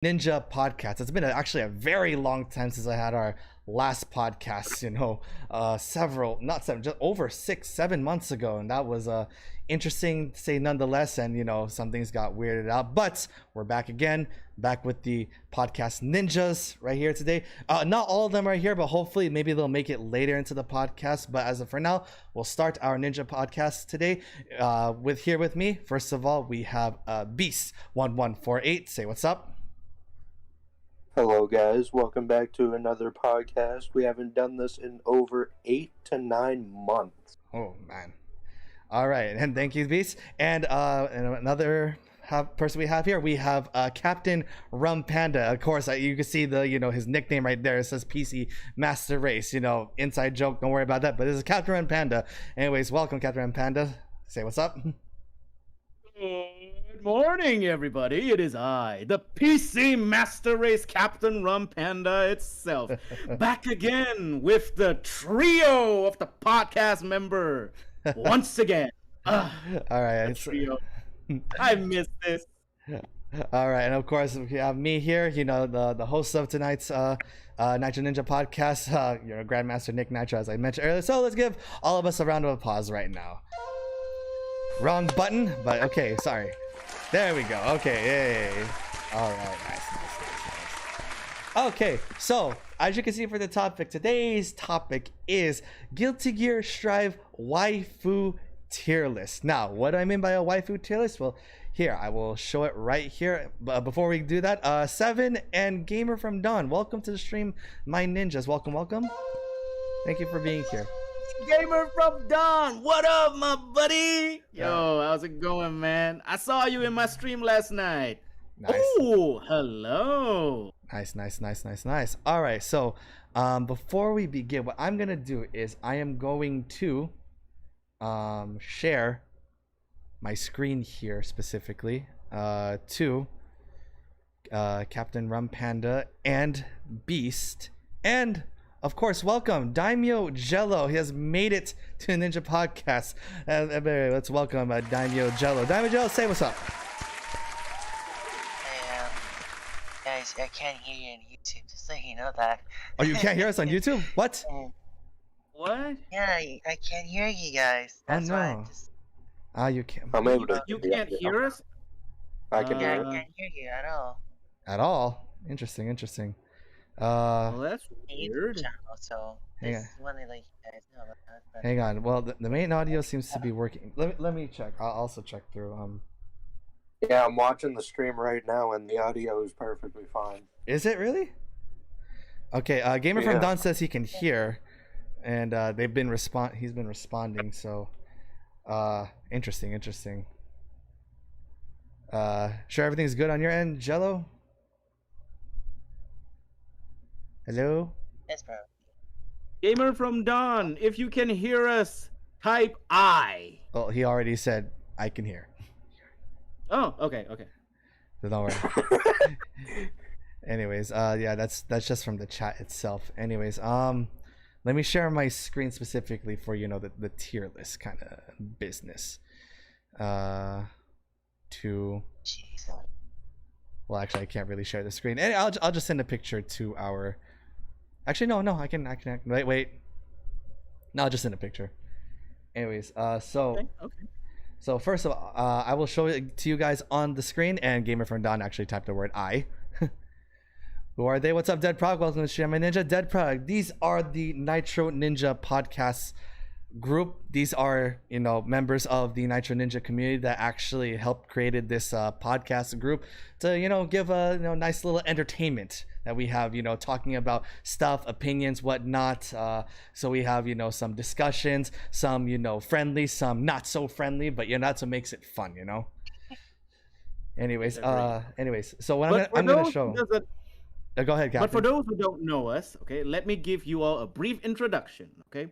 Ninja podcast. It's been actually a very long time since I had our last podcast, several, not seven, just over 6 7 months ago. And that was interesting to say nonetheless. And, some things got weirded out, but we're back again, back with the podcast ninjas right here today. Not all of them are here, but hopefully maybe they'll make it later into the podcast. But as of for now, we'll start our ninja podcast today with me. First of all, we have Beast1148. Say what's up. Hello guys, welcome back to another podcast. We haven't done this in over 8 to 9 months. Oh man. All right, and thank you, Beast. And another person we have here, we have Captain Rum Panda. Of course, you can see the his nickname right there. It says PC Master Race. Inside joke. Don't worry about that. But this is Captain Rum Panda. Anyways, welcome, Captain Rum Panda. Say what's up. Good morning, everybody. It is I, the PC Master Race Captain Rum Panda itself, back again with the trio of the podcast member once again. All right, trio. I miss this. All right, and of course we have me here. The host of tonight's Nitro Ninja podcast. Grandmaster Nick Nitro, as I mentioned earlier. So let's give all of us a round of applause right now. Wrong button, but okay, sorry. There we go. Okay, yay. All right, nice. Okay, so as you can see for the topic, today's topic is Guilty Gear Strive Waifu Tier List. Now, what do I mean by a waifu tier list? Well, here, I will show it right here. But before we do that, Seven and Gamer from Dawn, welcome to the stream, my ninjas. Welcome. Thank you for being here. Gamer from Dawn, what up, my buddy? Yo, how's it going, man? I saw you in my stream last night. Nice. Oh, hello. Nice. All right, so before we begin, what I'm gonna do is I am going to share my screen here specifically to Captain Rum Panda and Beast, and of course, welcome Daimyo Jello. He has made it to the Ninja Podcast. Let's welcome Daimyo Jello. Daimyo Jello, say what's up. Hey, guys, I can't hear you on YouTube, just so you know that. Oh, you can't hear us on YouTube? What? What? Yeah, I can't hear you guys. That's why no. I just... You can't. I'm able to. You can't hear us? I can Yeah, hear I can't hear you at all. At all? Interesting. Well, that's YouTube weird. channel, so Hang just on. want to let you guys know about that. But... Hang on. Well, the main audio seems to be working. Let me check. I'll also check through. Yeah, I'm watching the stream right now, and the audio is perfectly fine. Is it really? Okay. Gamer from Yeah. Dawn says he can hear, and he's been responding. So, interesting. Sure, everything's good on your end, Jello. Hello. Yes, bro. Gamer from Dawn, if you can hear us, type I. Well, he already said I can hear. Oh, okay. So don't worry. Anyways, yeah, that's just from the chat itself. Anyways, let me share my screen specifically for the tier list kind of business. To Jeez. well, actually, I can't really share the screen. And I'll just send a picture to our. Actually, no, I can wait. No, I'll just send a picture. Anyways, Okay. So first of all, I will show it to you guys on the screen, and Gamer from Dawn actually typed the word I. Who are they? What's up, Dead Prog? Welcome to Stream My Ninja. Dead Prog. These are the Nitro Ninja podcast group. These are, members of the Nitro Ninja community that actually helped created this podcast group to, give a nice little entertainment that we have, talking about stuff, opinions, whatnot. So we have, some discussions, some, friendly, some not so friendly, but that's what makes it fun, Anyways, so what I'm gonna show. Go ahead, Captain. But for those who don't know us, okay, let me give you all a brief introduction, okay?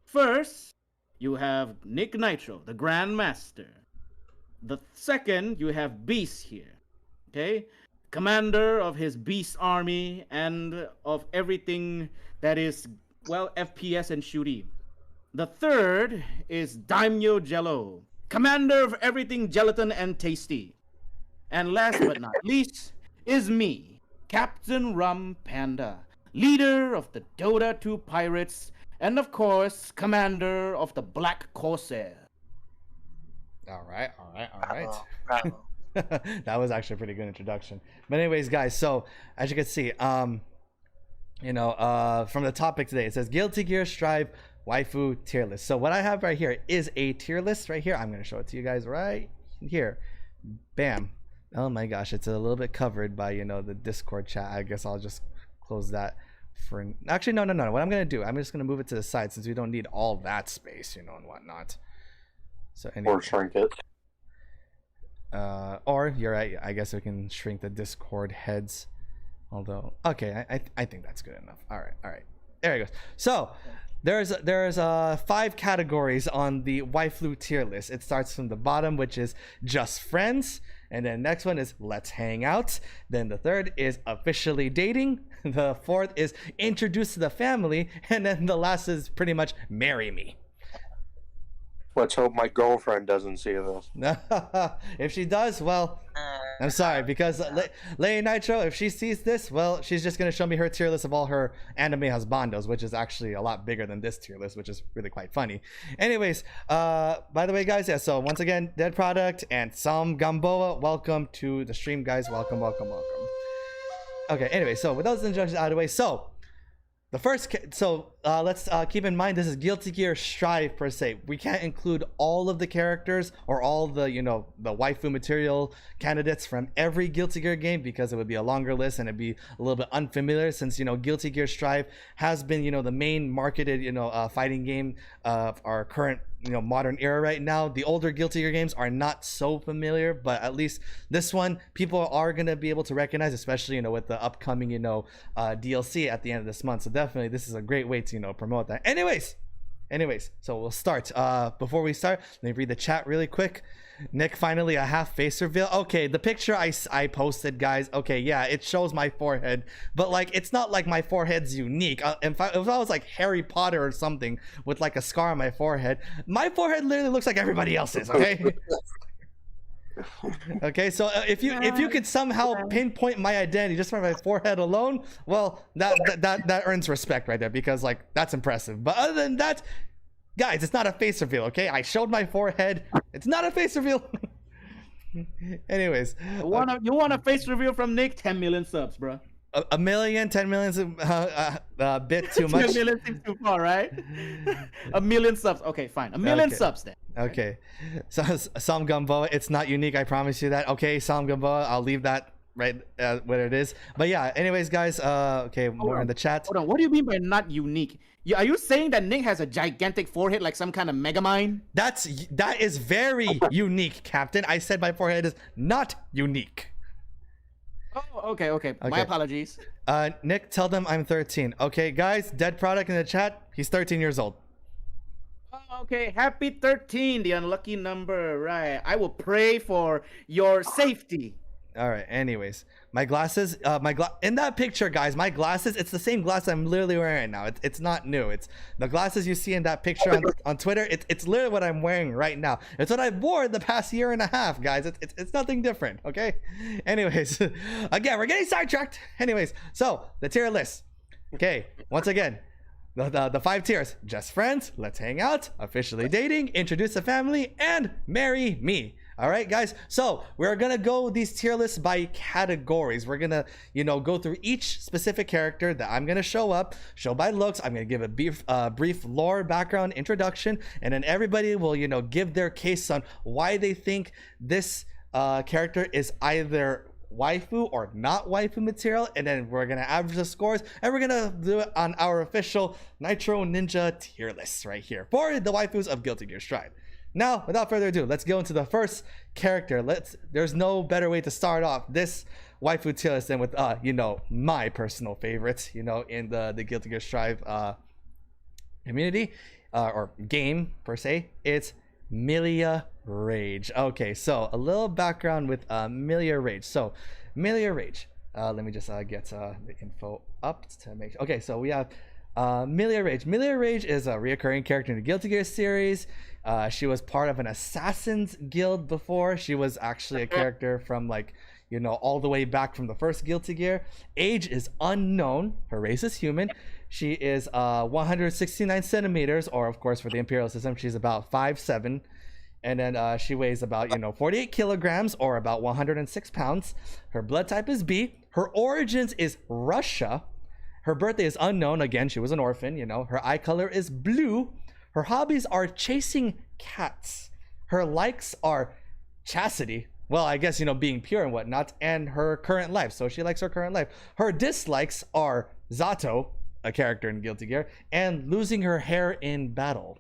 First, you have Nick Nitro, the Grandmaster. The second, you have Beast here, okay? Commander of his Beast army and of everything that is, well, FPS and shooty. The third is Daimyo Jello, commander of everything gelatin and tasty. And last but not least is me, Captain Rum Panda, leader of the Dota 2 Pirates, and of course, commander of the Black Corsair. All right. Bravo, bravo. That was actually a pretty good introduction. But anyways, guys, so as you can see, from the topic today, it says Guilty Gear Strive Waifu tier list. So what I have right here is a tier list right here. I'm going to show it to you guys right here. Bam. Oh my gosh, it's a little bit covered by, the Discord chat. I guess I'll just close that for... Actually, no. What I'm going to do, I'm just going to move it to the side since we don't need all that space, and whatnot. So anyway. Or shrink it. Or you're right. I guess we can shrink the Discord heads. Although, okay, I think that's good enough. All right. There it goes. So there's 5 categories on the waifu tier list. It starts from the bottom, which is just friends, and then next one is let's hang out. Then the third is officially dating. The fourth is introduced to the family, and then the last is pretty much marry me. Let's hope my girlfriend doesn't see this. If she does, well, I'm sorry, because Lady Nitro, if she sees this, well, she's just going to show me her tier list of all her anime husbandos, which is actually a lot bigger than this tier list, which is really quite funny. Anyways, by the way, guys, yeah, so once again, Dead Product and Sam Gamboa, welcome to the stream, guys. Welcome. Okay, anyway, so with those introductions out of the way, so the first, let's keep in mind this is Guilty Gear Strive per se. We can't include all of the characters or all the, the waifu material candidates from every Guilty Gear game because it would be a longer list and it'd be a little bit unfamiliar since, Guilty Gear Strive has been, the main marketed, fighting game of our current, modern era right now. The older Guilty Gear games are not so familiar, but at least this one, people are going to be able to recognize, especially, with the upcoming, DLC at the end of this month. So definitely this is a great way to, promote that. Anyways, so we'll start. Before we start, let me read the chat really quick. Nick, finally a half face reveal. Okay, the picture I posted, guys. Okay, yeah, it shows my forehead, but like it's not like my forehead's unique. If I was like Harry Potter or something with like a scar on my forehead literally looks like everybody else's. Okay. Okay, so if you could somehow pinpoint my identity just from my forehead alone, well, that earns respect right there because like that's impressive. But other than that, guys, it's not a face reveal, okay? I showed my forehead. It's not a face reveal. Anyways. You want a face reveal from Nick? 10 million subs, bro. A million, 10 million is a bit too much. 10 million seems too far, right? A million subs. Okay, fine. A million subs then. Okay. So, Sam Gamboa, it's not unique. I promise you that. Okay, Sam Gamboa, I'll leave that right where it is. But yeah, anyways, guys, okay, more in the chat. Hold on. What do you mean by not unique? Are you saying that Nick has a gigantic forehead like some kind of Megamind? That is very unique, Captain. I said my forehead is not unique. Oh, okay. My apologies. Nick, tell them I'm 13. Okay, guys, Dead Product in the chat. He's 13 years old. Oh, okay, happy 13, the unlucky number. Right. I will pray for your safety. All right. Anyways, my glasses, in that picture, guys, my glasses, it's the same glass I'm literally wearing right now. It's not new. It's the glasses you see in that picture on Twitter. It's literally what I'm wearing right now. It's what I've worn the past year and a half, guys. It's nothing different. Okay. Anyways, again, we're getting sidetracked. Anyways, so the tier list. Okay. Once again, the 5 tiers: just friends, let's hang out, officially dating, introduce a family, and marry me. All right, guys. So we're gonna go these tier lists by categories. We're gonna, go through each specific character that I'm gonna show by looks. I'm gonna give a brief lore, background, introduction, and then everybody will, give their case on why they think this character is either waifu or not waifu material, and then we're gonna average the scores, and we're gonna do it on our official Nitro Ninja tier list right here for the waifus of Guilty Gear Strive. Now, without further ado, let's go into the first character. There's no better way to start off this waifu tier list than with my personal favorites, in the Guilty Gear Strive community or game per se. It's Milia Rage. Okay, so a little background with Milia Rage. So Milia Rage, let me just get the info up to make sure. Okay, so we have Milia Rage. Milia Rage is a reoccurring character in the Guilty Gear series. She was part of an Assassin's Guild before. She was actually a character from like all the way back from the first Guilty Gear. Age is unknown. Her race is human. She is 169 centimeters, or of course for the Imperial system, she's about 5'7". And then she weighs about 48 kilograms, or about 106 pounds. Her blood type is B. Her origins is Russia. Her birthday is unknown. Again, she was an orphan. Her eye color is blue. Her hobbies are chasing cats. Her likes are chastity. Well, I guess, being pure and whatnot, and her current life. So she likes her current life. Her dislikes are Zato, a character in Guilty Gear, and losing her hair in battle.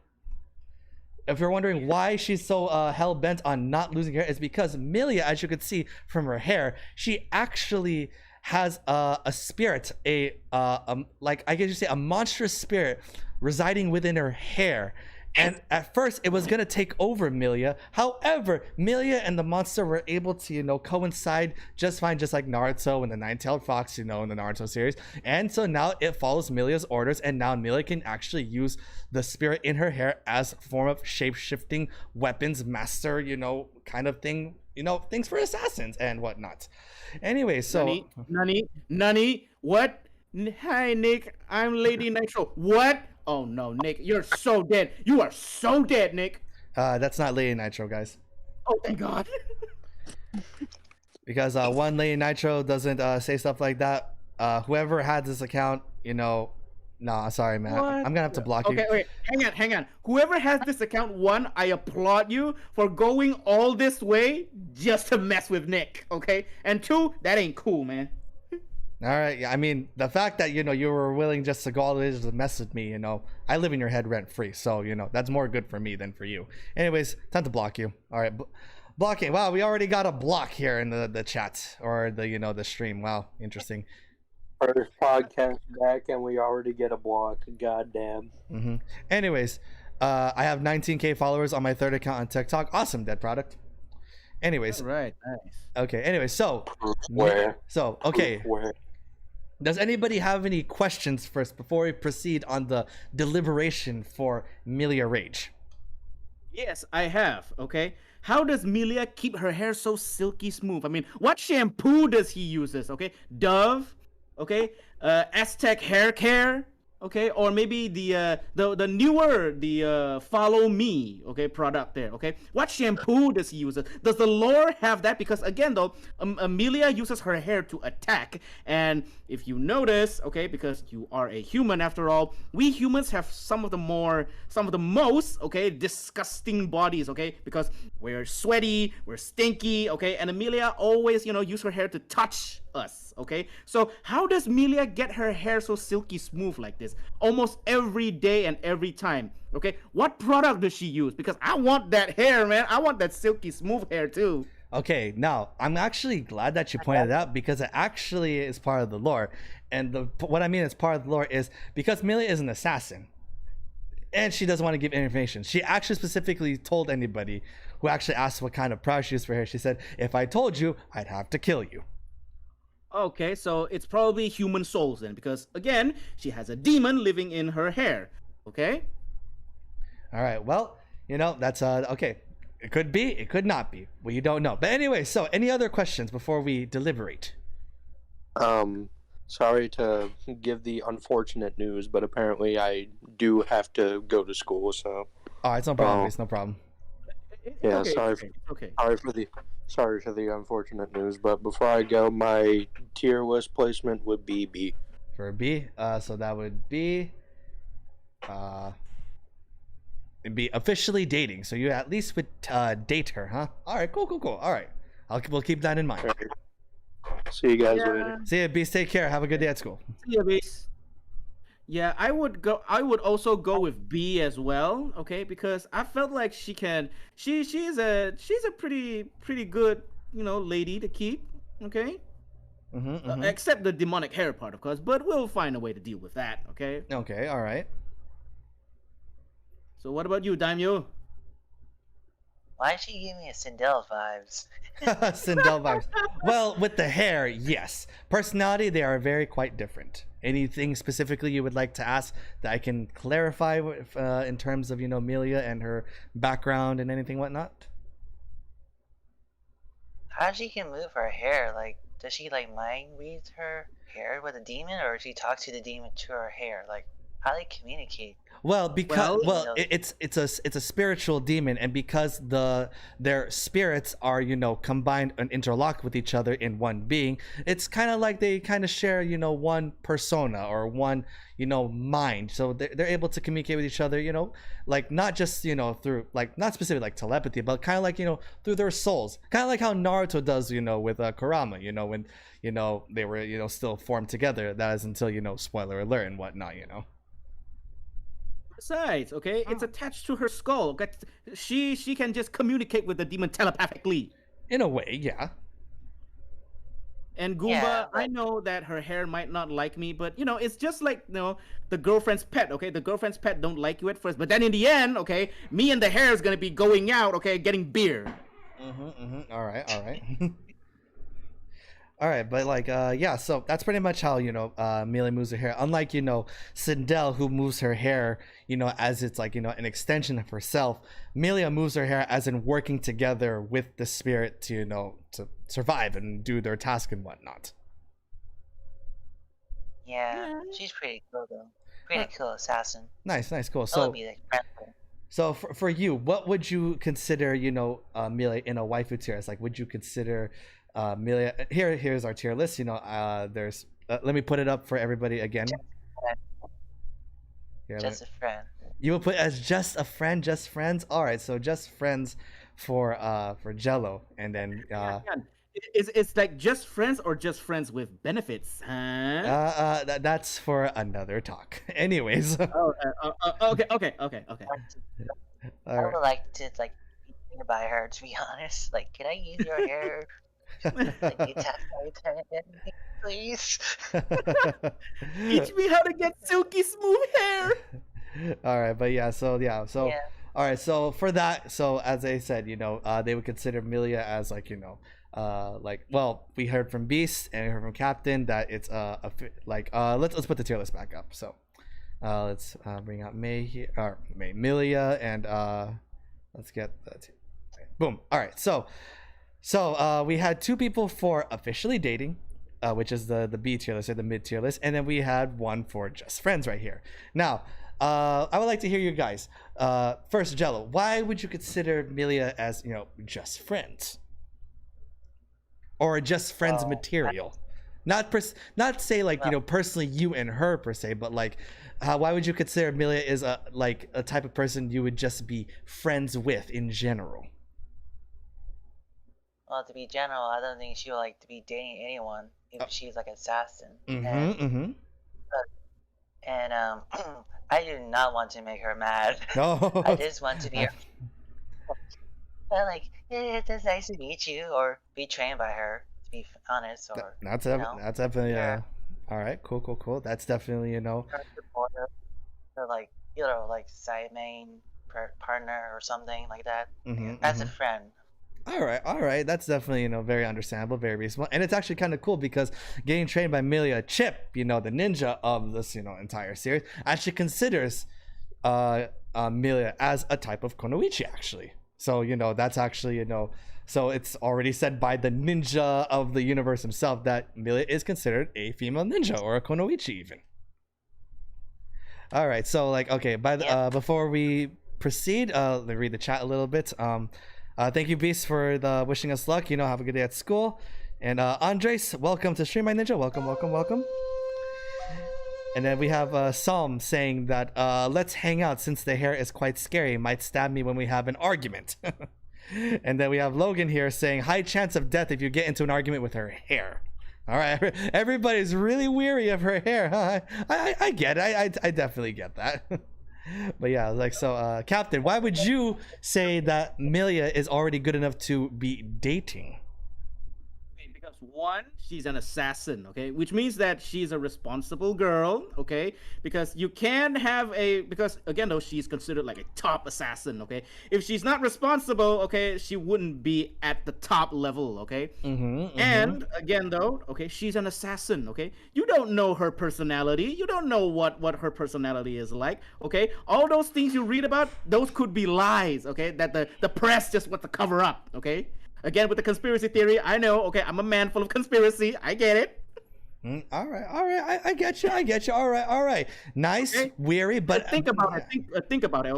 If you're wondering why she's so hell-bent on not losing hair, it's because Milia, as you could see from her hair, she actually has a spirit, like I guess you say, a monstrous spirit residing within her hair. And at first, it was gonna take over Milia. However, Milia and the monster were able to, coincide just fine, just like Naruto and the Nine-Tailed Fox, in the Naruto series. And so now it follows Milia's orders, and now Milia can actually use the spirit in her hair as a form of shape-shifting weapons master, kind of thing, things for assassins and whatnot. Anyway, so Nani, what? Hi, Nick. I'm Lady Nitro. What? Oh no, Nick, you're so dead. You are so dead, Nick. That's not Lady Nitro, guys. Oh, thank God. Because one, Lady Nitro doesn't say stuff like that. Whoever had this account, nah, sorry, man. What? I'm gonna have to block you. Okay, wait, hang on. Whoever has this account, one, I applaud you for going all this way just to mess with Nick, okay? And two, that ain't cool, man. All right, yeah, I mean, the fact that, you were willing just to go all the way to mess with me, I live in your head rent-free, so, that's more good for me than for you. Anyways, time to block you. All right, blocking. Wow, we already got a block here in the chat, or the stream. Wow, interesting. First podcast back, and we already get a block. Goddamn. Mm-hmm. Anyways, I have 19K followers on my third account on TikTok. Awesome, Dead Product. Anyways. All right, nice. Okay, anyway, so. Where? So, okay. Where? Does anybody have any questions first before we proceed on the deliberation for Milia Rage? Yes, I have, okay? How does Milia keep her hair so silky smooth? I mean, what shampoo does he uses, okay? Dove, okay? Aztec Hair Care, okay? Or maybe the newer, Follow Me, okay, product there, okay? What shampoo does he use? Does the lore have that? Because again, though, Amelia uses her hair to attack, and if you notice, okay, because you are a human after all, we humans have some of the most, okay, disgusting bodies, okay? Because we're sweaty, we're stinky, okay? And Amelia always, use her hair to touch us, okay? So how does Milia get her hair so silky smooth like this almost every day and every time, okay? What product does she use? Because I want that hair, man. I want that silky smooth hair too. Okay, now I'm actually glad that you pointed it out, because it actually is part of the lore. And what I mean is part of the lore is because Milia is an assassin and she doesn't want to give information. She actually specifically told anybody who actually asked what kind of product she used for hair. She said, if I told you, I'd have to kill you. Okay, so it's probably human souls then, because again, she has a demon living in her hair. Okay? All right, well, that's okay. It could be, it could not be. Well, you don't know. But anyway, so any other questions before we deliberate? Sorry to give the unfortunate news, but apparently I do have to go to school, so. Oh, it's no problem. It's no problem. Yeah, okay, sorry for the unfortunate news, but before I go, my tier list placement would be B. For B, so that would be it'd be officially dating. So you at least would date her, huh? All right, cool. All right, we'll keep that in mind. Right. See you guys later. See you, Beast. Take care. Have a good day at school. See ya, Beast. Yeah, I would also go with B as well, okay? Because I felt like she's a pretty good, lady to keep, okay? Except the demonic hair part, of course, but we'll find a way to deal with that, okay? Okay, all right. So what about you, Daimyo? Why did she give me a Sindel vibes? Sindel vibes. Well, with the hair, yes. Personality, they are quite different. Anything specifically you would like to ask that I can clarify in terms of, Milia and her background and anything whatnot? how she can move her hair? Like, does she like mind read her hair with a demon, or does she talk to the demon to her hair? Like, how they communicate? Well, because Well- it's a spiritual demon, and because their spirits are combined and interlocked with each other in one being, it's kind of like they kind of share one persona or one mind, so they're able to communicate with each other, like not just through like not specifically like telepathy, but kind of like through their souls, kind of like how Naruto does with Kurama, when they were still formed together. That is until spoiler alert and whatnot. Besides, okay, it's attached to her skull. Okay? She can just communicate with the demon telepathically. In a way, yeah. And Goomba, Yeah, I but- know that her hair might not like me, but it's just like the girlfriend's pet. Okay, the girlfriend's pet don't like you at first, but then in the end, okay, me and the hair is gonna be going out. Okay, getting beer. All right. All right, but like, yeah, so that's pretty much how, Melee moves her hair. Unlike, Sindel, who moves her hair, as it's like, an extension of herself. Melia moves her hair as in working together with the spirit to, to survive and do their task and whatnot. Yeah, she's pretty cool though. Pretty cool assassin. Nice, cool. I So, would be like friendly. so for you, what would you consider, Melia in a waifu tier? It's like, would you consider Melia? Here's our tier list. There's. Let me put it up for everybody again. Here, Just a friend. you will put as just a friend, just friends. All right, so just friends for Jello, and then It's like just friends or just friends with benefits, huh? that's for another talk. Anyways, Okay. all I right. would like to like be trained by her. To be honest, like, can I use your hair? Like, you test everything, please. Teach me how to get silky smooth hair. All right, but yeah, Yeah. all right, so for that, so as I said, they would consider Melia as like, like, well, we heard from Beast and we heard from Captain that it's let's put the tier list back up. So, let's bring out May here, or Melia, and let's get boom. All right, so we had two people for officially dating, which is the B tier list or the mid tier list, and then we had one for just friends right here. Now, I would like to hear you guys. First, Jello, why would you consider Melia as just friends, or just friends material? Not say like personally you and her per se, but like why would you consider Melia is a type of person you would just be friends with in general? Well, to be general, I don't think she would like to be dating anyone if she's like an assassin. Mm-hmm. And I do not want to make her mad. No. I just want to be her. Like, it's nice to meet you, or be trained by her. To be honest, or That's you know, that's definitely yeah. all right. Cool. That's definitely her supporter, or like like side main partner or something like that. As a friend. All right. That's definitely very understandable, very reasonable, and it's actually kind of cool because getting trained by Melia, Chip, the ninja of this entire series, actually considers Melia as a type of Konoichi actually. So that's actually so it's already said by the ninja of the universe himself that Melia is considered a female ninja or a Konoichi even. All right, so like okay, before we proceed, let me read the chat a little bit. Thank you, Beast, for the wishing us luck. Have a good day at school. And Andres, welcome to Stream My Ninja. Welcome. And then we have Psalm saying that let's hang out since the hair is quite scary. Might stab me when we have an argument. And then we have Logan here saying high chance of death if you get into an argument with her hair. All right, everybody's really weary of her hair. Huh? I get it. I definitely get that. But yeah, like so, Captain, why would you say that Melia is already good enough to be dating? Because one, she's an assassin, okay, which means that she's a responsible girl, okay, because you can have because again though she's considered like a top assassin, okay, if she's not responsible, okay, she wouldn't be at the top level, okay. And again though, okay, she's an assassin, okay, you don't know her personality, you don't know what her personality is like, okay, all those things you read about, those could be lies, okay, that the press just want to cover up, okay. Again, with the conspiracy theory, I know. Okay, I'm a man full of conspiracy. I get it. All right. I get you. All right. Nice, Okay. weary, but Think about it. Think about it.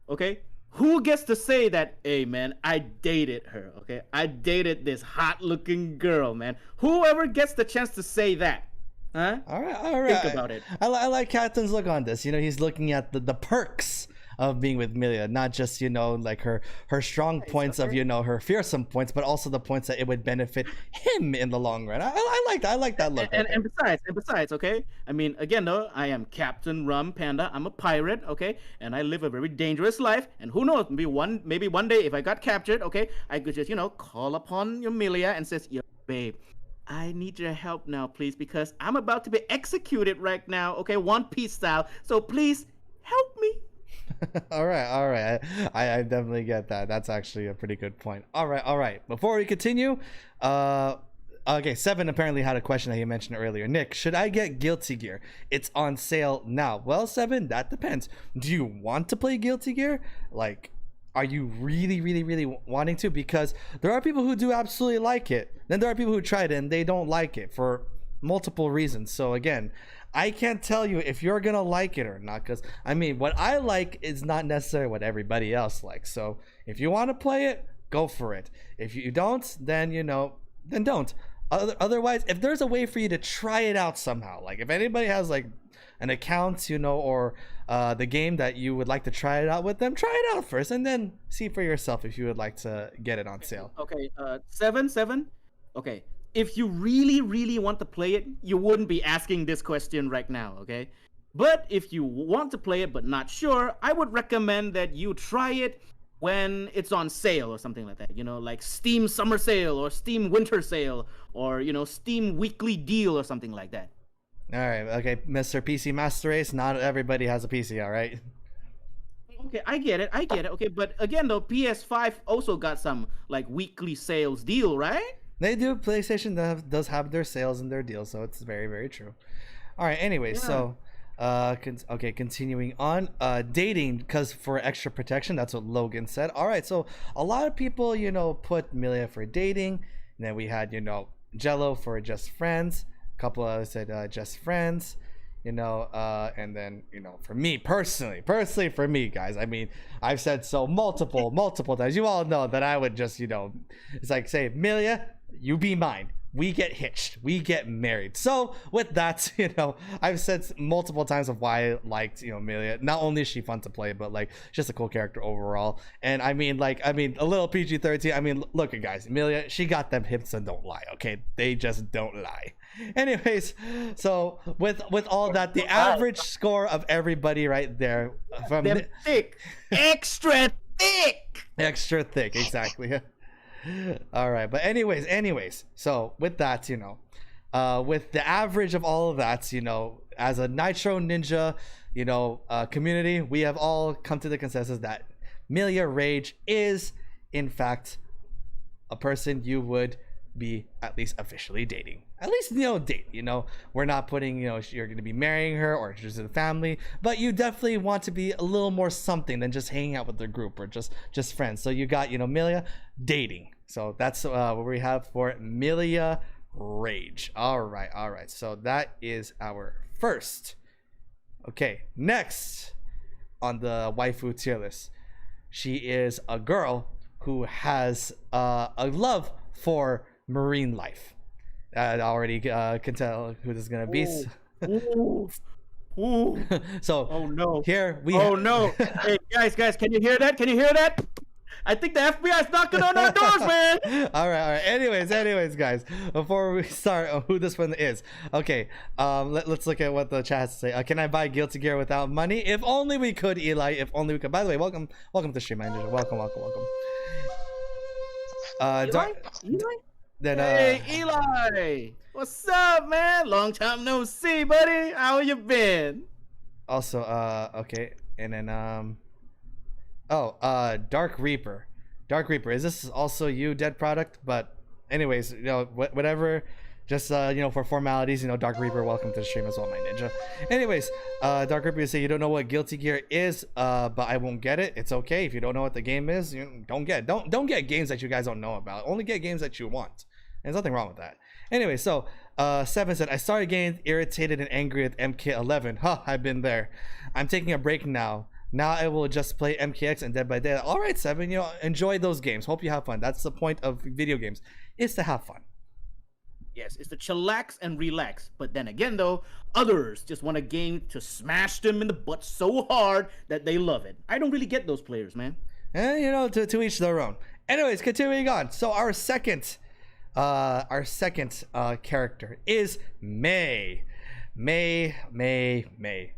Okay. Who gets to say that? Hey, man, I dated her. Okay, I dated this hot-looking girl, man. Whoever gets the chance to say that, huh? All right. Think about it. I like Captain's look on this. He's looking at the perks of being with Milia, not just like her strong points of her fearsome points, but also the points that it would benefit him in the long run. I like that look. And besides, okay. I mean, again, though, I am Captain Rum Panda. I'm a pirate, okay, and I live a very dangerous life. And who knows? Maybe one day, if I got captured, okay, I could just call upon your Milia and says, "Yo, babe, I need your help now, please, because I'm about to be executed right now, okay, One Piece style. So please help me." all right. I definitely get that. That's actually a pretty good point. All right. Before we continue, okay, Seven apparently had a question that he mentioned earlier. Nick, should I get Guilty Gear? It's on sale now. Well, Seven, that depends. Do you want to play Guilty Gear? Like, are you really wanting to? Because there are people who do absolutely like it. Then there are people who tried it and they don't like it for multiple reasons. So again, I can't tell you if you're gonna like it or not, because I mean, what I like is not necessarily what everybody else likes. So if you want to play it, go for it. If you don't, then then don't. Otherwise, if there's a way for you to try it out somehow, like if anybody has like an account, or the game that you would like to try it out with them, try it out first, and then see for yourself if you would like to get it on sale. Okay, seven. Okay. If you really want to play it, you wouldn't be asking this question right now, okay? But if you want to play it but not sure, I would recommend that you try it when it's on sale or something like that. Like Steam Summer Sale or Steam Winter Sale or, Steam Weekly Deal or something like that. All right, okay, Mr. PC Master Race, not everybody has a PC, all right? Okay, I get it. Okay, but again, though, PS5 also got some, like, weekly sales deal, right? They do. PlayStation does have their sales and their deals, so it's very, very true. All right. Anyway, so continuing on. Dating, because for extra protection, that's what Logan said. All right. So a lot of people, put Milia for dating. And then we had, Jello for just friends. A couple others said just friends. And then for me personally for me, guys, I mean, I've said so multiple times. You all know that I would just it's like, say, Milia, you be mine, we get hitched, we get married. So with that, I've said multiple times of why I liked Milia. Not only is she fun to play, but like just a cool character overall. And I mean a little PG-13. I mean, look at guys, Milia, she got them hips and don't lie, okay? They just don't lie. Anyways, so with all that, the average score of everybody right there from thick, extra thick, exactly. All right, but anyways, so with that, with the average of all of that, as a Nitro Ninja, community, we have all come to the consensus that Milia Rage is in fact a person you would be at least officially dating. At least date. We're not putting you're going to be marrying her or introduced to the family, but you definitely want to be a little more something than just hanging out with the group or just friends. So you got Milia dating. So that's what we have for Milia Rage. All right. So that is our first. Okay, next on the waifu tier list, she is a girl who has a love for marine life. I already can tell who this is gonna be. Ooh. So oh no, here we. Oh no! Hey guys, can you hear that? I think the FBI's knocking on our doors, man. All right. Anyways, guys, before we start on who this one is, okay, let's look at what the chat has to say. Can I buy Guilty Gear without money? If only we could, Eli. If only we could. By the way, welcome to Stream Manager. Welcome. Eli? Then, hey, Eli! What's up, man? Long time no see, buddy. How you been? Also, okay, and then, Dark Reaper. Is this also you, Dead Product? But anyways, whatever Just for formalities, Dark Reaper, welcome to the stream as well, my ninja. Anyways, Dark Reaper, you say you don't know what Guilty Gear is, but I won't get it. It's okay if you don't know what the game is. Don't get games that you guys don't know about. Only get games that you want. There's nothing wrong with that. Anyway, so 7 said, I started getting irritated and angry at MK11. I've been there. I'm taking a break now. Now I will just play MKX and Dead by Daylight. All right, 7, enjoy those games. Hope you have fun. That's the point of video games, is to have fun. Yes, it's to chillax and relax. But then again, though, others just want a game to smash them in the butt so hard that they love it. I don't really get those players, man. To each their own. Anyways, continuing on. So our second character is May. May.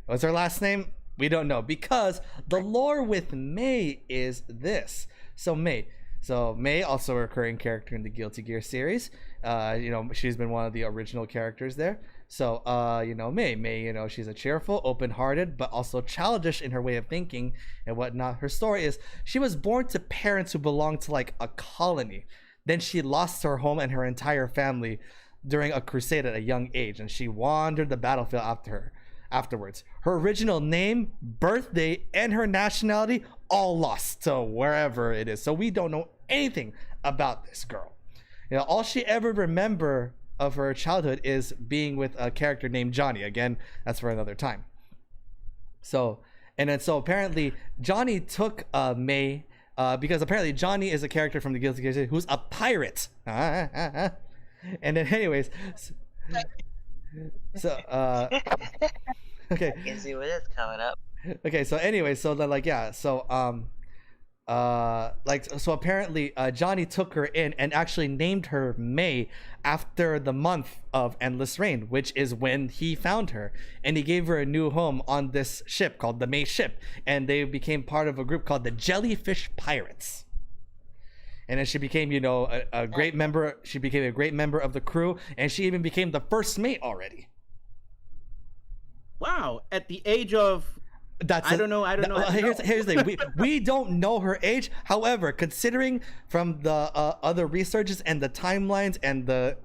What's her last name? We don't know, because the lore with May is this. So May, also a recurring character in the Guilty Gear series. She's been one of the original characters there. So May, she's a cheerful, open-hearted, but also childish in her way of thinking and whatnot. Her story is she was born to parents who belonged to like a colony. Then she lost her home and her entire family during a crusade at a young age, and she wandered the battlefield afterwards. Her original name, birthday, and her nationality all lost to wherever it is. So we don't know anything about this girl. All she ever remember of her childhood is being with a character named Johnny. Again, that's for another time. So apparently Johnny took May because apparently Johnny is a character from the Guilty Gear who's a pirate. And then anyways, so okay. I can see what is coming up. Okay, so anyway, so then so apparently Johnny took her in and actually named her May after the month of Endless Rain, which is when he found her, and he gave her a new home on this ship called the May ship, and they became part of a group called the Jellyfish Pirates. And then she became, a great member. She became a great member of the crew, and she even became the first mate already. Wow, at the age of I don't know. Here's the thing. We don't know her age. However, considering from the other researches and the timelines and the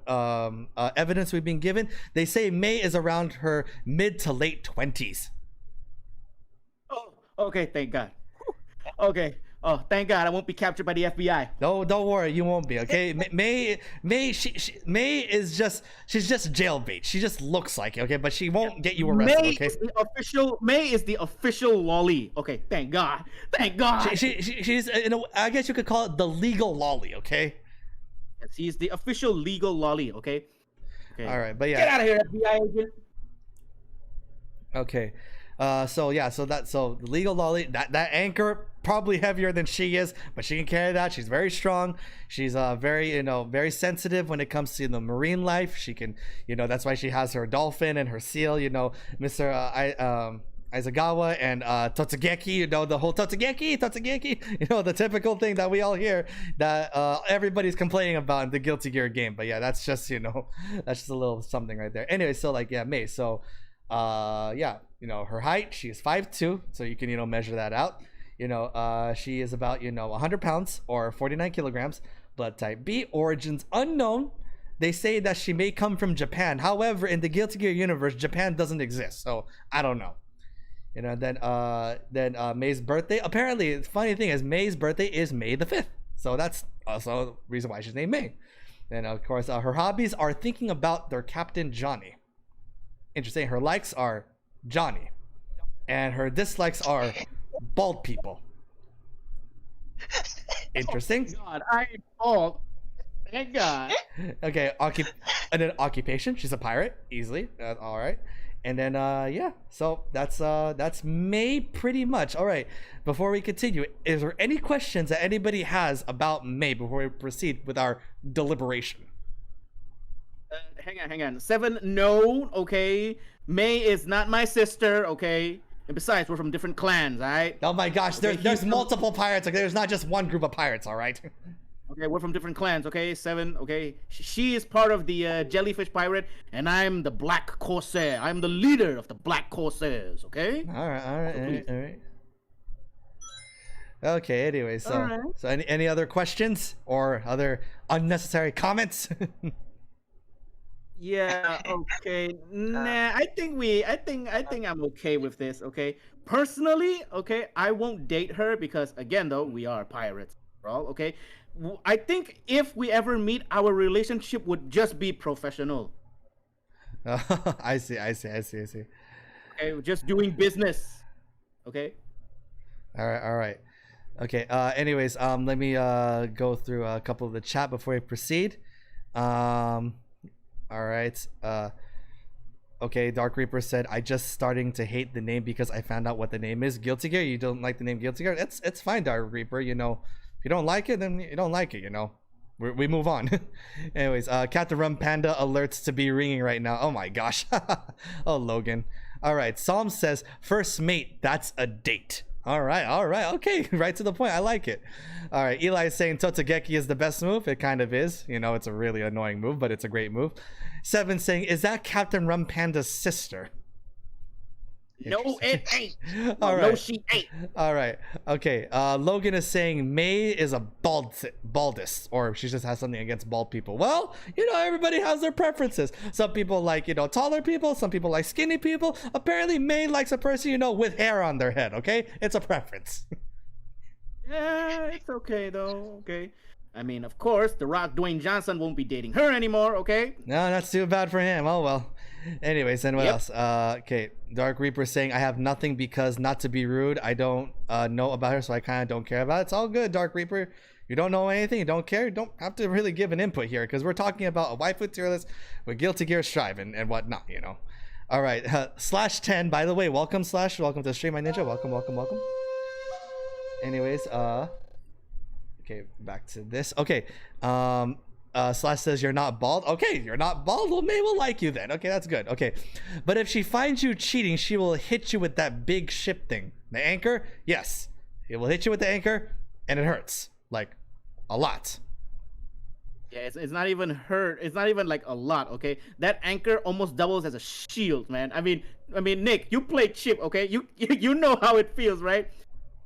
evidence we've been given, they say May is around her mid to late 20s. Oh, okay. Thank God. Okay. Oh, thank God I won't be captured by the FBI. No, don't worry, you won't be. Okay, May is she's just jailbait. She just looks like it. Okay, but she won't get you arrested. May is the official lolly. Okay, thank God. Thank God. She's I guess you could call it the legal lolly. Okay. Yes, he's the official legal lolly. Okay. All right, but yeah. Get out of here, FBI agent. Okay. So the legal lolly, that anchor probably heavier than she is, but she can carry that. She's very strong. She's very sensitive when it comes to the marine life. She can, that's why she has her dolphin and her seal. Mr. Aizawa and Totsugeki, the whole Totsugeki, the typical thing that we all hear that everybody's complaining about in the Guilty Gear game. But yeah, that's just that's just a little something right there. Anyway, so May, so her height, she's 5'2", so you can measure that out. She is about 100 pounds or 49 kilograms. Blood type B, origins unknown. They say that she may come from Japan. However, in the Guilty Gear universe, Japan doesn't exist, so I don't know. Then May's birthday. Apparently, the funny thing is May's birthday is May the 5th, so that's also the reason why she's named May. And of course, her hobbies are thinking about their captain Johnny. Interesting. Her likes are Johnny, and her dislikes are bald people. Interesting. Oh God, I am bald. Thank God. Okay, and then occupation. She's a pirate, easily. All right. And then so that's May pretty much. All right. Before we continue, is there any questions that anybody has about May before we proceed with our deliberation? Hang on. 7, no, okay. May is not my sister, okay. And besides, we're from different clans, all right? Oh my gosh, there's multiple pirates. There's not just one group of pirates, all right? Okay, we're from different clans, okay? 7, okay. She is part of the Jellyfish Pirate, and I'm the Black Corsair. I'm the leader of the Black Corsairs, okay? All right. Okay, anyway, so any other questions or other unnecessary comments? Yeah, okay. Nah, I think I'm okay with this, okay? Personally, okay, I won't date her because again though, we are pirates, after all, okay? I think if we ever meet, our relationship would just be professional. I see, I see, I see, I see. Okay, we're just doing business. Okay? All right, all right. Okay. Anyways, let me go through a couple of the chat before we proceed. All right. Okay. Dark Reaper said, "I just starting to hate the name because I found out what the name is. Guilty Gear. You don't like the name Guilty Gear? It's fine, Dark Reaper. You know, if you don't like it, then you don't like it. You know." We move on. Anyways, Captain Rum Panda alerts to be ringing right now. Oh my gosh. Oh, Logan. All right. Psalm says, "First mate, that's a date." All right. Okay. Right to the point. I like it. All right. Eli is saying Totogeki is the best move. It kind of is. You know, it's a really annoying move, but it's a great move. Seven saying, "Is that Captain Rum Panda's sister?" No, it ain't. All No, right. she ain't. All right. Okay. Logan is saying May is a baldist, or she just has something against bald people. Well, you know, everybody has their preferences. Some people like, you know, taller people. Some people like skinny people. Apparently, May likes a person, you know, with hair on their head. Okay, it's a preference. Yeah, it's okay though. Okay. I mean, of course, The Rock Dwayne Johnson won't be dating her anymore. Okay. No, that's too bad for him. Oh well. Anyways, then what Yep. else? Okay, Dark Reaper saying I have nothing because not to be rude, I don't know about her, so I kind of don't care about it. It's all good, Dark Reaper. You don't know anything, you don't care, you don't have to really give an input here because we're talking about a waifu tier list with Guilty Gear Strive and whatnot, you know. All right, Slash 10. By the way, welcome Slash. Welcome to Stream My Ninja. Welcome, welcome, welcome. Anyways, okay, back to this. Okay, Slash says you're not bald. Okay, you're not bald. Well, May will like you then. Okay, that's good. Okay, but if she finds you cheating, she will hit you with that big ship thing, the anchor. Yes, it will hit you with the anchor, and it hurts like a lot. Yeah, it's not even hurt. It's not even like a lot. Okay, that anchor almost doubles as a shield, man. I mean, Nick, you played chip. Okay, you know how it feels, right?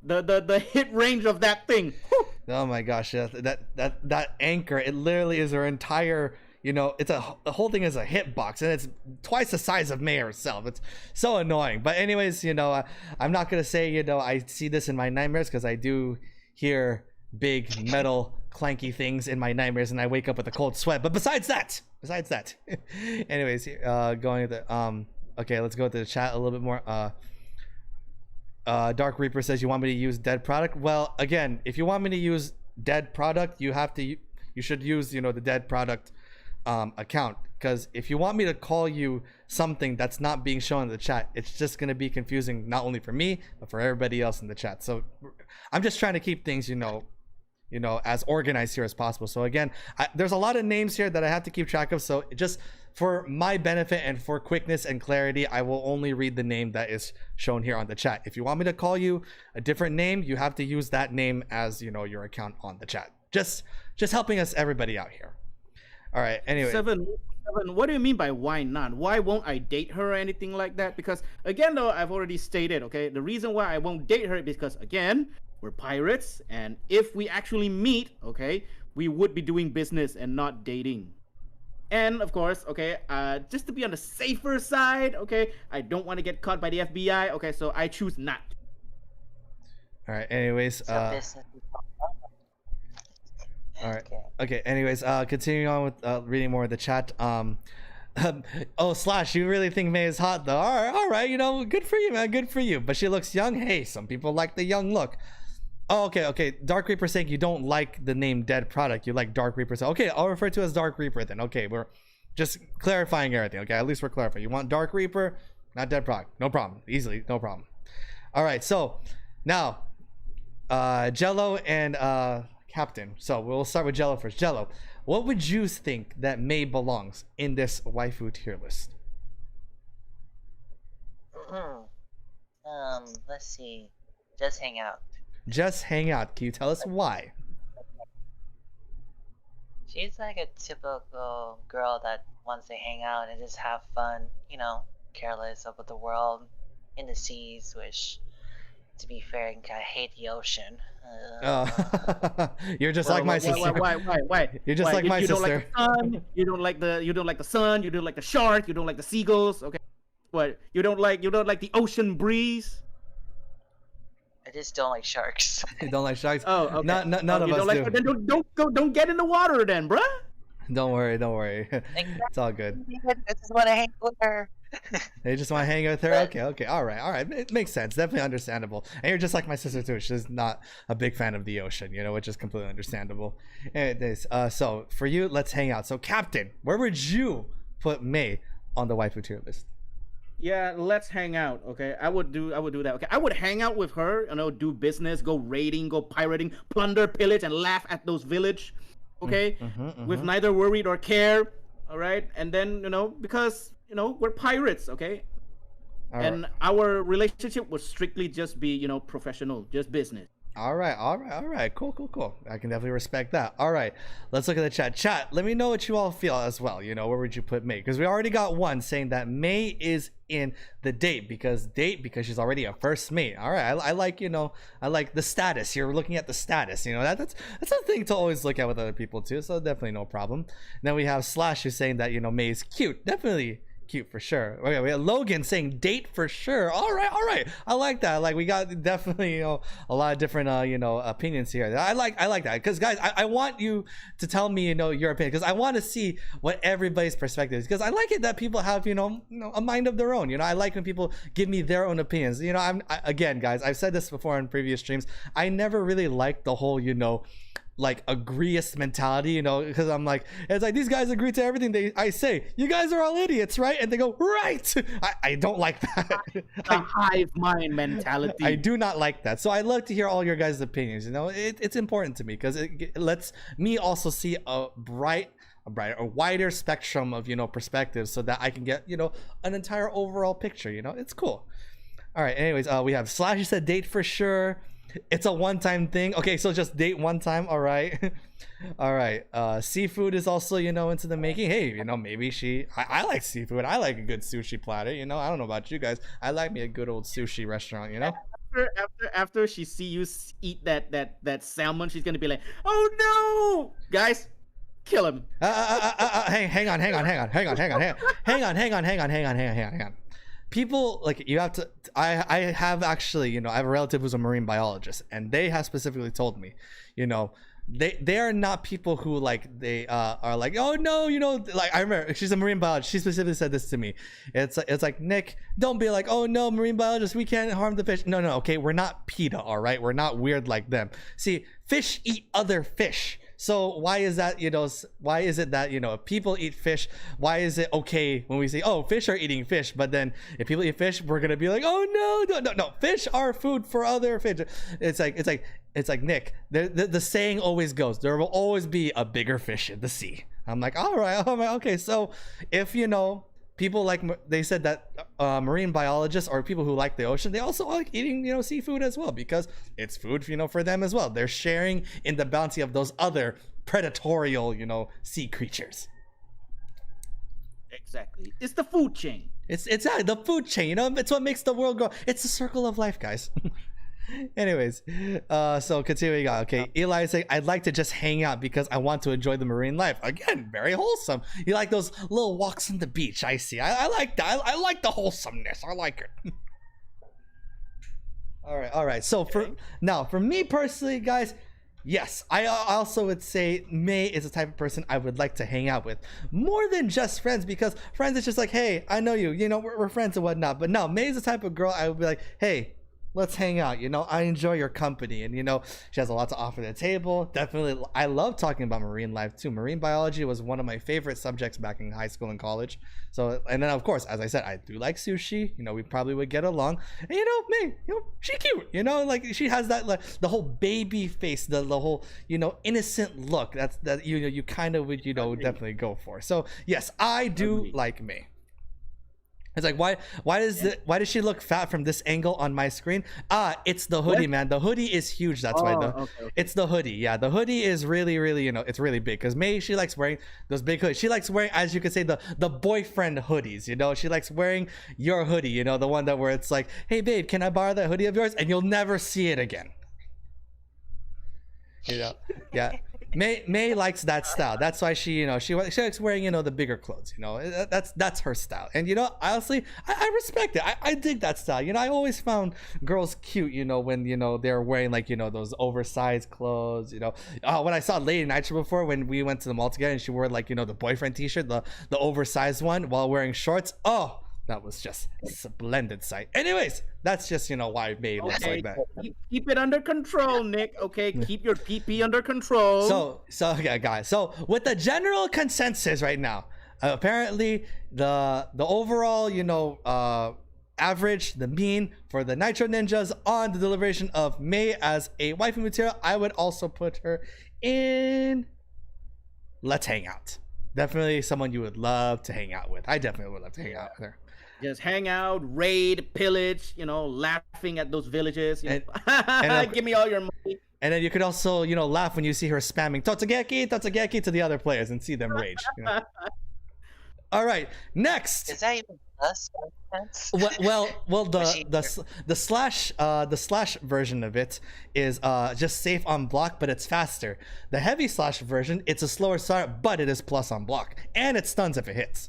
The hit range of that thing. Whew. Oh my gosh, yeah, that anchor, it literally is her entire, you know, it's the whole thing is a hitbox and it's twice the size of May herself. It's so annoying. But anyways, you know, I'm not gonna say, you know, I see this in my nightmares because I do hear big metal clanky things in my nightmares and I wake up with a cold sweat. But besides that, anyways, going to the okay, let's go to the chat a little bit more. Dark Reaper says you want me to use dead product. Well, again, if you want me to use dead product, you should use, you know, the dead product account, because if you want me to call you something that's not being shown in the chat, it's just going to be confusing not only for me but for everybody else in the chat. So I'm just trying to keep things, you know, as organized here as possible. So again, there's a lot of names here that I have to keep track of, so just for my benefit and for quickness and clarity, I will only read the name that is shown here on the chat. If you want me to call you a different name, you have to use that name as, you know, your account on the chat. Just helping us, everybody out here. All right, anyway. Seven, what do you mean by why not? Why won't I date her or anything like that? Because again, though, I've already stated, okay, the reason why I won't date her is because, again, we're pirates, and if we actually meet, okay, we would be doing business and not dating. And of course, okay, just to be on the safer side, okay, I don't want to get caught by the FBI, okay, so I choose not. All right, anyways, So business. all right. Okay. Anyways, continuing on with reading more of the chat. Oh, Slash, you really think May is hot though? All right. You know, good for you, man. Good for you. But she looks young. Hey, some people like the young look. Oh, okay. Dark Reaper saying you don't like the name Dead Product. You like Dark Reaper. So okay, I'll refer to as Dark Reaper then. Okay, we're just clarifying everything. Okay, at least we're clarifying. You want Dark Reaper, not Dead Product. No problem. Easily, no problem. All right. So now, Jello and Captain. So we'll start with Jello first. Jello, what would you think that May belongs in this waifu tier list? Let's see. Just hang out. Just hang out. Can you tell us why? She's like a typical girl that wants to hang out and just have fun, you know, careless about the world, in the seas, which to be fair, and I hate the ocean. You're just like my sister. Why? You're just like my you sister. Don't like the sun. You don't like the sun. You don't like the shark. You don't like the seagulls. Okay. What? You don't like the ocean breeze. I just don't like sharks. You don't like sharks? Oh, okay. None of you us don't do. Then don't get in the water then, bruh. Don't worry. It's all good. I just want to hang with her. They just want to hang with her? Okay. All right. It makes sense. Definitely understandable. And you're just like my sister too. She's not a big fan of the ocean, which is completely understandable. Anyways, so for you, let's hang out. So Captain, where would you put May on the waifu tier list? Yeah, let's hang out. Okay, I would do that. Okay, I would hang out with her. Do business, go raiding, go pirating, plunder, pillage, and laugh at those village. Okay, with neither worried or care. All right, and then because we're pirates. Okay, and our relationship would strictly just be professional, just business. All right. Cool. I can definitely respect that. All right, let's look at the chat. Chat, let me know what you all feel as well. Where would you put May? Because we already got one saying that May is in the date because she's already a first mate. All right, I like I like the status. You're looking at the status. That's a thing to always look at with other people too. So definitely no problem. And then we have Slash who's saying that May is cute. Definitely cute for sure. Okay, we have Logan saying date for sure. All right. I like that. Like we got definitely a lot of different opinions here. I like that because guys, I want you to tell me your opinion because I want to see what everybody's perspective is because I like it that people have a mind of their own. I like when people give me their own opinions. Again, guys, I've said this before in previous streams. I never really liked the whole like agreeist mentality, because I'm like, it's like these guys agree to everything I say. You guys are all idiots, right? And they go, right. I don't like that. The hive mind mentality. I do not like that. So I love to hear all your guys' opinions. It's important to me because it lets me also see a wider spectrum of perspectives so that I can get an entire overall picture. It's cool. All right. Anyways, we have Slash said date for sure. It's a one-time thing. Okay, so just date one time. All right. All right. Seafood is also into the making. Hey, maybe I like seafood. I like a good sushi platter. I don't know about you guys. I like me a good old sushi restaurant. After she see you eat that salmon, she's gonna be like, oh no, guys, kill him. Hang on. People like you have to. I have actually, I have a relative who's a marine biologist, and they have specifically told me, they are not people who like they are like, oh no, like I remember she's a marine biologist. She specifically said this to me. It's like, Nick, don't be like, oh no, marine biologist, we can't harm the fish. No, okay, we're not PETA, all right, we're not weird like them. See, fish eat other fish. So why is that, why is it that, if people eat fish, why is it okay when we say, oh, fish are eating fish, but then if people eat fish, we're going to be like, oh, no, fish are food for other fish. It's like Nick, the saying always goes, there will always be a bigger fish in the sea. I'm like, all right, okay. So if, people like, they said that marine biologists or people who like the ocean, they also like eating seafood as well because it's food for them as well. They're sharing in the bounty of those other predatorial sea creatures. Exactly, it's the food chain. It's the food chain. It's what makes the world go. It's the circle of life, guys. Anyways, so continuing on. Okay, Eli is saying, I'd like to just hang out because I want to enjoy the marine life. Again, very wholesome. You like those little walks on the beach. I see. I like that. I like the wholesomeness. I like it. All right. So for me personally, guys, yes, I also would say May is the type of person I would like to hang out with more than just friends, because friends is just like, hey, I know you, we're friends and whatnot. But no, May is the type of girl I would be like, hey, let's hang out. I enjoy your company, and she has a lot to offer the table. Definitely, I love talking about marine life too. Marine biology was one of my favorite subjects back in high school and college. So, and then of course, as I said, I do like sushi. We probably would get along. And May, she cute. Like she has that, like the whole baby face, the whole innocent look. That you kind of would definitely go for. So yes, I do like May. It's like why does she look fat from this angle on my screen? It's the hoodie, man. The hoodie is huge. That's why okay. it's the hoodie. Yeah, the hoodie is really, really, it's really big. Because May, she likes wearing those big hoodies. She likes wearing, as you could say, the boyfriend hoodies. She likes wearing your hoodie. The one that where it's like, hey babe, can I borrow that hoodie of yours? And you'll never see it again. Yeah. May likes that style. That's why she likes wearing the bigger clothes. That's her style. And honestly, I respect it. I dig that style. I always found girls cute. When they're wearing like those oversized clothes. When I saw Lady Nitro before when we went to the mall together and she wore like the boyfriend T-shirt, the oversized one while wearing shorts. Oh, that was just a splendid sight. Anyways, that's just why May looks like that. Keep it under control, Nick. Okay, keep your PP under control. So okay, guys. So with the general consensus right now, apparently the overall average, the mean for the Nitro Ninjas on the deliberation of May as a waifu material, I would also put her in Let's Hang Out. Definitely someone you would love to hang out with. I definitely would love to hang out with her. Just hang out, raid, pillage, laughing at those villages. And give me all your money. And then you could also, laugh when you see her spamming Totsugeki to the other players and see them rage. All right, next. Is that even less sense? Well, the slash version of it is just safe on block, but it's faster. The heavy slash version, it's a slower start, but it is plus on block, and it stuns if it hits.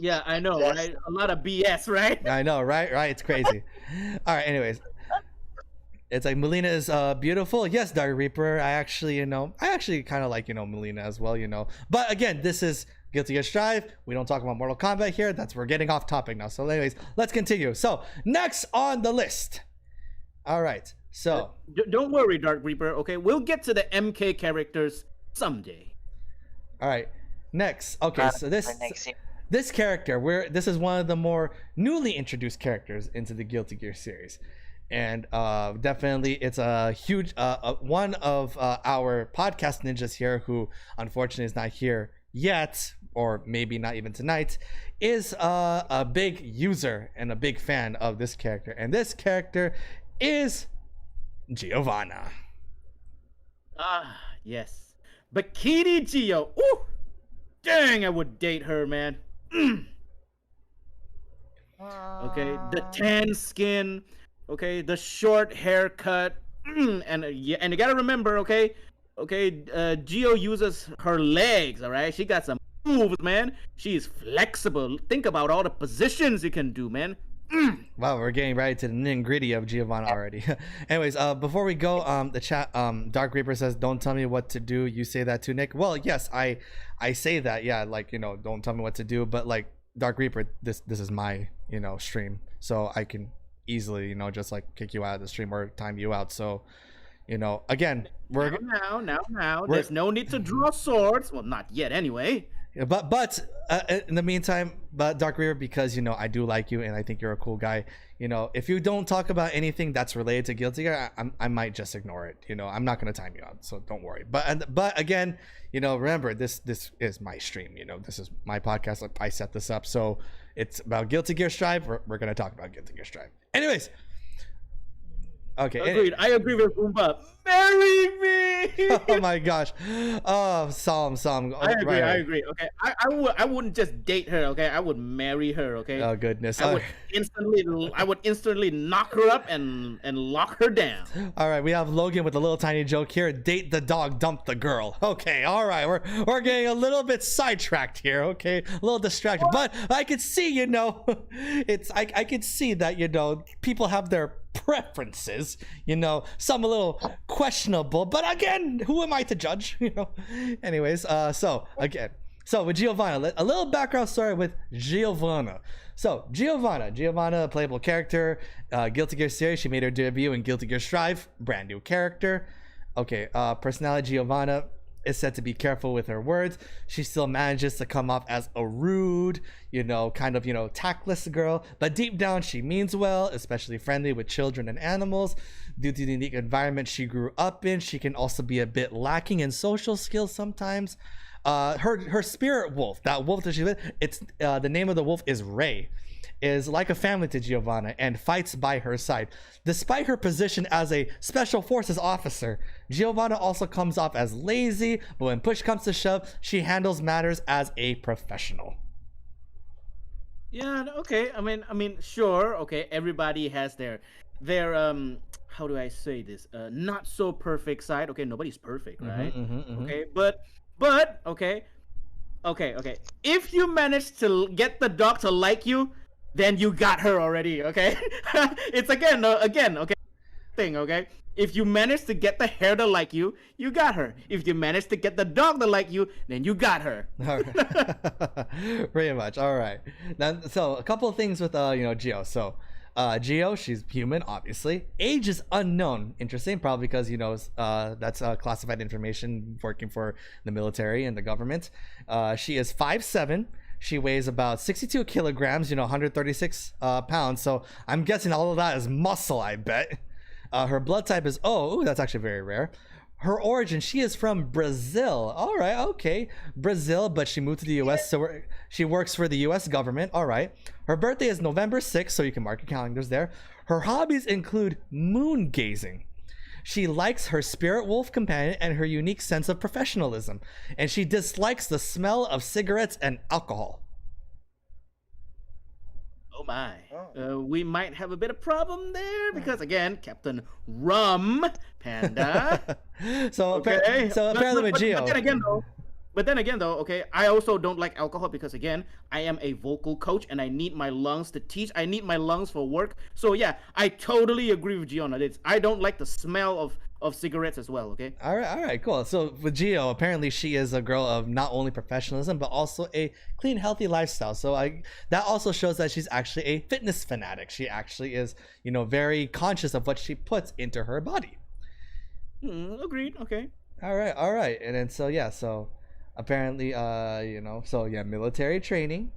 Yeah, I know, right? A lot of BS, right? I know, right? It's crazy. All right, anyways. It's like Melina is beautiful. Yes, Dark Reaper. I actually kind of like, Melina as well, But again, this is Guilty Gear Strive. We don't talk about Mortal Kombat here. We're getting off topic now. So anyways, let's continue. So next on the list. All right. So don't worry, Dark Reaper. Okay, we'll get to the MK characters someday. All right. Next. Okay, so this character, this is one of the more newly introduced characters into the Guilty Gear series. And definitely it's a huge one of our podcast ninjas here who unfortunately is not here yet, or maybe not even tonight, is a big user and a big fan of this character. And this character is Giovanna. Yes. Bikini Gio. Ooh! Dang, I would date her, man. Okay, the tan skin, okay, the short haircut, and you gotta remember, okay, Gio uses her legs, all right? She got some moves, man. She's flexible. Think about all the positions you can do, man. Wow, we're getting right to the nitty-gritty of Giovanna already. Anyways, before we go, the chat, Dark Reaper says, "Don't tell me what to do." You say that too, Nick? Well, yes, I say that. Yeah, like don't tell me what to do. But like Dark Reaper, this is my stream, so I can easily just like kick you out of the stream or time you out. So again, we're now. There's no need to draw swords. Well, not yet, anyway. But in the meantime, Dark Reaper, because I do like you and I think you're a cool guy. If you don't talk about anything that's related to Guilty Gear, I might just ignore it. I'm not gonna time you out, so don't worry. But again, remember this is my stream. This is my podcast. I set this up, so it's about Guilty Gear Strive. We're gonna talk about Guilty Gear Strive. Anyways. Okay. Agreed. I agree with Boomba. Marry me. Oh my gosh. Oh, Psalm. I agree. Okay. I wouldn't just date her. Okay. I would marry her. Okay. Oh goodness. I would instantly knock her up and lock her down. All right. We have Logan with a little tiny joke here. Date the dog, dump the girl. Okay. All right. We're getting a little bit sidetracked here. Okay. A little distracted, but I could see, I could see that, people have their preferences, some a little questionable, but again, who am I to judge? Anyways, so with Giovanna, a little background story with Giovanna. So Giovanna, a playable character, Guilty Gear series. She made her debut in Guilty Gear Strive, brand new character. Okay, personality Giovanna. is said to be careful with her words. She still manages to come off as a rude, kind of, tactless girl. But deep down, she means well, especially friendly with children and animals. Due to the unique environment she grew up in, she can also be a bit lacking in social skills sometimes. Her spirit wolf, that wolf that she with, it's the name of the wolf is Ray, is like a family to Giovanna and fights by her side. Despite her position as a special forces officer, Giovanna also comes off as lazy, but when push comes to shove, she handles matters as a professional. Yeah, okay. I mean, sure. Okay, everybody has their how do I say this? Not so perfect side. Okay, nobody's perfect, right? Okay, but okay. If you manage to get the dog to like you, then you got her already, okay? It's again, okay, thing, okay? If you manage to get the hare to like you, you got her. If you manage to get the dog to like you, then you got her. All right. Pretty much. All right. Now, so a couple of things with Gio. So Gio, she's human, obviously. Age is unknown. Interesting, probably because that's classified information working for the military and the government. She is 5'7". She weighs about 62 kilograms, 136 pounds. So I'm guessing all of that is muscle, I bet. Her blood type is O. Ooh, that's actually very rare. Her origin, she is from Brazil. All right, okay. Brazil, but she moved to the U.S., so she works for the U.S. government. All right. Her birthday is November 6th, so you can mark your calendars there. Her hobbies include moon gazing. She likes her spirit wolf companion and her unique sense of professionalism. And she dislikes the smell of cigarettes and alcohol. Oh my. We might have a bit of problem there because, again, Captain Rum Panda. So apparently with Gio. But then again, though, okay, I also don't like alcohol because, again, I am a vocal coach and I need my lungs to teach. I need my lungs for work. So, yeah, I totally agree with Gio on this. I don't like the smell of cigarettes as well, okay? All right, cool. So with Gio, apparently she is a girl of not only professionalism, but also a clean, healthy lifestyle. So that also shows that she's actually a fitness fanatic. She actually is, very conscious of what she puts into her body. Agreed, okay. All right. And then, so apparently, military training,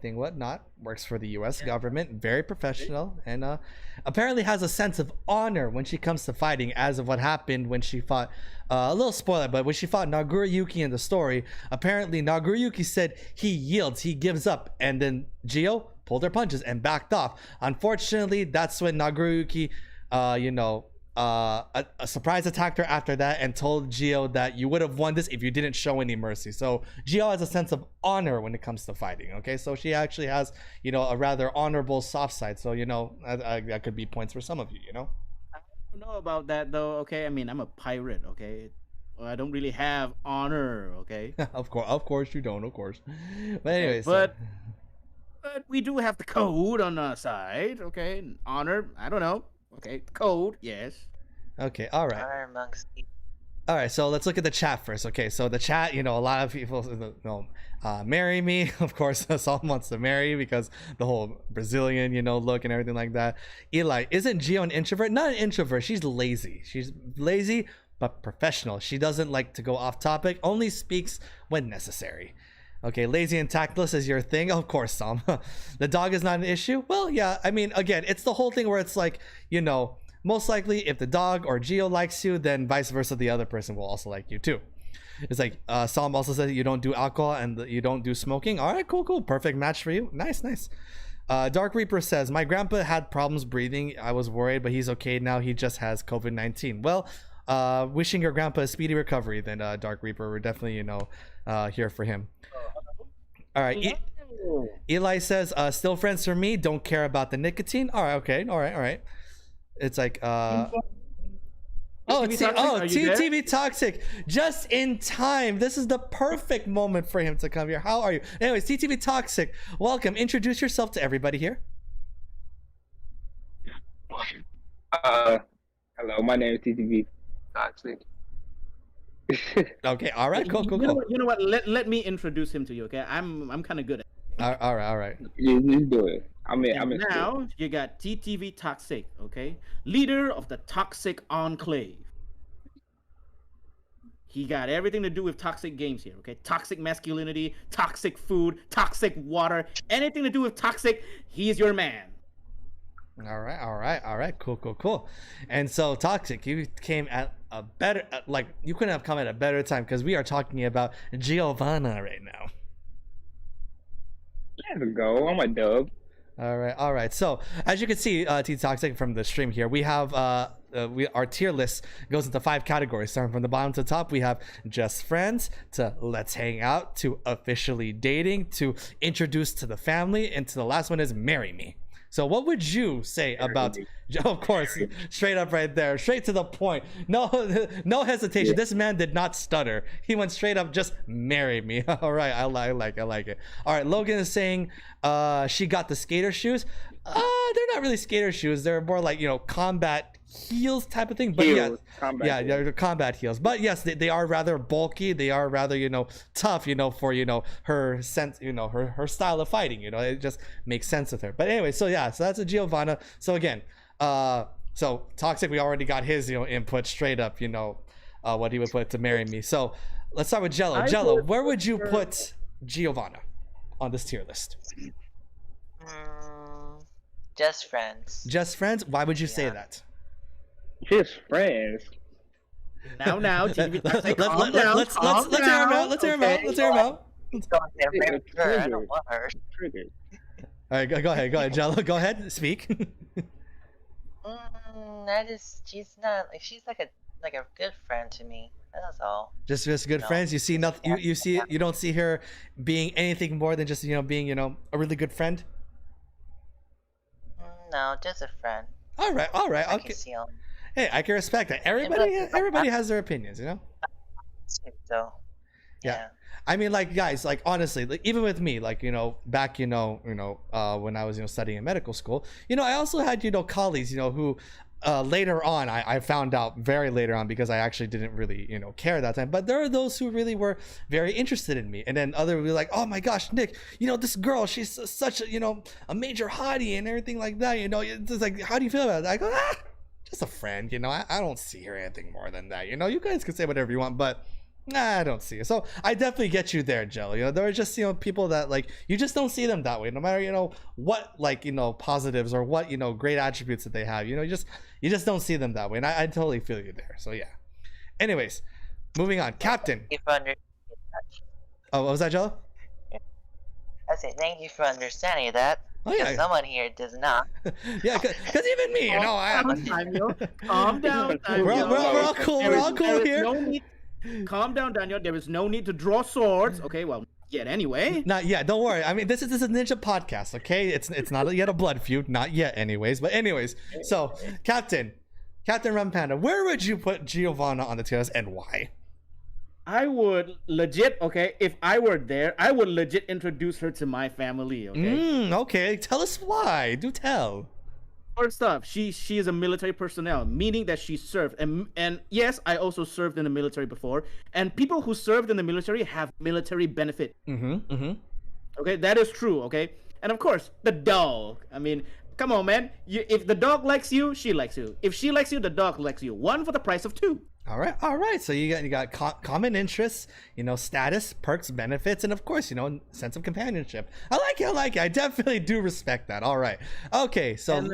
thing whatnot, works for the U.S. government, very professional, and apparently has a sense of honor when she comes to fighting, as of what happened when she fought, a little spoiler, but when she fought Naguriyuki in the story, apparently Naguriyuki said he yields, he gives up, and then Gio pulled her punches and backed off. Unfortunately, that's when Naguriyuki, a surprise attacked her after that and told Gio that you would have won this if you didn't show any mercy. So Gio has a sense of honor when it comes to fighting. Okay, so she actually has a rather honorable soft side. So that could be points for some of you. I don't know about that though. Okay, I mean I'm a pirate. Okay, well, I don't really have honor. Okay. Of course you don't. Of course. But anyways. But we do have the code on our side. Okay, honor. I don't know. Okay, code, yes. Okay, all right. All right, so let's look at the chat first. Okay, so the chat, a lot of people, marry me. Of course, Saul wants to marry because the whole Brazilian, look and everything like that. Eli, isn't Gio an introvert? Not an introvert. She's lazy. She's lazy, but professional. She doesn't like to go off topic, only speaks when necessary. Okay, lazy and tactless is your thing? Of course, Sam. The dog is not an issue? Well, yeah, I mean, again, it's the whole thing where it's like, most likely if the dog or Gio likes you, then vice versa, the other person will also like you too. It's like, Sam also said you don't do alcohol and you don't do smoking. All right, cool. Perfect match for you. Nice. Dark Reaper says, my grandpa had problems breathing. I was worried, but he's okay now. He just has COVID-19. Well, wishing your grandpa a speedy recovery then, Dark Reaper. We're definitely, here for him. All right. Eli says, still friends for me. Don't care about the nicotine. All right. Okay. All right. It's like, TTV Toxic. Just in time. This is the perfect moment for him to come here. How are you? Anyways, TTV Toxic, welcome. Introduce yourself to everybody here. Hello, my name is TTV Toxic. Okay, all right, cool. You know what? Let me introduce him to you. Okay, I'm kind of good at it. All right. You do it. I'm now you got TTV Toxic. Okay, leader of the Toxic Enclave. He got everything to do with toxic games here, okay? Toxic masculinity, toxic food, toxic water, anything to do with toxic, he's your man. All right. Cool. And so, Toxic, you came at a better, like, you couldn't have come at a better time because we are talking about Giovanna right now. Let's go. I'm a dub. All right. So, as you can see, T Toxic from the stream here, we have our tier list goes into 5 categories. Starting from the bottom to the top, we have just friends, to let's hang out, to officially dating, to introduced to the family, and to the last one is marry me. So what would you say about, of course, straight up right there, straight to the point. No hesitation. Yeah. This man did not stutter. He went straight up, just marry me. All right, I like it. All right, Logan is saying she got the skater shoes. They're not really skater shoes. They're more like, combat heels type of thing. But heels, they're combat heels. But yes, they are rather bulky. They are rather, tough, for, her sense, her style of fighting, it just makes sense with her. But anyway, so that's a Giovanna. So again, so Toxic, we already got his, input straight up, what he would put to marry me. So let's start with Jello. Jello, where would you put Giovanna on this tier list? Just friends. Just friends? Why would you say that? Just friends. Now, let's hear him out. Let's hear him out. I don't want her. All right, go ahead, Jello. Go ahead, speak. She's not like, she's like a good friend to me. That's all. Just good friends. You see nothing. You don't see her being anything more than just being a really good friend. No, just a friend. All right. Okay. Hey, I can respect that. Everybody has their opinions, So, yeah. I mean, like, guys, like, honestly, like, even with me, like, back, when I was, studying in medical school, I also had, colleagues, who, later on, I found out very later on, because I actually didn't really, care at that time. But there are those who really were very interested in me. And then others would be like, oh my gosh, Nick, this girl, she's such a, a major hottie and everything like that. It's like, how do you feel about it? I go, just a friend, I don't see her anything more than that. You guys can say whatever you want, but I don't see it. So I definitely get you there, Jello. There are just, people that, like, you just don't see them that way, no matter, what, like, positives or what, great attributes that they have. You just don't see them that way. And I totally feel you there. So yeah. Anyways, moving on. Captain. Oh, what was that, Jello? I say thank you for understanding that. Oh, yeah. Someone here does not. Yeah, because even me, Calm down, Daniel. We're all cool. We're all cool here. Calm down, Daniel. There is no need to draw swords. Okay, well, yet anyway. Not yet. Don't worry. I mean, this is a ninja podcast. Okay, it's not yet a blood feud. Not yet, anyways. But anyways, so Captain Rum Panda, where would you put Giovanna on the tier list and why? I would legit, okay, if I were there, I would legit introduce her to my family, okay? Okay, tell us why. Do tell. First off, she is a military personnel, meaning that she served. And yes, I also served in the military before. And people who served in the military have military benefit. Okay, that is true, okay? And of course, the dog. I mean, come on, man. If the dog likes you, she likes you. If she likes you, the dog likes you. 1 for the price of 2. All right. So you got common interests, status, perks, benefits, and of course, sense of companionship. I like it. I definitely do respect that. All right. Okay. So and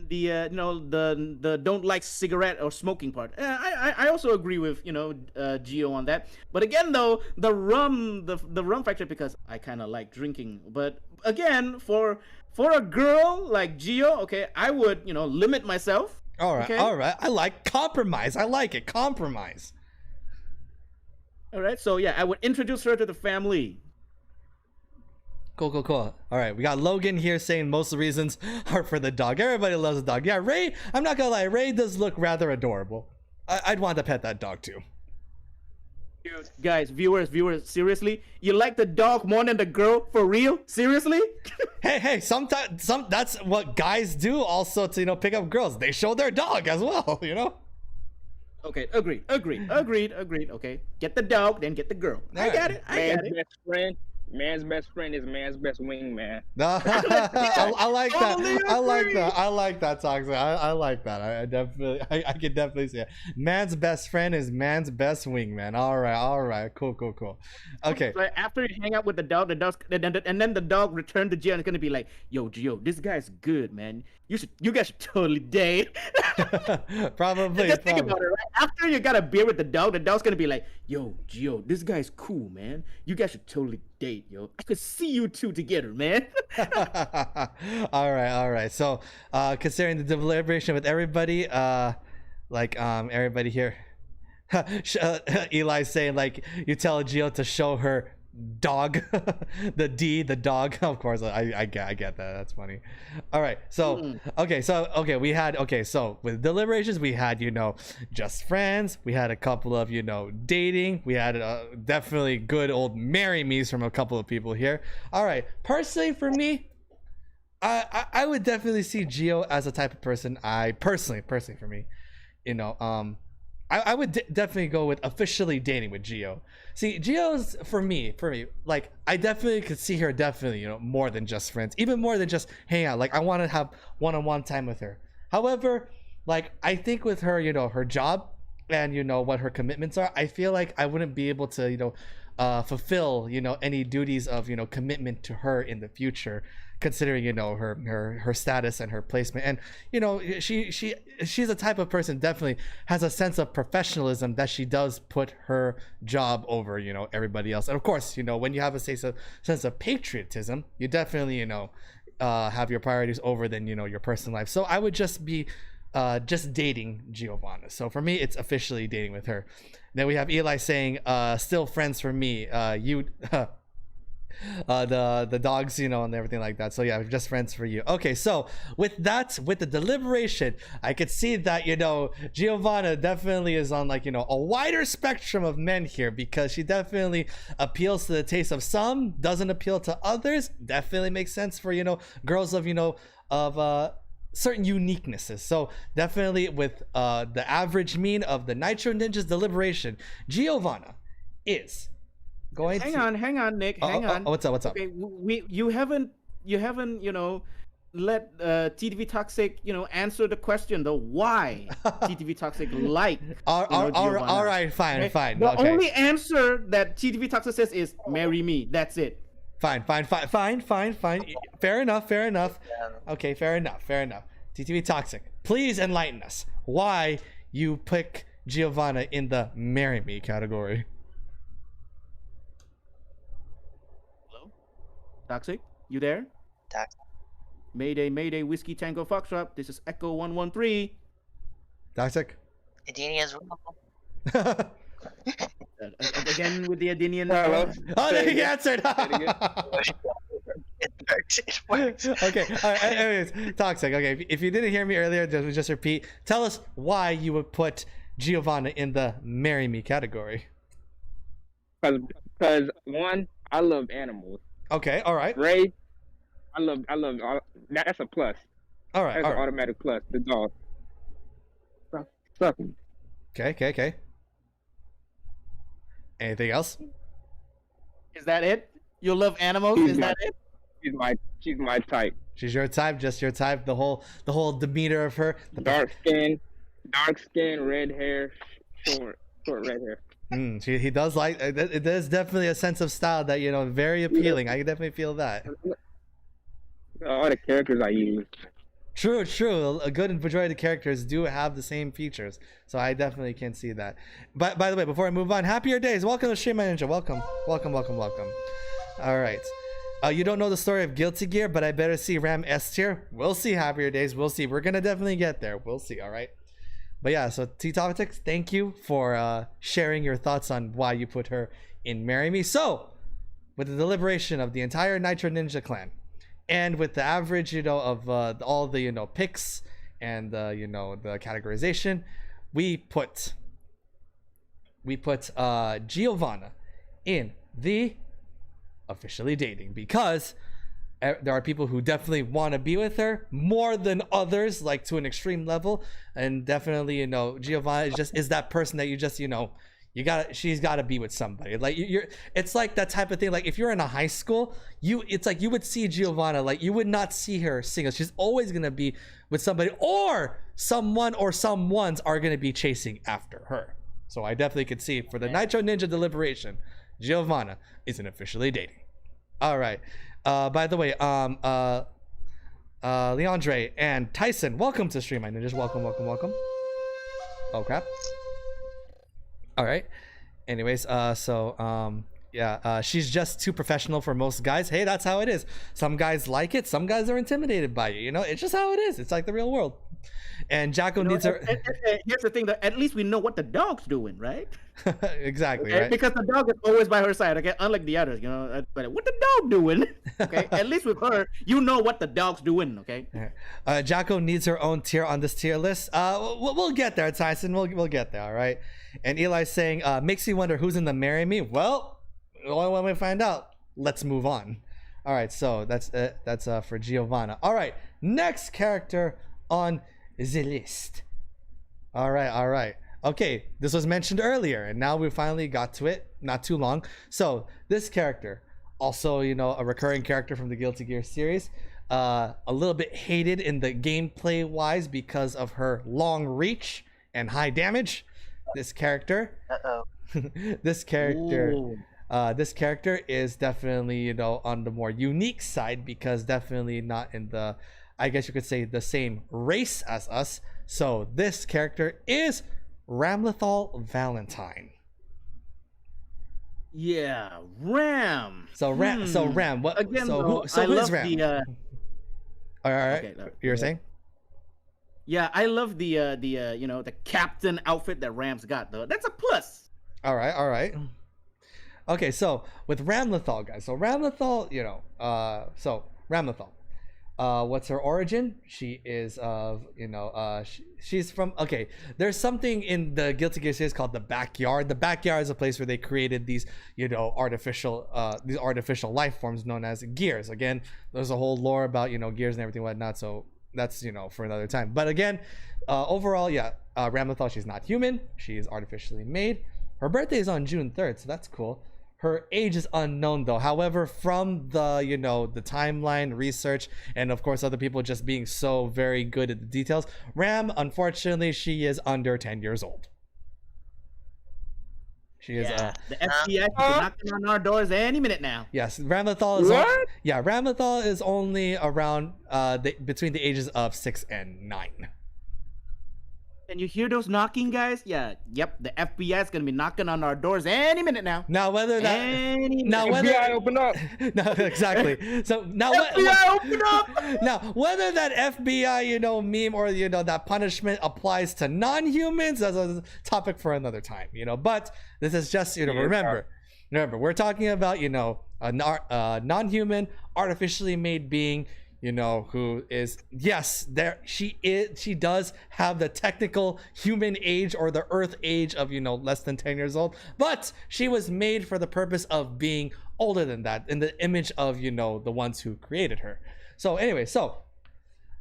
the don't like cigarette or smoking part. I also agree with Gio on that. But again, though, the rum factor, because I kind of like drinking. But again, for a girl like Gio, okay, I would limit myself. All right, okay. All right. I like compromise. I like it. Compromise. All right. So yeah, I would introduce her to the family. Cool. All right. We got Logan here saying most of the reasons are for the dog. Everybody loves the dog. Yeah, Ray. I'm not gonna lie. Ray does look rather adorable. I'd want to pet that dog too. Dude, guys, viewers, seriously, you like the dog more than the girl? For real? Seriously? Hey, sometimes that's what guys do also to pick up girls. They show their dog as well, Okay, agreed. Okay, get the dog, then get the girl. I got it. Best friend, man's best friend is man's best wingman. No, I like that. Totally I like agree. that. I like that, Toxic. I like that. I can definitely see it. Man's best friend is man's best wingman. All right. Cool. Okay. Like after you hang out with the dog, and then the dog returned to jail, and it's gonna be like, "Yo, Gio, this guy's good, man. You guys should totally date." Probably. Just think about it, right? After you got a beer with the dog's gonna be like, "Yo, Gio, this guy's cool, man. You guys should totally date, yo. I could see you two together, man." All right. So, considering the deliberation with everybody, everybody here, Eli's saying like you tell Gio to show her dog, the dog. Of course, I get that. That's funny. All right. So so with deliberations we had just friends. We had a couple of dating. We had definitely good old marry me's from a couple of people here. All right. Personally, for me, I would definitely see Gio as a type of person. I personally for me, I would definitely go with officially dating with Gio. See, Gio's for me, like I definitely could see her definitely, more than just friends, even more than just hang out. Like I want to have one-on-one time with her. However, like I think with her, her job and what her commitments are, I feel like I wouldn't be able to, fulfill, any duties of, commitment to her in the future, considering her status and her placement. And she's a type of person definitely has a sense of professionalism that she does put her job over everybody else. And of course, when you have a sense of patriotism, you definitely have your priorities over than your personal life. So I would just be just dating Giovanna. So for me, it's officially dating with her. Then we have Eli saying still friends for me. You the dogs, and everything like that. So yeah, just friends for you. Okay, so with the deliberation, I could see that Giovanna definitely is on like a wider spectrum of men here, because she definitely appeals to the taste of some, doesn't appeal to others. Definitely makes sense for girls of certain uniquenesses. So definitely with the average mean of the Nitro Ninjas deliberation, Giovanna is going hang on, Nick. Hang on. What's up? Okay, you haven't let TTV Toxic answer the question though. Why TTV Toxic like? All right, fine. The Okay. only answer that TTV Toxic says is marry me. That's it. Fine. Fair enough. Okay, fair enough. TTV Toxic, please enlighten us why you pick Giovanna in the marry me category. Hello? Toxic? You there? Toxic. Mayday, Whiskey Tango Foxtrot. This is Echo 113. Toxic. Adini as well. Again with the Adinian. Hello? Oh, there he answered. It works. Okay. All right. Anyways, Toxic. Okay. If you didn't hear me earlier, just repeat. Tell us why you would put Giovanna in the marry me category. Because one, I love animals. Okay. All right. Ray, I love that's a plus. All right. That's All an right. automatic plus. The dog. Suck him. Okay. Anything else? Is that it? You love animals? Is that it? She's my type. She's your type, just your type. The whole demeanor of her. Dark skin, red hair, short red hair. He does like. There's definitely a sense of style that very appealing. I can definitely feel that. All the characters I use. True. A good majority of the characters do have the same features, so I definitely can see that. But by the way, before I move on, happier days. Welcome to Stream My Ninja. Welcome. All right. You don't know the story of Guilty Gear, but I better see Ram S tier. We'll see. Happier days. We'll see. We're gonna definitely get there. We'll see. All right. But yeah, so T-Topics, thank you for sharing your thoughts on why you put her in Marry Me. So, with the deliberation of the entire Nitro Ninja clan, and with the average, of all the picks and the categorization, we put Giovanna in the officially dating, because there are people who definitely want to be with her more than others, like to an extreme level, and definitely Giovanna is that person that you just she's gotta be with somebody. Like you're it's like that type of thing. Like if you're in a high school, it's like you would see Giovanna, like you would not see her single. She's always gonna be with somebody, or someone or someones are gonna be chasing after her. So I definitely could see for the Nitro Ninja Deliberation, Giovanna isn't officially dating. All right. By the way, Leandre and Tyson, welcome to Stream My Ninjas. Welcome. Oh crap. All right. Anyways, she's just too professional for most guys. Hey, that's how it is. Some guys like it. Some guys are intimidated by it. You know, it's just how it is. It's like the real world. And Jaco needs her. Here's the thing: that at least we know what the dog's doing, right? Exactly, Okay? right? Because the dog is always by her side. Okay, unlike the others, you know. But what the dog doing? Okay, at least with her, you know what the dog's doing. Okay. Jaco needs her own tier on this tier list. We'll get there, Tyson. We'll get there. All right. And Eli's saying, makes you wonder who's in the marry me. Well, when we find out, let's move on. All right. So that's for Giovanna. All right. Next character on the list. All right. Okay, this was mentioned earlier, and now we finally got to it. Not too long. So this character, also, you know, a recurring character from the Guilty Gear series, a little bit hated in the gameplay wise because of her long reach and high damage. This character, this character is definitely, you know, on the more unique side, because definitely not in the, I guess you could say, the same race as us. So this character is Ramblato Valentine. Yeah, Ram. So Ram. What? Again, so I who's love Ram? All right. Okay, You're saying? Yeah, I love the you know, the captain outfit that Ram's got though. That's a plus. All right. Okay, so with Ramblato, guys. So Ramblato, you know, Ramblato. What's her origin? She is she's from, okay, there's something in the Guilty Gear series called the backyard. The backyard is a place where they created these, you know, artificial life forms known as gears. Again, there's a whole lore about, you know, gears and everything whatnot, so that's, you know, for another time. But again, overall, Ramblato, she's not human. She is artificially made. Her birthday is on June 3rd, so that's cool. Her age is unknown though. However, from the, you know, the timeline research, and of course other people just being so very good at the details, Ram, unfortunately, she is under 10 years old. She is the FBI is knocking on our doors any minute now. Yes, Ramblato is Ramblato is only around between the ages of 6 and 9. Can you hear those knocking, guys? Yeah, yep. The FBI is gonna be knocking on our doors any minute now. Now whether that FBI open up. No, exactly. So now FBI open up. Now whether that FBI, you know, meme, or, you know, that punishment applies to non-humans, that's a topic for another time, you know. But this is just, you know, remember, we're talking about, you know, a non-human, artificially made being, you know, who is, yes, she does have the technical human age, or the earth age of, you know, less than 10 years old, but she was made for the purpose of being older than that, in the image of, you know, the ones who created her. So anyway,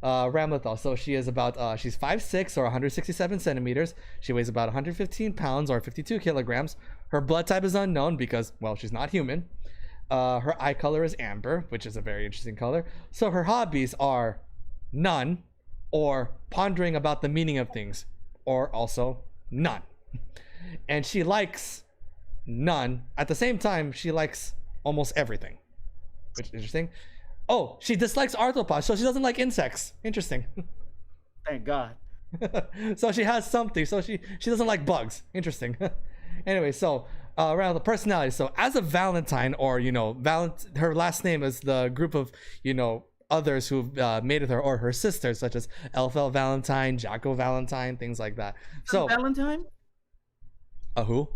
Ramblato, so she is about she's 5'6" or 167 centimeters. She weighs about 115 pounds or 52 kilograms. Her blood type is unknown because, well, she's not human. Her eye color is amber, which is a very interesting color. So her hobbies are none, or pondering about the meaning of things, or also none. And she likes none. At the same time, she likes almost everything, which is interesting. Oh, she dislikes arthropods, so she doesn't like insects. Interesting. Thank God. So she has something. So she doesn't like bugs. Interesting. Anyway, so around the personality. So as a Valentine, or, you know, her last name is the group of, you know, others who've made with her, or her sisters, such as Elfel Valentine, Jaco Valentine, things like that. So Valentine? Who?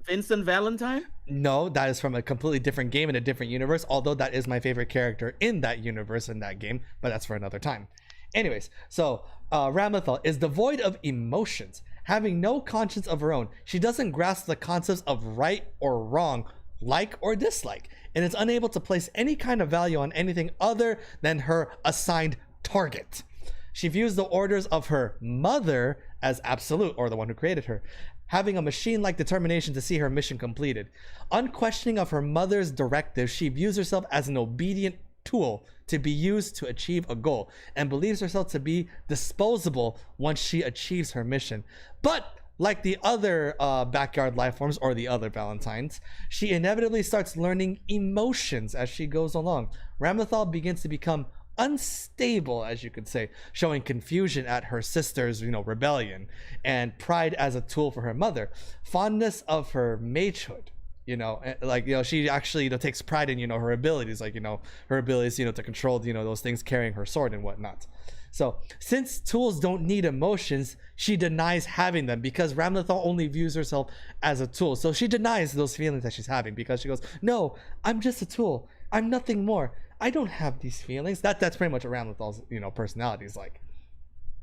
Vincent Valentine? No, that is from a completely different game in a different universe, although that is my favorite character in that universe, in that game, but that's for another time. Anyways, so Ramblato is devoid of emotions, having no conscience of her own. She doesn't grasp the concepts of right or wrong, like or dislike, and is unable to place any kind of value on anything other than her assigned target. She views the orders of her mother as absolute, or the one who created her. having a machine-like determination to see her mission completed. Unquestioning of her mother's directive, she views herself as an obedient tool to be used to achieve a goal, and believes herself to be disposable once she achieves her mission. But like the other backyard life forms or the other Valentines, she inevitably starts learning emotions as she goes along. Ramblato begins to become unstable, as you could say, showing confusion at her sister's, rebellion, and pride as a tool for her mother, fondness of her magehood. She actually takes pride in her abilities, her abilities to control those things, carrying her sword and whatnot. So since tools don't need emotions, she denies having them because Ramblato only views herself as a tool. So she denies those feelings that she's having because she goes, no, I'm just a tool, I'm nothing more, I don't have these feelings. That's pretty much what Ramlato's personality is like.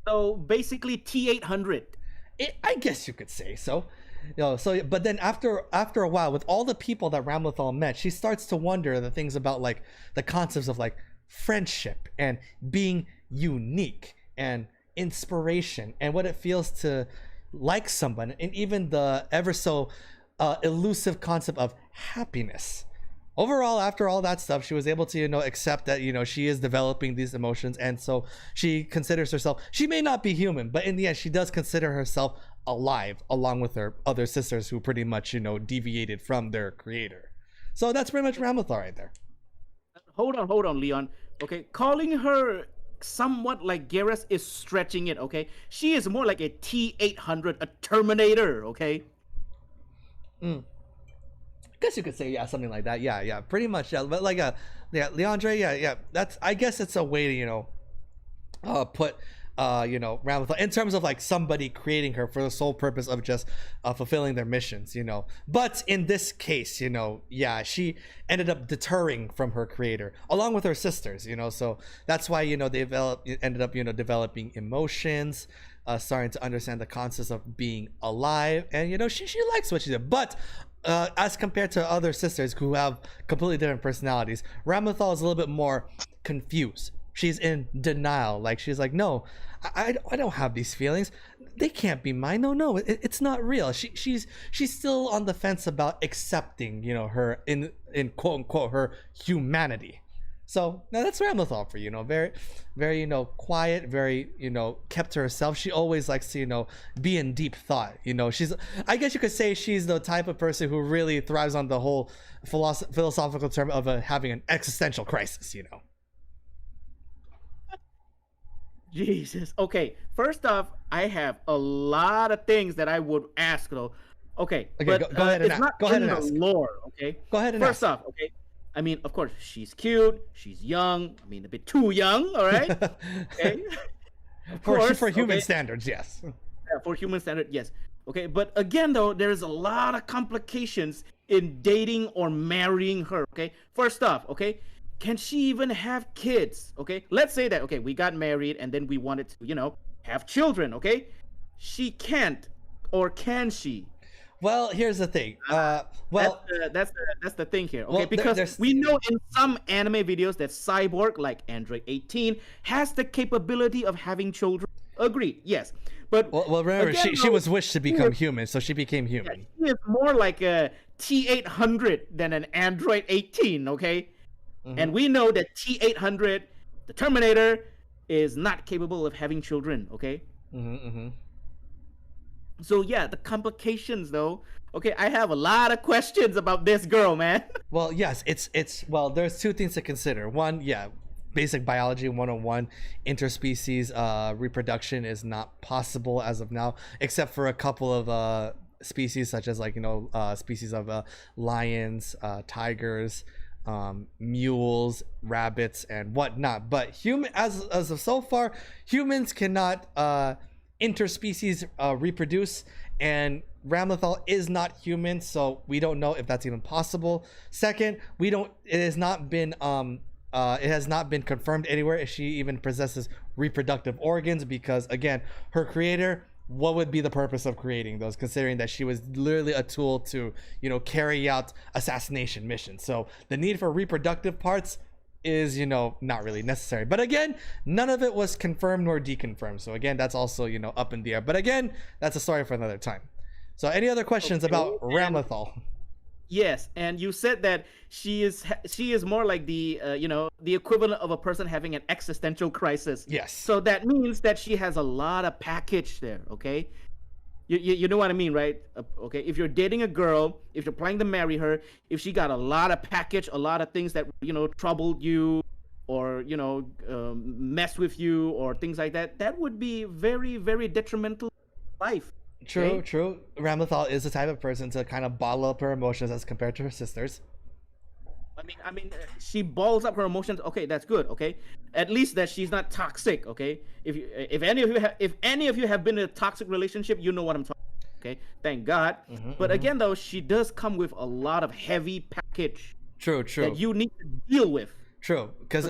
So basically T800. I guess you could say so. But then after a while, with all the people that Ramblato met, she starts to wonder the things about the concepts of friendship and being unique and inspiration and what it feels to like someone, and even the ever so elusive concept of happiness. Overall, after all that stuff, she was able to accept that she is developing these emotions, and so she considers herself, she may not be human, but in the end she does consider herself alive, along with her other sisters who pretty much deviated from their creator. So that's pretty much Ramblato right there. Hold on, Leon. Okay, calling her somewhat like Garrus is stretching it. Okay, she is more like a T800, a Terminator. Okay. I guess you could say something like that. Yeah, pretty much. Yeah, but Leandre. Yeah. That's, I guess it's a way to put Ramblato in terms of somebody creating her for the sole purpose of just fulfilling their missions. But in this case, she ended up deterring from her creator along with her sisters. So that's why they ended up developing emotions, starting to understand the concepts of being alive, and she likes what she did, but. As compared to other sisters who have completely different personalities, Ramblato is a little bit more confused. She's in denial. She's like, no, I don't have these feelings. They can't be mine. No, it's not real. She's still on the fence about accepting, her in quote unquote her humanity. So now that's Ramblato for very, very quiet, very kept to herself. She always likes to be in deep thought. She's, I guess you could say she's the type of person who really thrives on the whole philosophical term of having an existential crisis. Jesus. Okay. First off, I have a lot of things that I would ask though. Okay. But go ahead and it's ask. not Go ahead in and the ask. lore. Okay. Go ahead and First ask. off, okay. I mean, of course, she's cute. She's young. I mean, a bit too young. All right. Okay. Of course. For human okay. standards, yes. Yeah, for human standard, yes. Okay, but again, though, there's a lot of complications in dating or marrying her. Okay. First off, okay, can she even have kids? Okay. Let's say that we got married and then we wanted to, have children. Okay. She can't, or can she? Well, here's the thing. That's the thing here, okay? Well, because we know in some anime videos that Cyborg, like Android 18, has the capability of having children. Agreed, yes. But well, remember, again, she was wished to become human, so she became human. She is more like a T800 than an Android 18, okay? Mm-hmm. And we know that T800, the Terminator, is not capable of having children, okay? Mm-hmm. So yeah, the complications though. Okay, I have a lot of questions about this girl, man. Well, yes, well, there's two things to consider. One, basic biology 101, interspecies reproduction is not possible as of now, except for a couple of species such as species of lions, tigers, mules, rabbits, and whatnot. But as of so far, humans cannot interspecies reproduce, and Ramblato is not human, so we don't know if that's even possible. Second, it has not been confirmed anywhere if she even possesses reproductive organs, because again, her creator, what would be the purpose of creating those, considering that she was literally a tool to carry out assassination missions? So the need for reproductive parts is not really necessary. But again, none of it was confirmed nor deconfirmed, so again, that's also up in the air. But again, that's a story for another time. So any other questions about Ramblato? Yes, and you said that she is more like the the equivalent of a person having an existential crisis. Yes. So that means that she has a lot of package there. Okay, you know what I mean, right? Okay, if you're dating a girl, if you're planning to marry her, if she got a lot of package, a lot of things that troubled you, or mess with you, or things like that, that would be very, very detrimental to life. True, true. Ramblato is the type of person to kind of bottle up her emotions as compared to her sisters. I mean, she balls up her emotions. Okay, that's good. Okay, at least that she's not toxic. Okay, if any of you have been in a toxic relationship, you know what I'm talking about. Okay, thank God. But again, though, she does come with a lot of heavy package. True, that you need to deal with. True, because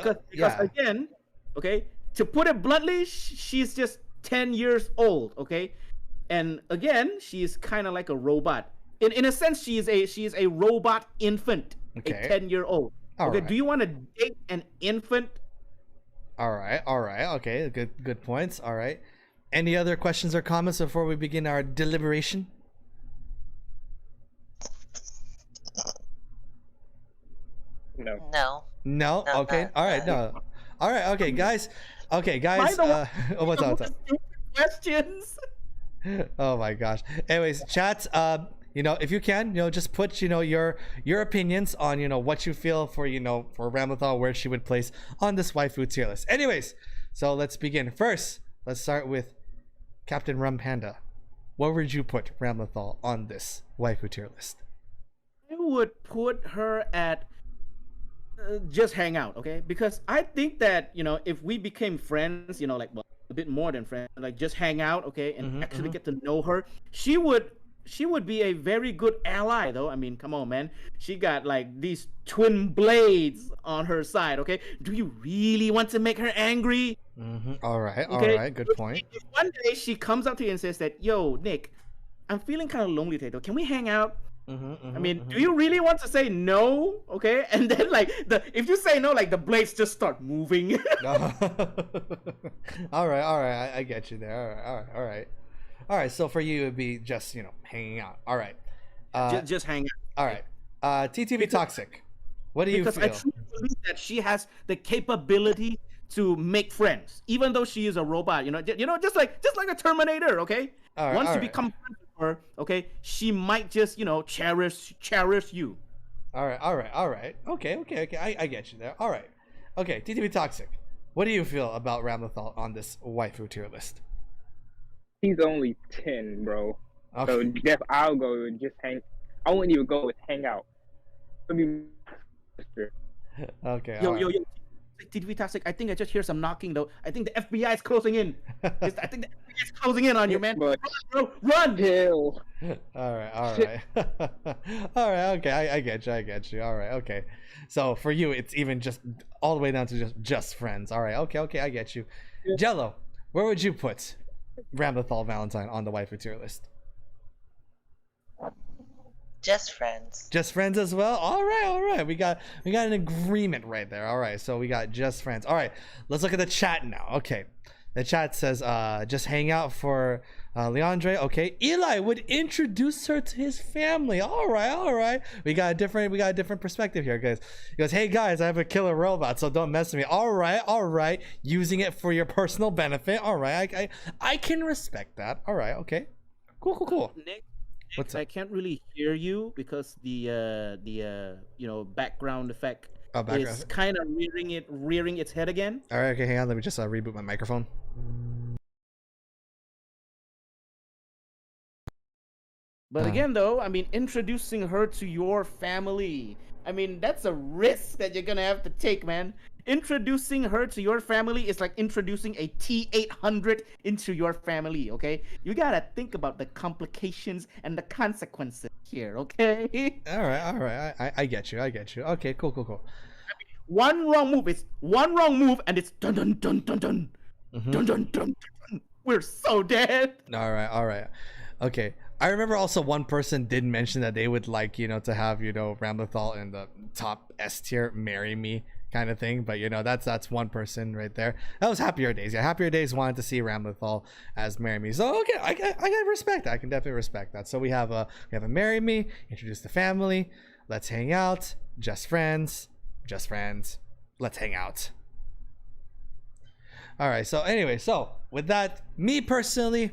again, okay, to put it bluntly, she's just 10 years old. Okay. And again, she is kind of like a robot. In a sense, she is a robot infant, a 10-year-old. Okay, do you want to date an infant? All right. Okay, good points. All right. Any other questions or comments before we begin our deliberation? No. Okay. All right. No. All right. Okay, guys. Okay, guys. What's up? Questions. Oh my gosh. Anyways, chat, if you can, just put, your opinions on, what you feel for, for Ramblato, where she would place on this waifu tier list. Anyways, so let's begin. First, let's start with Captain Rum Panda. Where would you put Ramblato on this waifu tier list? I would put her at just hang out, okay? Because I think that, if we became friends, a bit more than friends, like just hang out, okay, and actually get to know her, she would be a very good ally, though. I mean, come on, man, she got like these twin blades on her side. Okay, do you really want to make her angry? All right, good point. If one day she comes up to you and says that, yo, Nick, I'm feeling kind of lonely today, though, can we hang out? I mean, do you really want to say no? Okay, and then if you say no, like the blades just start moving. All right, I get you there. All right. So for you, it'd be just hanging out. All right, just hang out. All right, TTV Toxic. What do you feel? Because I truly believe that she has the capability to make friends, even though she is a robot. Just like a Terminator. Okay, once you become friends with her, okay, she might just cherish you. All right. Okay. I get you there. All right. Okay, TTV Toxic. What do you feel about Ramblato on this waifu tier list? He's only 10, bro. Okay. So Jeff, I'll go just hang. I wouldn't even go with hang out. Okay. Yo. TTV Toxic, I think I just hear some knocking, though. I think the FBI is closing in. I think the FBI is closing in on you, man. Run, bro, run! Hell. All right. All right. Okay, I get you. All right. Okay. So for you, it's even just all the way down to just friends. All right. Okay. I get you. Yeah. Jello, where would you put Ramblato Valentine on the waifu tier list? Just friends. Just friends as well. All right. We got an agreement right there. All right, so we got just friends. All right, let's look at the chat now. Okay, the chat says just hang out for Leandre. Okay, Eli would introduce her to his family. All right. We got a different perspective here, guys. He goes, hey guys, I have a killer robot, so don't mess with me. All right. Using it for your personal benefit. All right, I can respect that. All right, okay, cool. Nick, I can't really hear you because the background effect is kind of rearing its head again. All right, okay, hang on. Let me just reboot my microphone. But again, though, I mean, introducing her to your family, I mean, that's a risk that you're gonna have to take, man. Introducing her to your family is like introducing a T-800 into your family, okay? You gotta think about the complications and the consequences here, okay? All right. I get you. Okay, cool. I mean, one wrong move and it's dun dun dun dun dun. Dun dun dun dun. We're so dead. All right. Okay. I remember also one person did mention that they would like, to have, Ramblato in the top S tier marry me kind of thing. But that's one person right there. That was Happier Days. Yeah, Happier Days wanted to see Ramblato as Marry Me. So okay, I can respect that. I can definitely respect that. So we have a Marry Me, introduce the family, let's hang out, just friends, let's hang out. All right. So anyway, so with that, me personally,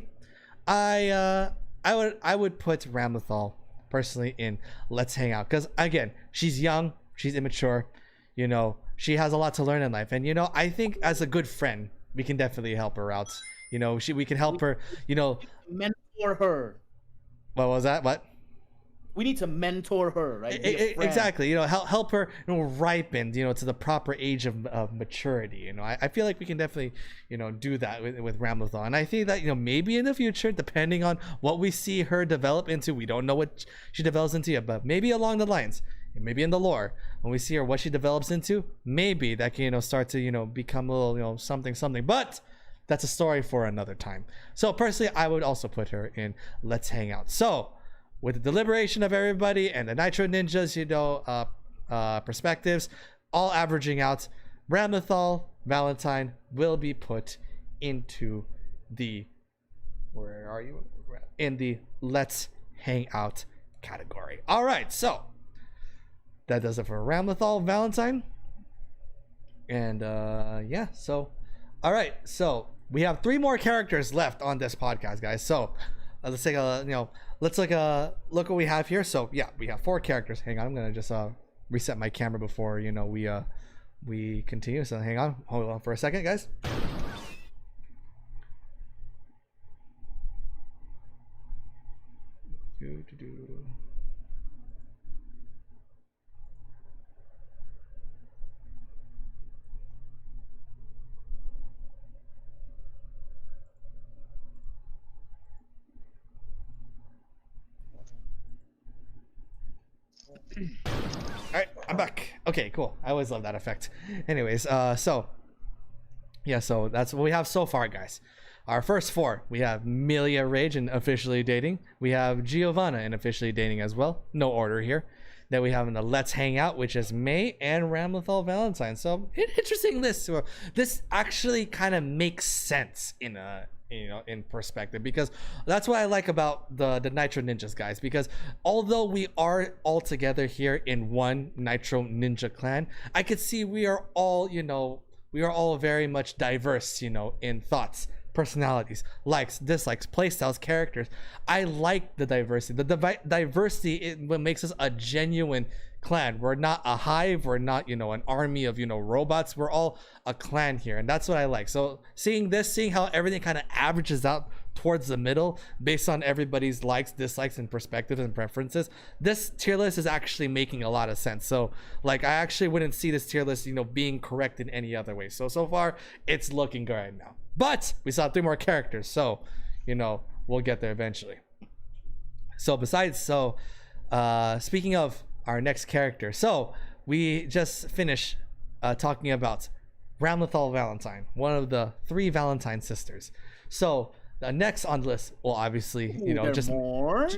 I would put Ramblato personally in let's hang out, because again, she's young, she's immature, she has a lot to learn in life, and I think as a good friend we can definitely help her out. We can help her. Mentor her. What was that? What? We need to mentor her, right? Exactly. Help her ripen, to the proper age of maturity. I feel like we can definitely, do that with Ramblato. And I think that, maybe in the future, depending on what we see her develop into, we don't know what she develops into yet, but maybe along the lines, maybe in the lore, when we see her, what she develops into, maybe that can, start to, become a little, something. But that's a story for another time. So personally, I would also put her in Let's Hang Out. So, with the deliberation of everybody and the Nitro Ninjas, perspectives, all averaging out, Ramblato Valentine will be put into the in the Let's Hang Out category. All right, so that does it for Ramblato Valentine. And yeah, so all right, so we have 3 more characters left on this podcast, guys. So let's take a let's look what we have here. So yeah, we have 4 characters. Hang on, I'm gonna just reset my camera before we continue. So hang on, hold on for a second, guys. All right, I'm back. Okay, cool. I always love that effect. Anyways, so that's what we have so far, guys. Our first 4, we have Milia Rage and Officially Dating. We have Giovanna and Officially Dating as well. No order here. Then we have in the Let's Hang Out, which is May and Ramblato Valentine. So interesting list. This actually kind of makes sense in perspective, because that's what I like about the Nitro Ninjas, guys, because although we are all together here in one Nitro Ninja clan, I could see we are all very much diverse, in thoughts, personalities, likes, dislikes, playstyles, characters. I like the diversity. The diversity is what makes us a genuine clan. We're not a hive. We're not, an army of, robots. We're all a clan here. And that's what I like. So seeing how everything kind of averages out towards the middle based on everybody's likes, dislikes, and perspectives and preferences, this tier list is actually making a lot of sense. So I actually wouldn't see this tier list, being correct in any other way. So far it's looking good right now. But we saw 3 more characters, so we'll get there eventually. So speaking of our next character, so we just finished talking about Ramblato Valentine, one of the 3 Valentine sisters. So the next on the list, well, obviously, just more.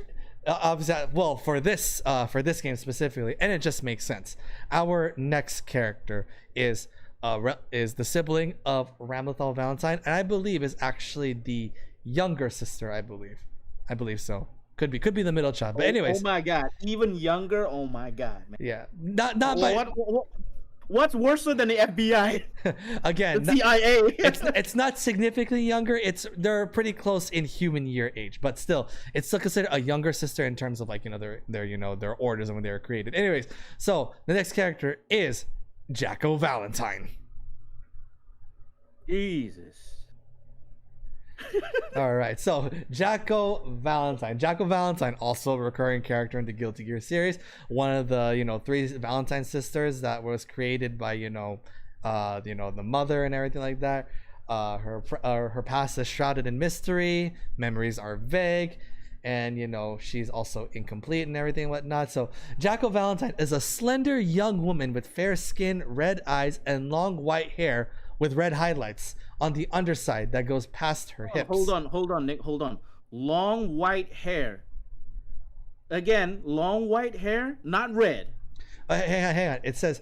Well, for this game specifically, and it just makes sense. Our next character is the sibling of Ramblato Valentine, and I believe is actually the younger sister. I believe so. Could be the middle child. But anyways. Oh my god, even younger. Oh my god, man. Yeah, not by. What's worse than the FBI? Again, the CIA. it's not significantly younger. They're pretty close in human year age, but still, it's still considered a younger sister in terms of their orders and when they were created. Anyways, so the next character is Jaco Valentine. Jesus. All right, so Jaco Valentine, also a recurring character in the Guilty Gear series, one of the 3 Valentine sisters that was created by the mother and everything like that. Her past is shrouded in mystery, memories are vague, and she's also incomplete and everything and whatnot. So Jaco Valentine is a slender young woman with fair skin, red eyes, and long white hair with red highlights on the underside that goes past her hips. Hold on, Nick. Hold on. Long white hair. Again, long white hair, not red. Hang on. It says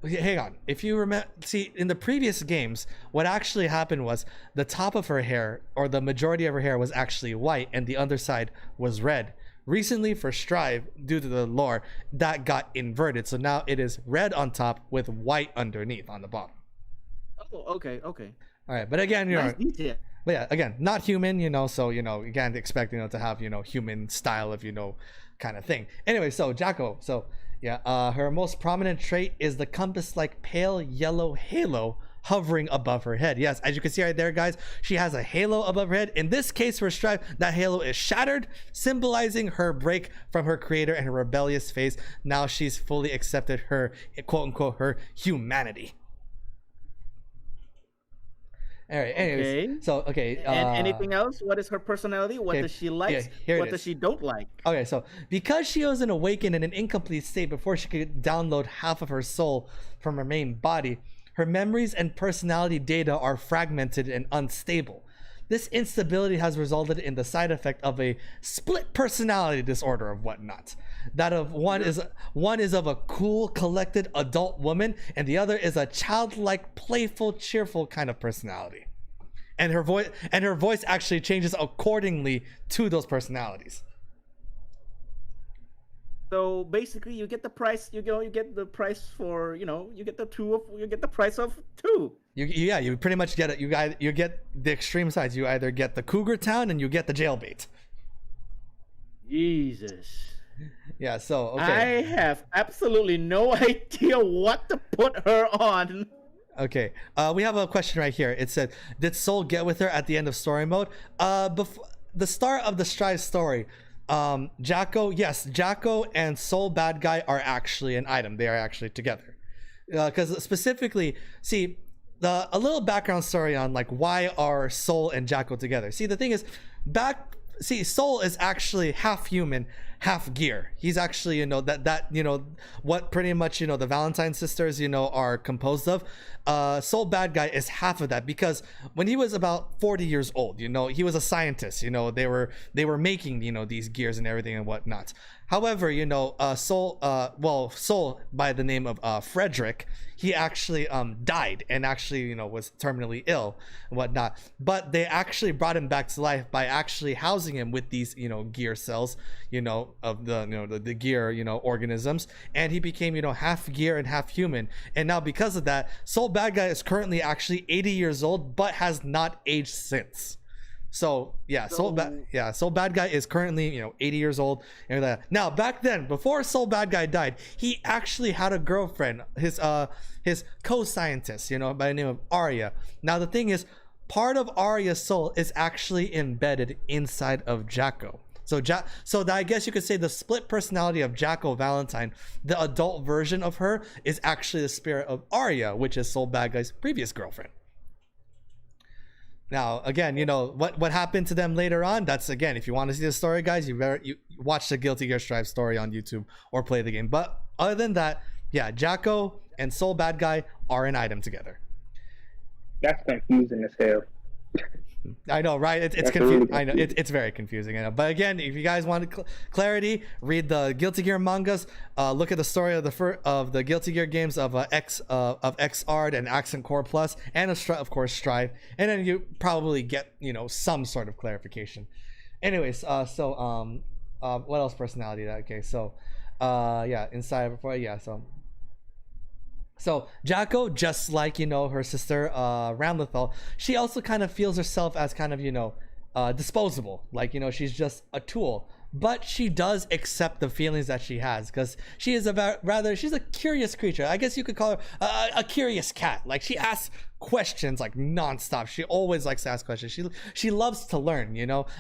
hang on. If you remember, see, in the previous games, what actually happened was the top of her hair, or the majority of her hair, was actually white, and the underside was red. Recently, for Strive, due to the lore, that got inverted. So now it is red on top with white underneath on the bottom. Oh, okay. All right, but again, Nice detail. but yeah, again, not human, so you can't expect to have human style of kind of thing. Anyway, so Jaco, so yeah, her most prominent trait is the compass-like pale yellow halo hovering above her head. Yes, as you can see right there, guys, she has a halo above her head. In this case, for Strive, that halo is shattered, symbolizing her break from her creator and her rebellious phase. Now she's fully accepted her quote-unquote her humanity. All right. Anyways, Okay. so okay. And anything else? What is her personality? What okay, does she like? yeah, here it What does is. she don't like? Okay, so because she was awakened in an incomplete state before she could download half of her soul from her main body, her memories and personality data are fragmented and unstable. This instability has resulted in the side effect of a split personality disorder of whatnot. That of one is of a cool, collected adult woman, and the other is a childlike, playful, cheerful kind of personality. And her voice actually changes accordingly to those personalities. So basically, you get the price. You get the price for you get the price of two. You pretty much get it. You get the extreme sides. You either get the Cougar Town and you get the jailbait. Jesus. Yeah. So okay. I have absolutely no idea what to put her on. Okay. We have a question right here. It said, "Did Soul get with her at the end of story mode?" Before the start of the Strive story. Jaco and Soul Bad Guy are actually an item. They are actually together. Because specifically, see, a little background story on like why are Soul and Jaco together. See, the thing is, Soul is actually half human, half gear. He's actually, what pretty much, the Valentine sisters, are composed of. Soul Bad Guy is half of that because when he was about 40 years old, he was a scientist. They were making, these gears and everything and whatnot. However, Soul by the name of Frederick, he actually died and actually was terminally ill and whatnot. But they actually brought him back to life by actually housing him with these gear cells of the gear organisms, and he became half gear and half human. And now because of that, Soul Bad Guy is currently actually 80 years old but has not aged since. So yeah, Soul Bad Guy is currently 80 years old and that. Now back then, before Soul Bad Guy died, he actually had a girlfriend, his co-scientist, by the name of Arya. Now the thing is, part of Arya's soul is actually embedded inside of Jaco. So I guess you could say the split personality of Jaco Valentine, the adult version of her, is actually the spirit of Arya, which is Soul Bad Guy's previous girlfriend. Now, again, what happened to them later on, that's, again, if you want to see the story, guys, you watch the Guilty Gear Strive story on YouTube or play the game. But other than that, yeah, Jaco and Soul Bad Guy are an item together. That's confusing as hell. I know, right? It's confusing. I know it's very confusing. I know. But again, if you guys want clarity, read the Guilty Gear mangas. Look at the story of the Guilty Gear games of Xrd and Accent Core Plus, and of course Strive, and then you probably get some sort of clarification. Anyways, what else personality? Okay, so inside before So Jaco, just like her sister Ramblato, she also kind of feels herself as kind of disposable, like she's just a tool. But she does accept the feelings that she has, because she is she's a curious creature. I guess you could call her a curious cat. Like, she asks questions like nonstop. She always likes to ask questions. She loves to learn.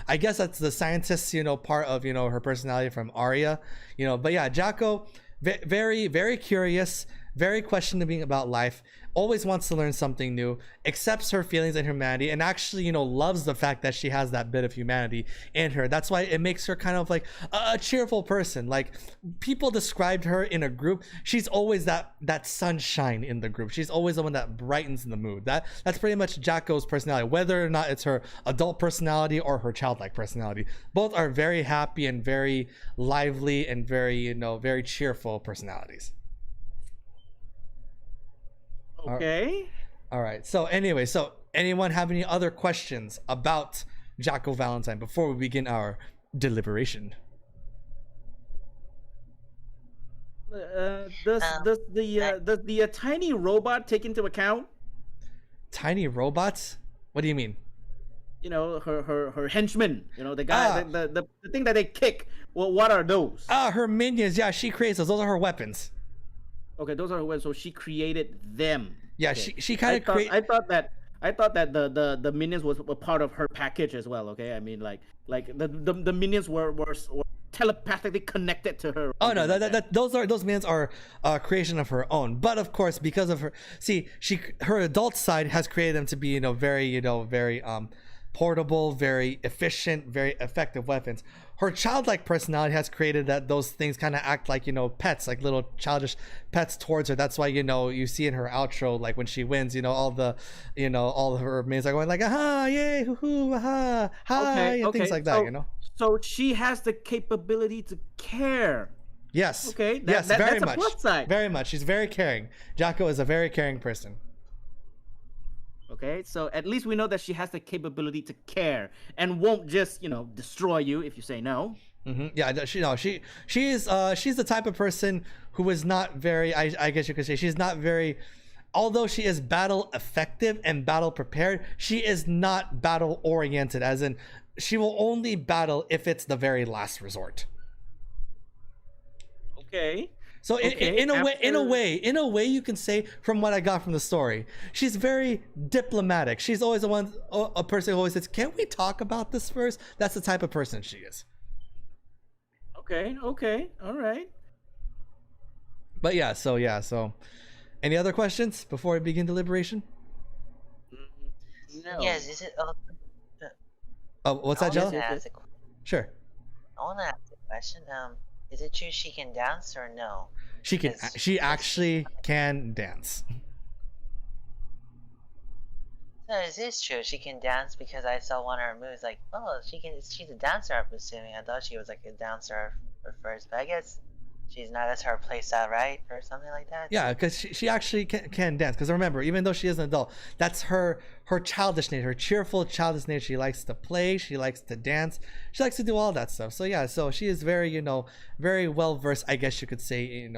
I guess that's the scientist part of her personality from Arya. But yeah, Jaco, very very curious. Very questioning about life, always wants to learn something new, accepts her feelings and humanity, and actually, loves the fact that she has that bit of humanity in her. That's why it makes her kind of like a cheerful person. Like, people described her in a group, she's always that sunshine in the group. She's always the one that brightens the mood. That's pretty much Jaco's personality, whether or not it's her adult personality or her childlike personality. Both are very happy and very lively and very, very cheerful personalities. Okay. All right. So anyway, so anyone have any other questions about Jaco Valentine before we begin our deliberation? Does the tiny robot take into account? Tiny robots? What do you mean? You know, her henchmen. You know, the guy, the thing that they kick. Well, what are those? Her minions. Yeah, she creates those. Those are her weapons. Okay, those are her weapons. So she created them. Yeah, Okay. she kind of created. I thought that the minions was a part of her package as well. Okay, I mean like the minions were telepathically connected to her. Oh no, those minions are a creation of her own. But of course, because of her, her adult side has created them to be very portable, very efficient, very effective weapons. Her childlike personality has created that those things kind of act like pets, like little childish pets towards her. That's why you see in her outro, like when she wins, all of her minions are going like aha, yay, hoo hoo, aha, hi, and things like that. So she has the capability to care. Yes. Okay. Yes, very that's much. A plus side. Very much. She's very caring. Jaco is a very caring person. Okay, so at least we know that she has the capability to care and won't just destroy you if you say no. Mm-hmm. Yeah, she's the type of person who is not very. I guess you could say she's not very. Although she is battle effective and battle prepared, she is not battle oriented. As in, she will only battle if it's the very last resort. Okay. So in a way, you can say from what I got from the story, she's very diplomatic. She's always a person who always says, "Can we talk about this first?" That's the type of person she is. Okay, all right. But so any other questions before we begin deliberation? No. Yes, is it? What's that, Jello? Sure. I want to ask a question. Is it true she can dance or no? She can. She actually can dance. No, is this true? She can dance because I saw one of her moves. Like, oh, she's a dancer. I'm assuming. I thought she was like a dancer at first, but I guess she's not. That's her playstyle, right, or something like that. Yeah, because she actually can dance. Because remember, even though she is an adult, that's her childish nature, her cheerful childish nature. She likes to play. She likes to dance. She likes to do all that stuff. So yeah, so she is very very well versed. I guess you could say in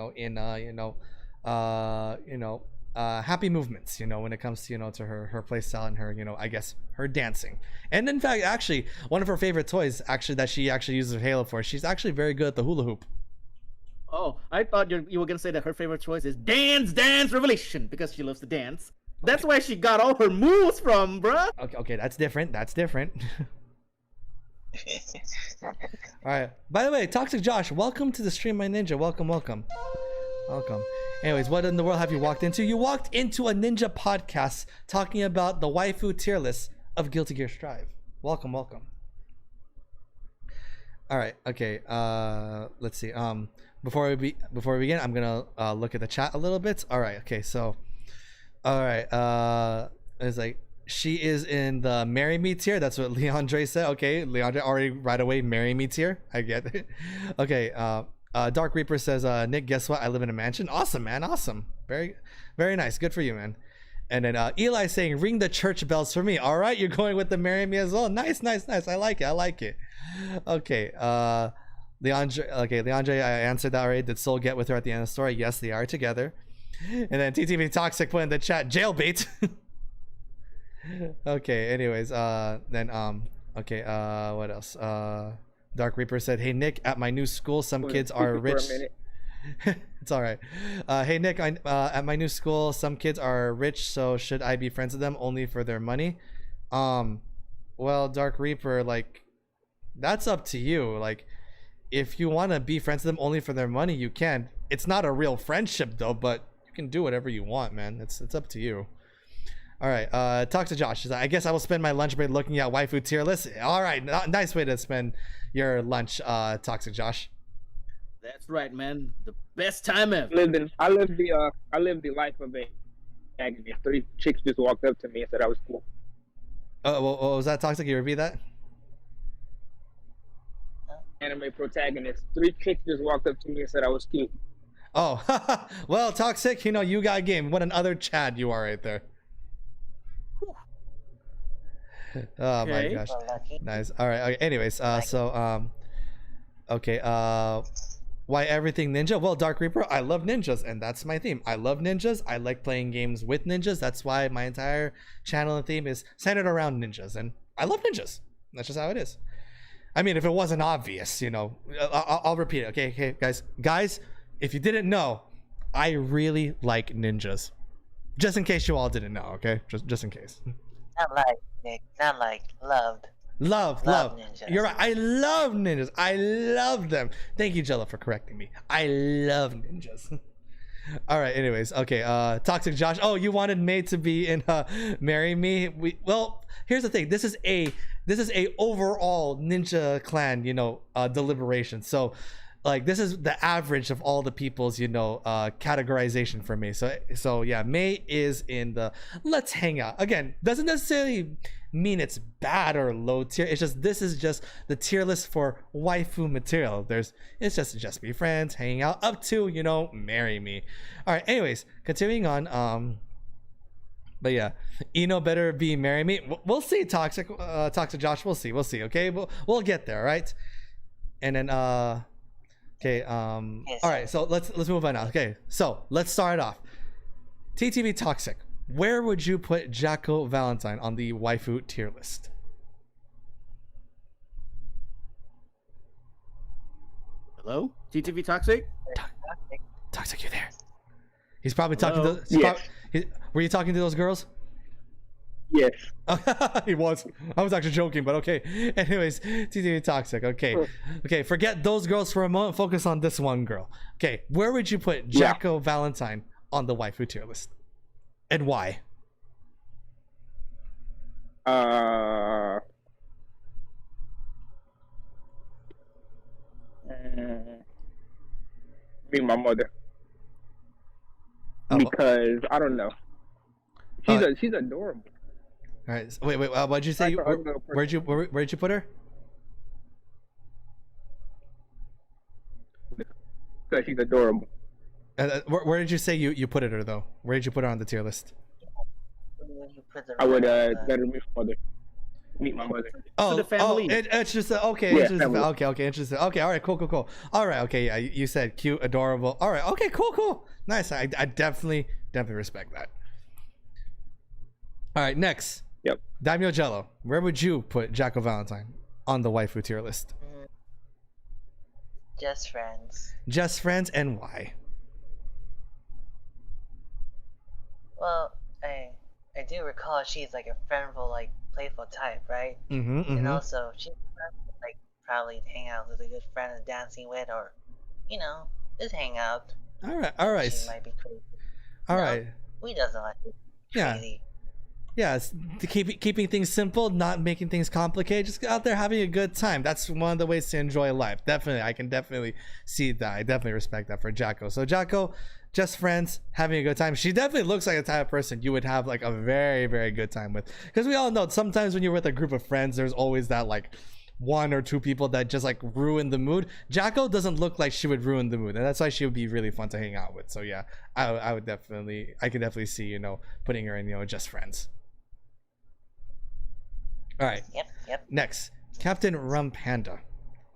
happy movements. When it comes to her play style and her I guess her dancing. And in fact, actually, one of her favorite toys that she actually uses her Halo for. She's actually very good at the hula hoop. Oh, I thought you were gonna say that her favorite choice is Dance Revelation because she loves to dance. That's where she got all her moves from, bruh. Okay, that's different. All right. By the way, Toxic Josh, welcome to the stream, my ninja. Welcome. Anyways, what in the world have you walked into? You walked into a ninja podcast talking about the waifu tier list of Guilty Gear Strive. Welcome. All right. Okay. Let's see. Before we begin, I'm gonna look at the chat a little bit. All right. Okay. So, all right. It's like she is in the marry me tier. That's what Leandre said. Okay, Leandre already right away marry me tier. I get it. Okay. Dark Reaper says, Nick, guess what? I live in a mansion. Awesome, man. Awesome. Very, very nice. Good for you, man. And then Eli saying, ring the church bells for me. All right, you're going with the marry me as well. Nice. I like it. Okay. Leandre, I answered that already. Did Soul get with her at the end of the story? Yes, they are together. And then TTV Toxic put in the chat, jailbait. Okay, anyways, okay, what else? Dark Reaper said, hey Nick, at my new school, some kids are rich. It's all right. Hey Nick, at my new school, some kids are rich, so should I be friends with them only for their money? Well, Dark Reaper, like, that's up to you. Like, if you want to be friends with them only for their money, you can. It's not a real friendship though, but you can do whatever you want, man. It's up to you. All right, talk to Josh. I guess I will spend my lunch break looking at waifu tier list. All right, nice way to spend your lunch, Toxic Josh. That's right, man. The best time ever. I lived the life of a agony. 3 chicks just walked up to me and said I was cool. Oh, what was that, Toxic? You repeat that? Anime protagonist. 3 chicks just walked up to me and said I was cute. Oh, well, Toxic, you got game. What an other Chad you are right there. Oh my Okay. gosh. Well, lucky. Nice. All right. Okay. Anyways, okay. Why everything ninja? Well, Dark Reaper, I love ninjas, and that's my theme. I love ninjas. I like playing games with ninjas. That's why my entire channel and theme is centered around ninjas, and I love ninjas. That's just how it is. I mean, if it wasn't obvious, I'll repeat it. Okay, guys, if you didn't know, I really like ninjas. Just in case you all didn't know, okay? Just in case. Not like Nick. Not like loved. Love ninjas. You're right. I love ninjas. I love them. Thank you, Jello, for correcting me. I love ninjas. All right. Anyways, okay. Toxic Josh. Oh, you wanted May to be in Marry Me. Well, here's the thing. This is a overall ninja clan, deliberation. So, like, this is the average of all the people's, categorization for me. So yeah, May is in the let's hang out. Again, doesn't necessarily mean it's bad or low tier. It's just this is just the tier list for waifu material. It's just be friends, hanging out, up to marry me. All right. Anyways, continuing on. But yeah, Eno better be marry me. We'll see. Toxic Josh. We'll see. Okay, we'll get there. All right. And then okay. All right. So let's move on now. Okay. So let's start off. TTV Toxic. Where would you put Jaco Valentine on the waifu tier list? Hello? TTV Toxic? Toxic, you there? He's probably talking Hello? to. Yes. Were you talking to those girls? Yes. He was. I was actually joking, but okay. Anyways, TTV Toxic. Okay. Okay, forget those girls for a moment. Focus on this one girl. Okay, where would you put Jaco Valentine on the waifu tier list? And why? Be my mother. Oh. Because I don't know. She's adorable. All right. So, wait. What'd you say? Where'd you put her? Because she's adorable. Where did you say you put her though? Where did you put her on the tier list? I would let her meet my mother. To the family. It's just okay. Yeah, Interesting. family. Okay, interesting. Okay, all right, cool. All right, okay, yeah, you said cute, adorable. All right, okay, cool. Nice. I definitely respect that. All right, next. Yep. Daimyo Jello. Where would you put Jaco Valentine on the waifu tier list? Just friends. Just friends, and why? Well, I do recall she's like a friendful, like playful type, right? And also she's like probably hang out with a good friend and dancing with, or just hang out. All right. She might be crazy. All right. We doesn't like it. Crazy. Yeah, it's keeping things simple, not making things complicated. Just out there having a good time. That's one of the ways to enjoy life. Definitely, I can definitely see that. I definitely respect that for Jaco. So Jaco, just friends, having a good time. She definitely looks like the type of person you would have like a very, very good time with. Because we all know sometimes when you're with a group of friends, there's always that like one or two people that just like ruin the mood. Jaco doesn't look like she would ruin the mood, and that's why she would be really fun to hang out with. So yeah, I could definitely see putting her in just friends. All right. Yep. Next, Captain Rum Panda.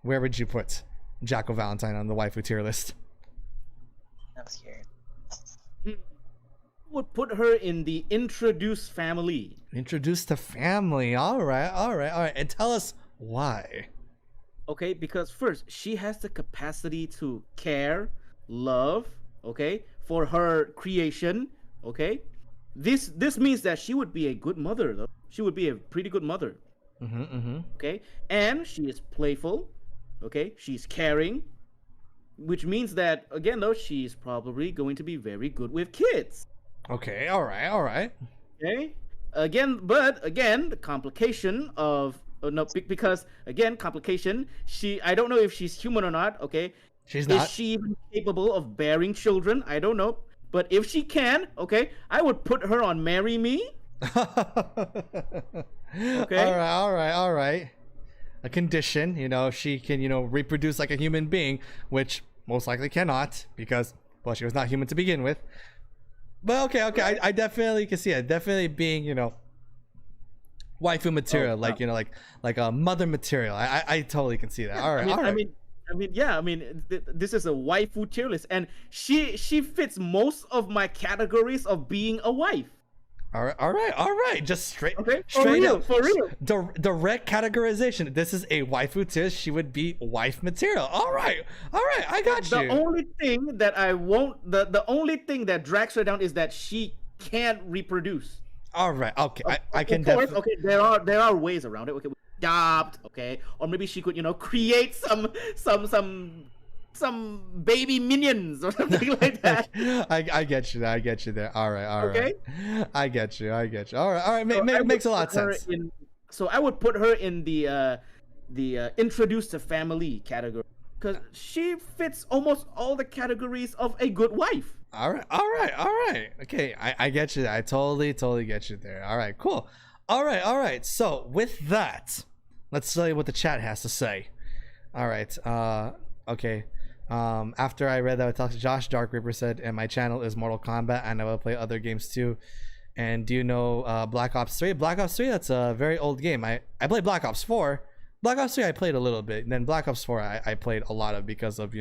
Where would you put Jaco Valentine on the waifu tier list? I'm scared. Would put her in the introduced family. Introduced to family. All right. And tell us why. Okay, because first, she has the capacity to care, love, okay, for her creation, okay? This means that she would be a good mother, though. She would be a pretty good mother. Okay? And she is playful, okay? She's caring, which means that, again, though, she's probably going to be very good with kids. Okay, all right. Okay? Again, the complication of... no, because, again, complication, I don't know if she's human or not, okay? She's not. Is she even capable of bearing children? I don't know. But if she can, okay, I would put her on Marry Me. Okay. All right. A condition, if she can, reproduce like a human being, which most likely cannot, because Well, she was not human to begin with. But okay, I definitely can see it. Definitely being, waifu material, like a mother material. I totally can see that. All right, all right. This is a waifu tier list, and she fits most of my categories of being a wife. All right. Just straight up. For real. Direct categorization. This is a waifu tier. She would be wife material. All right. I got you. The only thing that I won't, the only thing that drags her down is that she can't reproduce. All right. Okay. I can definitely. Okay. There are ways around it. Okay. Adopt. Okay. Or maybe she could, create some baby minions or something like that. I get you. I get you there. All right. Okay. I get you. All right. Makes a lot of sense. So I would put her in the introduced to family category because she fits almost all the categories of a good wife. All right. Okay. I get you. I totally get you there. All right. Cool. All right. So with that, let's tell you what the chat has to say. All right. Okay. After I read that, I talked to Josh. Dark Reaper said, and my channel is Mortal Kombat, and I will play other games too. And do you know Black Ops 3? Black Ops 3, that's a very old game. I played Black Ops 4. Black Ops 3 I played a little bit, and then Black Ops 4 I played a lot of because of,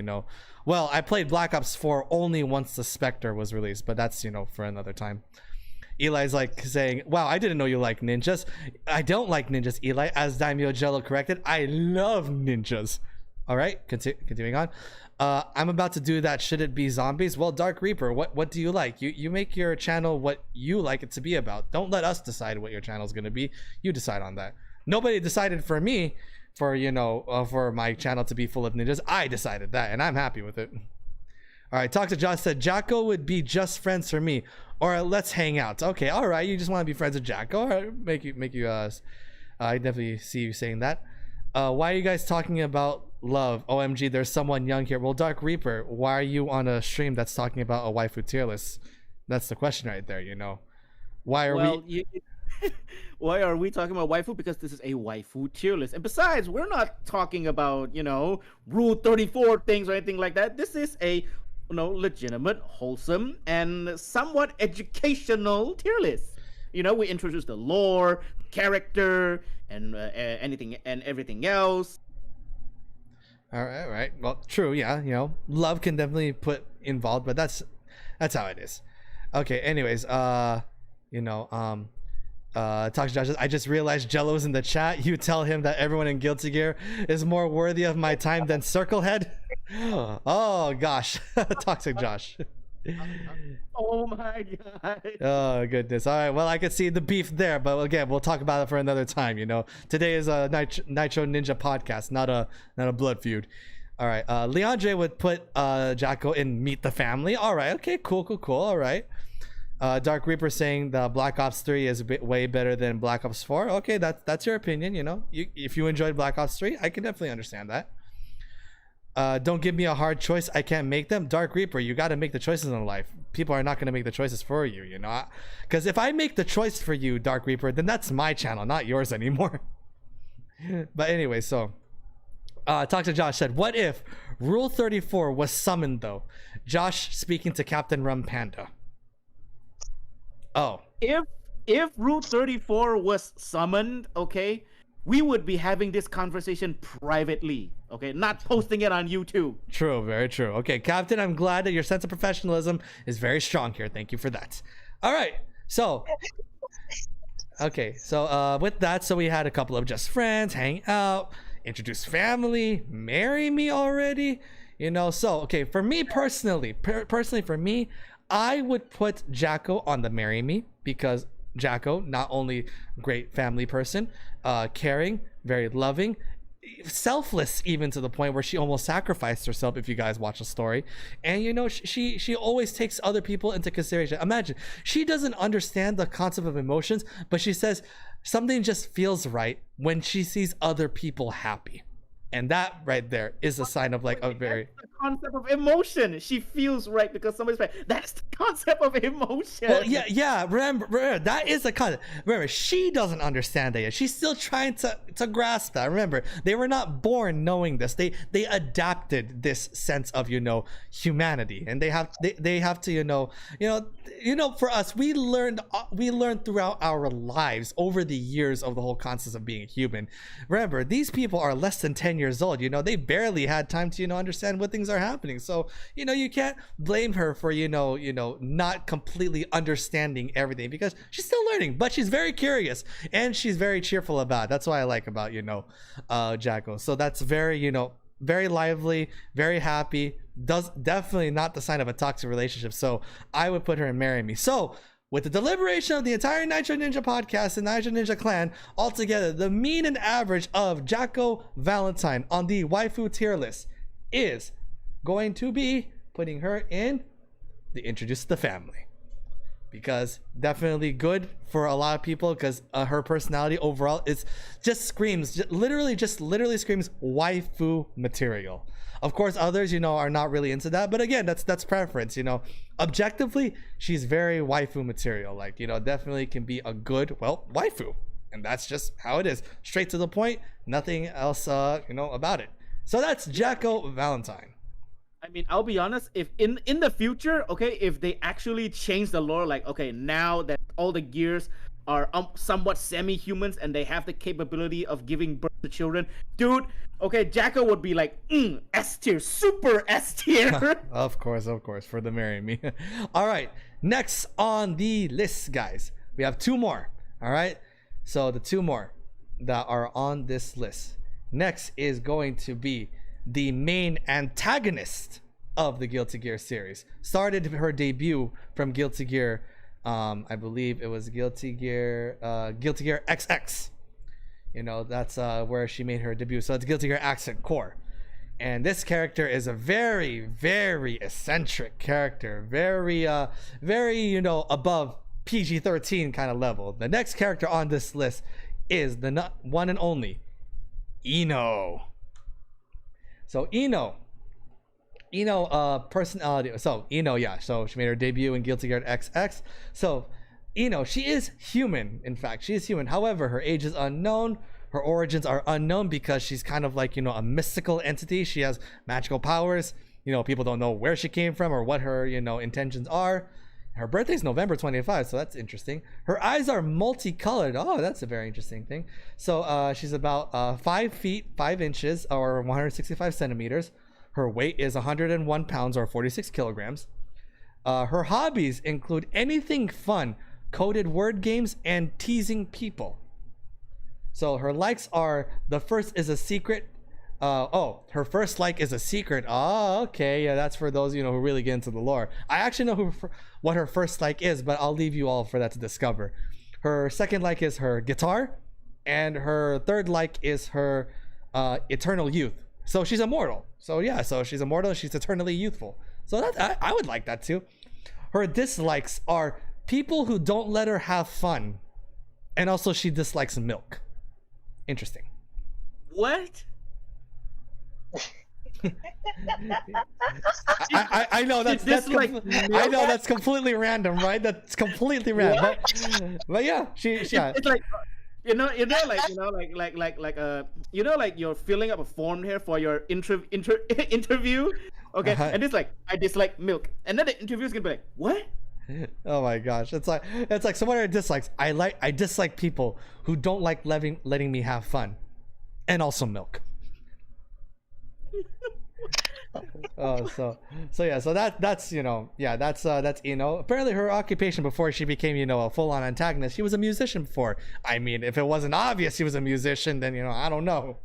well, I played Black Ops 4 only once the Spectre was released, but that's, for another time. Eli's like saying, wow, I didn't know you like ninjas. I don't like ninjas, Eli. As Daimyo Jello corrected, I love ninjas. All right, continuing on. I'm about to do that. Should it be zombies? Well, Dark Reaper, what do you like? You make your channel what you like it to be about. Don't let us decide what your channel is going to be. You decide on that. Nobody decided for me for my channel to be full of ninjas. I decided that, and I'm happy with it. All right, Talk to Josh said Jaco would be just friends for me, or let's hang out. Okay, all right, you just want to be friends with Jaco. All right, make you I definitely see you saying that. Why are you guys talking about love? OMG, there's someone young here. Well, Dark Reaper, why are you on a stream that's talking about a waifu tier list? That's the question right there, Why are why are we talking about waifu? Because this is a waifu tier list. And besides, we're not talking about, Rule 34 things or anything like that. This is a, legitimate, wholesome, and somewhat educational tier list. We introduce the lore, character, and anything and everything else. All right. Well, true. Yeah. Love can definitely put involved, but that's how it is. Okay. Anyways, Talk to Josh. I just realized Jello's in the chat. You tell him that everyone in Guilty Gear is more worthy of my time than Circlehead. Oh gosh, Toxic Josh. Oh my god. Oh goodness. All right. Well, I could see the beef there, but again, we'll talk about it for another time. Today is a Nitro Ninja podcast, not a blood feud. All right. Leandre would put Jaco in Meet the Family. All right. Okay. Cool. All right. Dark Reaper saying the Black Ops 3 is way better than Black Ops 4. Okay, that's your opinion. If you enjoyed Black Ops 3, I can definitely understand that. Don't give me a hard choice. I can't make them. Dark Reaper, you got to make the choices in life. People are not going to make the choices for you, because if I make the choice for you, Dark Reaper, then that's my channel, not yours anymore. But anyway, so Talk to Josh said, what if Rule 34 was summoned though? Josh speaking to Captain Rum Panda. Oh, if Rule 34 was summoned, okay, we would be having this conversation privately, okay, not posting it on YouTube. True, very true. Okay, Captain, I'm glad that your sense of professionalism is very strong here. Thank you for that. All right, so with that, so we had a couple of just friends, hang out, introduce family, marry me already, So okay, for me personally, for me, I would put Jaco on the marry me because Jaco, not only great family person, caring, very loving, selfless, even to the point where she almost sacrificed herself, if you guys watch the story. And she always takes other people into consideration. Imagine, she doesn't understand the concept of emotions, but she says something just feels right when she sees other people happy. And that right there is a sign of a very... That's the concept of emotion. She feels right because somebody's right. That's the concept of emotion. Well, yeah. Remember, that is the concept. Remember, she doesn't understand that yet. She's still trying to to grasp that. Remember, they were not born knowing this. They adapted this sense of, you know, humanity, and they have to, you know, for us, we learned throughout our lives over the years of the whole concept of being a human. Remember, these people are less than 10 years old. You know, they barely had time to, you know, understand what things are happening. So, you know, you can't blame her for, you know, not completely understanding everything, because she's still learning, but she's very curious and she's very cheerful about it. That's what I like about, you know, Jaco. So that's very, you know, very lively, very happy. Does definitely not the sign of a toxic relationship. So I would put her in Marry Me. So with the deliberation of the entire Nitro Ninja podcast and Nitro Ninja clan altogether, the mean and average of Jaco Valentine on the waifu tier list is going to be putting her in the Introduced to the Family, because definitely good for a lot of people, because her personality overall is just screams, literally screams waifu material. Of course, others, you know, are not really into that, but again, that's preference. You know, objectively, she's very waifu material. Like, you know, definitely can be a good, well, waifu, and that's just how it is. Straight to the point, nothing else, you know, about it. So that's Jaco Valentine. I mean, I'll be honest, if in the future, okay, if they actually change the lore, like, okay, now that all the gears are somewhat semi-humans and they have the capability of giving birth to children, dude, okay, Jaco would be like, S tier, super S tier. Of course, for the Marry Me. All right, next on the list, guys, we have two more. All right, so the two more that are on this list. Next is going to be the main antagonist of the Guilty Gear series. Started her debut from Guilty Gear, I believe it was Guilty Gear XX. You know, that's where she made her debut. So it's Guilty Gear Accent Core. And this character is a very, very eccentric character. Very, you know, above PG-13 kind of level. The next character on this list is the one and only Ino. So Ino, personality. So Ino, yeah. So she made her debut in Guilty Gear XX. So Ino, she is human. In fact, she is human. However, her age is unknown. Her origins are unknown, because she's kind of like, you know, a mystical entity. She has magical powers. You know, people don't know where she came from or what her, you know, intentions are. Her birthday is November 25, so that's interesting. Her eyes are multicolored. Oh, that's a very interesting thing. So she's about 5 feet 5 inches, or 165 centimeters. Her weight is 101 pounds, or 46 kilograms. Her hobbies include anything fun, coded word games, and teasing people. So her likes are, the first is a secret. Her first like is a secret. Oh, okay. Yeah, that's for those, you know, who really get into the lore. I actually know what her first like is, but I'll leave you all for that to discover. Her second like is her guitar, and her third like is her eternal youth. So she's immortal. So yeah, so she's immortal and she's eternally youthful. So that I would like that too. Her dislikes are people who don't let her have fun, and also she dislikes milk. Interesting. What? I know I know that's completely random, right? That's completely random. But yeah, yeah. It's like, you know, like you're filling up a form here for your interview, okay? And it's like, I dislike milk, and then the interviewer's gonna be like, what? Oh my gosh, it's like so what are her dislikes? I dislike people who don't like letting me have fun, and also milk. Oh, so yeah, so that's you know, yeah, that's you know, apparently her occupation before she became, you know, a full-on antagonist, she was a musician before. I mean, if it wasn't obvious she was a musician, then, you know, I don't know.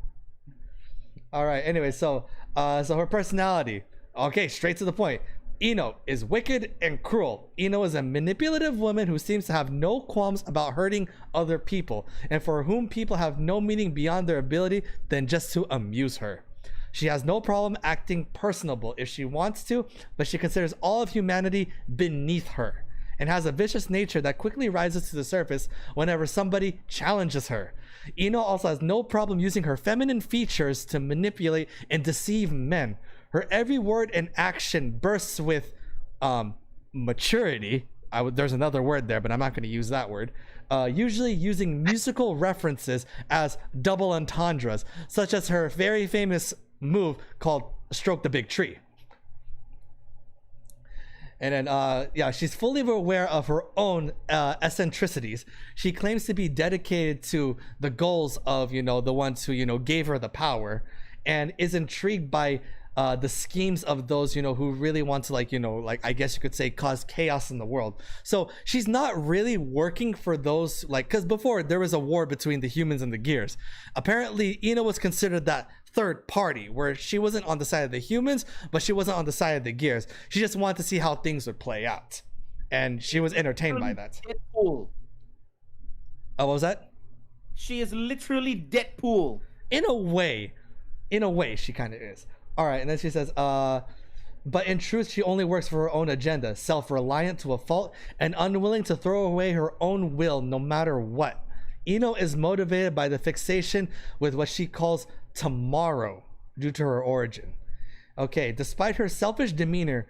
All right, anyway, so her personality, okay, straight to the point. Ino is wicked and cruel. Ino is a manipulative woman who seems to have no qualms about hurting other people, and for whom people have no meaning beyond their ability than just to amuse her. She has no problem acting personable if she wants to, but she considers all of humanity beneath her, and has a vicious nature that quickly rises to the surface whenever somebody challenges her. Ino also has no problem using her feminine features to manipulate and deceive men. Her every word and action bursts with maturity, there's another word there, but I'm not going to use that word. Usually using musical references as double entendres, such as her very famous move called Stroke the Big Tree. And then, yeah, she's fully aware of her own eccentricities. She claims to be dedicated to the goals of, the ones who, gave her the power, and is intrigued by the schemes of those, who really want to, I guess you could say, cause chaos in the world. So she's not really working for those, because before there was a war between the humans and the gears. Apparently, Ino was considered that third party, where she wasn't on the side of the humans, but she wasn't on the side of the gears. She just wanted to see how things would play out, and she was entertained by that. Deadpool. Oh, what was that? She is literally Deadpool. In a way, she kind of is. All right, and then she says, but in truth, she only works for her own agenda, self-reliant to a fault, and unwilling to throw away her own will no matter what. Ino is motivated by the fixation with what she calls tomorrow due to her origin. Okay, despite her selfish demeanor,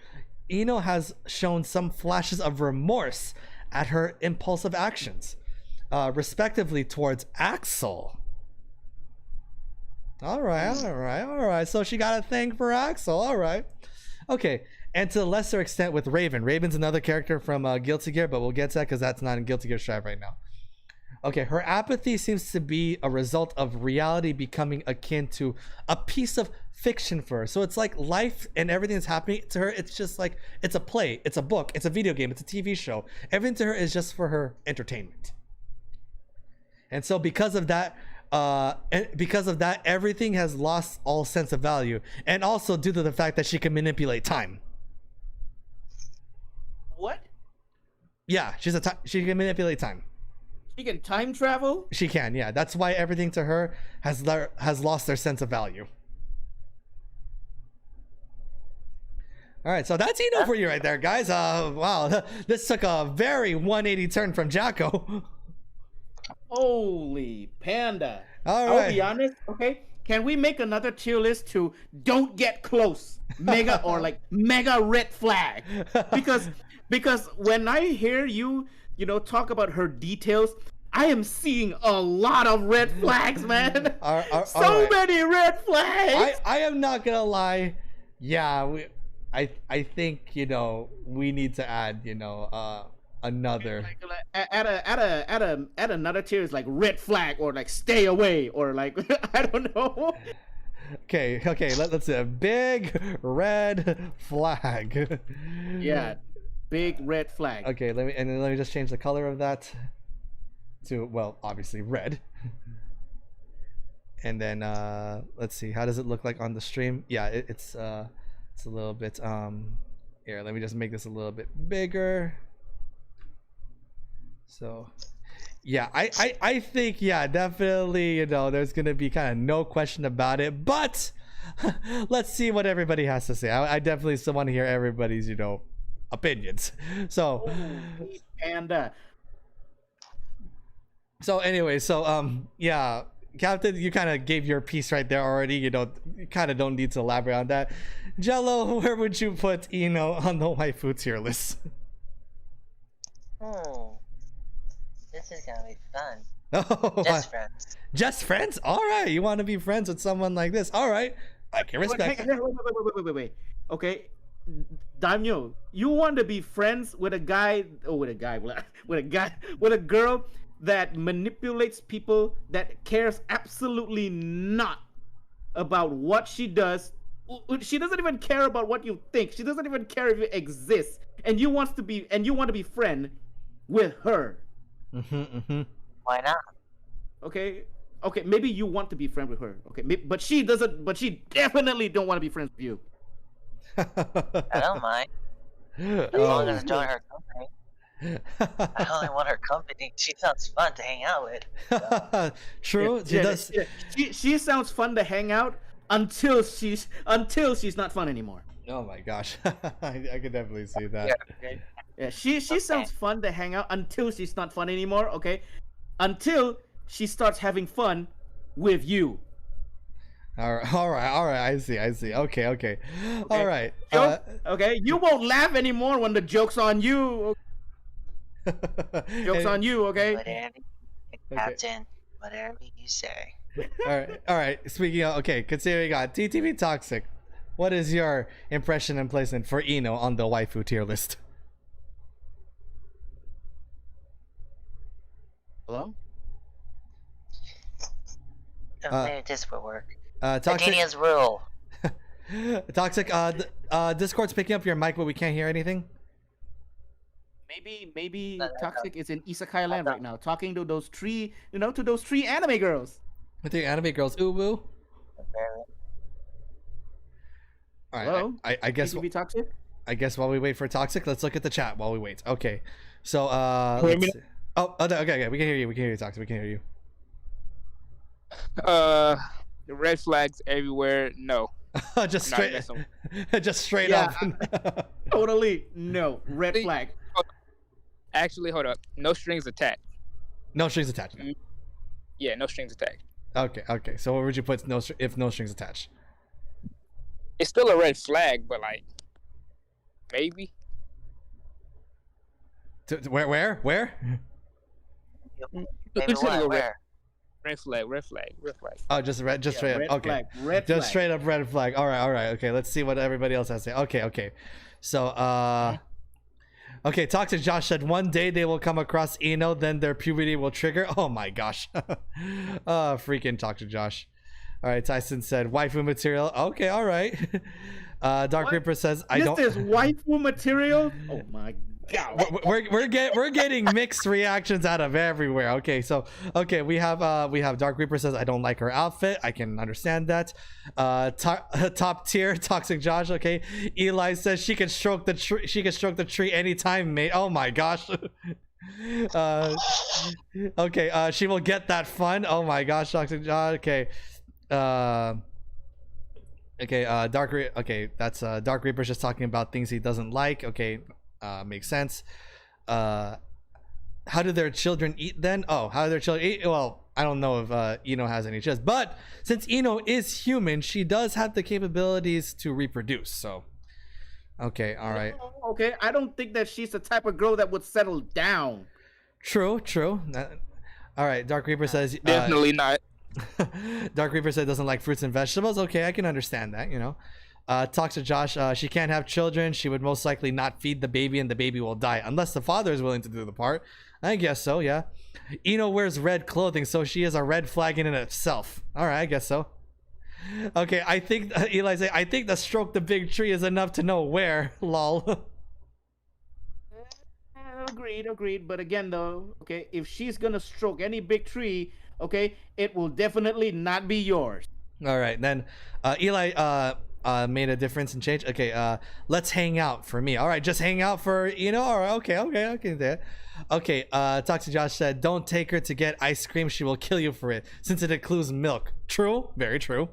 Ino has shown some flashes of remorse at her impulsive actions, respectively towards Axel. All right. So she got a thing for Axel. All right. Okay. And to a lesser extent with Raven. Raven's another character from Guilty Gear, but we'll get to that because that's not in Guilty Gear Strive right now. Okay, her apathy seems to be a result of reality becoming akin to a piece of fiction for her. So it's like life and everything that's happening to her, it's just like, it's a play, it's a book, it's a video game, it's a TV show. Everything to her is just for her entertainment. And so because of that, everything has lost all sense of value. And also due to the fact that she can manipulate time. What? Yeah, she can manipulate time. She can time travel? She can, yeah. That's why everything to her has lost their sense of value. All right, so that's Ino for you right there, guys. Wow, this took a very 180 turn from Jaco. Holy panda. All right. I'll be honest, okay? Can we make another tier list to don't get close? Mega or like mega red flag? Because when I hear you talk about her details, I am seeing a lot of red flags, man. So many red flags. I am not gonna lie. Yeah, I think we need to add another. Add another tier is like red flag or like stay away or like I don't know. Okay. Let's see a big red flag. Yeah. Big red flag. Okay, let me just change the color of that to, well, obviously red. And then let's see, how does it look like on the stream? Yeah, it's a little bit here, let me just make this a little bit bigger. So yeah, I think, yeah, definitely, there's gonna be kind of no question about it, but let's see what everybody has to say. I definitely still want to hear everybody's opinions. So and so anyway, yeah, Captain, you kind of gave your piece right there already. You kind of don't need to elaborate on that. Jello, where would you put Ino on the waifu tier list? This is gonna be fun. Oh, Just friends. Just friends? All right, you want to be friends with someone like this? All right, I can respect. Wait. Okay, Daimyo, you want to be friends with a guy, with a girl that manipulates people, that cares absolutely not about what she does. She doesn't even care about what you think. She doesn't even care if it exists. And you want to be friend with her. Why not? Okay, maybe you want to be friend with her. Okay, but she doesn't. But she definitely don't want to be friends with you. I don't mind. As long as I join her company. I only want her company. She sounds fun to hang out with. True. She sounds fun to hang out until she's not fun anymore. Oh my gosh, I could definitely see that. Yeah, she sounds fun to hang out until she's not fun anymore. Okay, until she starts having fun with you. All right. I see. Okay. All right. Okay, you won't laugh anymore when the joke's on you. Joke's on you, okay? Whatever, Captain. Whatever you say. All right. Speaking of, okay, considering we got TTV Toxic, what is your impression and placement for Ino on the waifu tier list? Hello? Maybe this will work. Toxic. Titania's rule. Toxic. Discord's picking up your mic, but we can't hear anything. Maybe Toxic is in Isekai land right now, talking to those three anime girls. With your anime girls, uwu. All right. Hello? I guess. TTV Toxic? I guess while we wait for Toxic, let's look at the chat while we wait. Okay. So Wait a let's see. Okay, we can hear you. We can hear you, Toxic. We can hear you. The red flags everywhere. No. just Not straight, this one. just straight Yeah. up. Totally no. Red See? flag. Actually, hold up. No strings attached. No strings attached. No. Yeah, no strings attached. Okay. So where would you put if no strings attached? It's still a red flag, but like, maybe. Where? Maybe It's gonna go what? Where? Red flag. Oh, just straight up. Red Okay. flag. Red Just flag. straight up red flag. All right. Okay, let's see what everybody else has to say. Okay. So, okay, Toxic Josh said one day they will come across Ino, then their puberty will trigger. Oh my gosh. Freaking Toxic Josh. All right, Tyson said waifu material. Okay, all right. Dark What? Reaper says This is waifu material? Oh my god. we're getting mixed reactions out of everywhere. Okay, so we have Dark Reaper says I don't like her outfit. I can understand that. Top tier Toxic Josh. Okay, Eli says she can stroke the tree. She can stroke the tree anytime, mate. Oh my gosh. Okay, she will get that fun. Oh my gosh, Toxic Josh. Okay. That's Dark Reaper's just talking about things he doesn't like. Okay, makes sense. How do their children eat then? Oh, how do their children eat? Well, I don't know if Ino has any children, but since Ino is human, she does have the capabilities to reproduce. So, okay, all right. Okay, I don't think that she's the type of girl that would settle down. True. All right, Dark Reaper says Definitely not. Dark Reaper said doesn't like fruits and vegetables. Okay, I can understand that, you know. Toxic Josh, she can't have children. She would most likely not feed the baby and the baby will die unless the father is willing to do the part. I guess so, yeah. Ino wears red clothing, so she is a red flag in itself. All right, I guess so. Okay, I think Eli say I think the stroke the big tree is enough to know where. Lol. Agreed. But again, though, okay, if she's gonna stroke any big tree, okay, it will definitely not be yours. All right, then Eli made a difference and change. Okay, let's hang out for me. All right, just hang out for all right, okay there. Okay, Toxic Josh said don't take her to get ice cream. She will kill you for it since it includes milk. True, very true.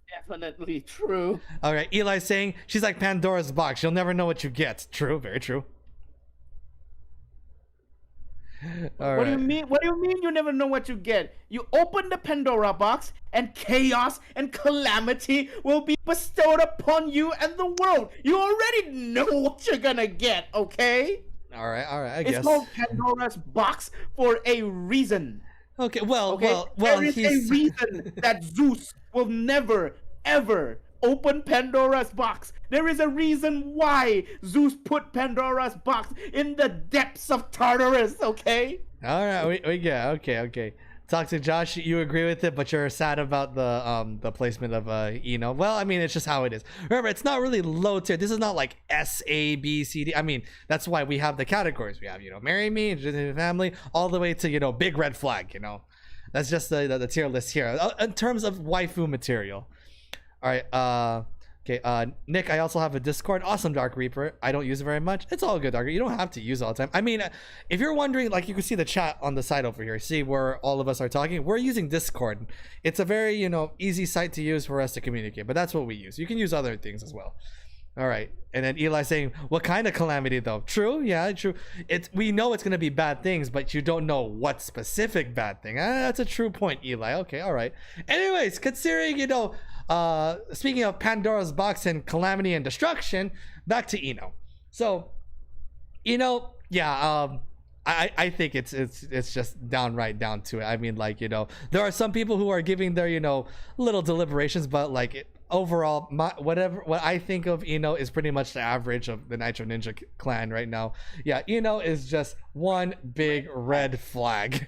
Definitely true. All right, Eli saying she's like Pandora's box. You'll never know what you get. True, very true. What do you mean? What do you mean you never know what you get? You open the Pandora box and chaos and calamity will be bestowed upon you and the world. You already know what you're gonna get, okay? All right, I guess. It's called Pandora's box for a reason. Okay, well, there is a reason that Zeus will never, ever open Pandora's box. There is a reason why Zeus put Pandora's box in the depths of Tartarus, okay? All right, we get okay. Toxic Josh, you agree with it, but you're sad about the placement of Ino. Well, I mean, it's just how it is. Remember, it's not really low tier. This is not like S, A, B, C, D. I mean, that's why we have the categories. We have, marry me, family, all the way to, big red flag, That's just the tier list here. In terms of waifu material. All right, okay, Nick, I also have a Discord. Awesome, Dark Reaper. I don't use it very much. It's all good, Dark Reaper. You don't have to use it all the time. I mean, if you're wondering, like, you can see the chat on the side over here. See where all of us are talking? We're using Discord. It's a very, easy site to use for us to communicate, but that's what we use. You can use other things as well. All right, and then Eli saying, what kind of calamity, though? True, yeah, true. We know it's going to be bad things, but you don't know what specific bad thing. That's a true point, Eli. Okay, all right. Anyways, considering, speaking of Pandora's box and calamity and destruction, back to Ino. So, yeah, I think it's just downright down to it. I mean, like, you know, there are some people who are giving their, you know, little deliberations, but like overall, what I think of Ino is pretty much the average of the Nitro Ninja clan right now. Yeah, Ino is just one big red flag.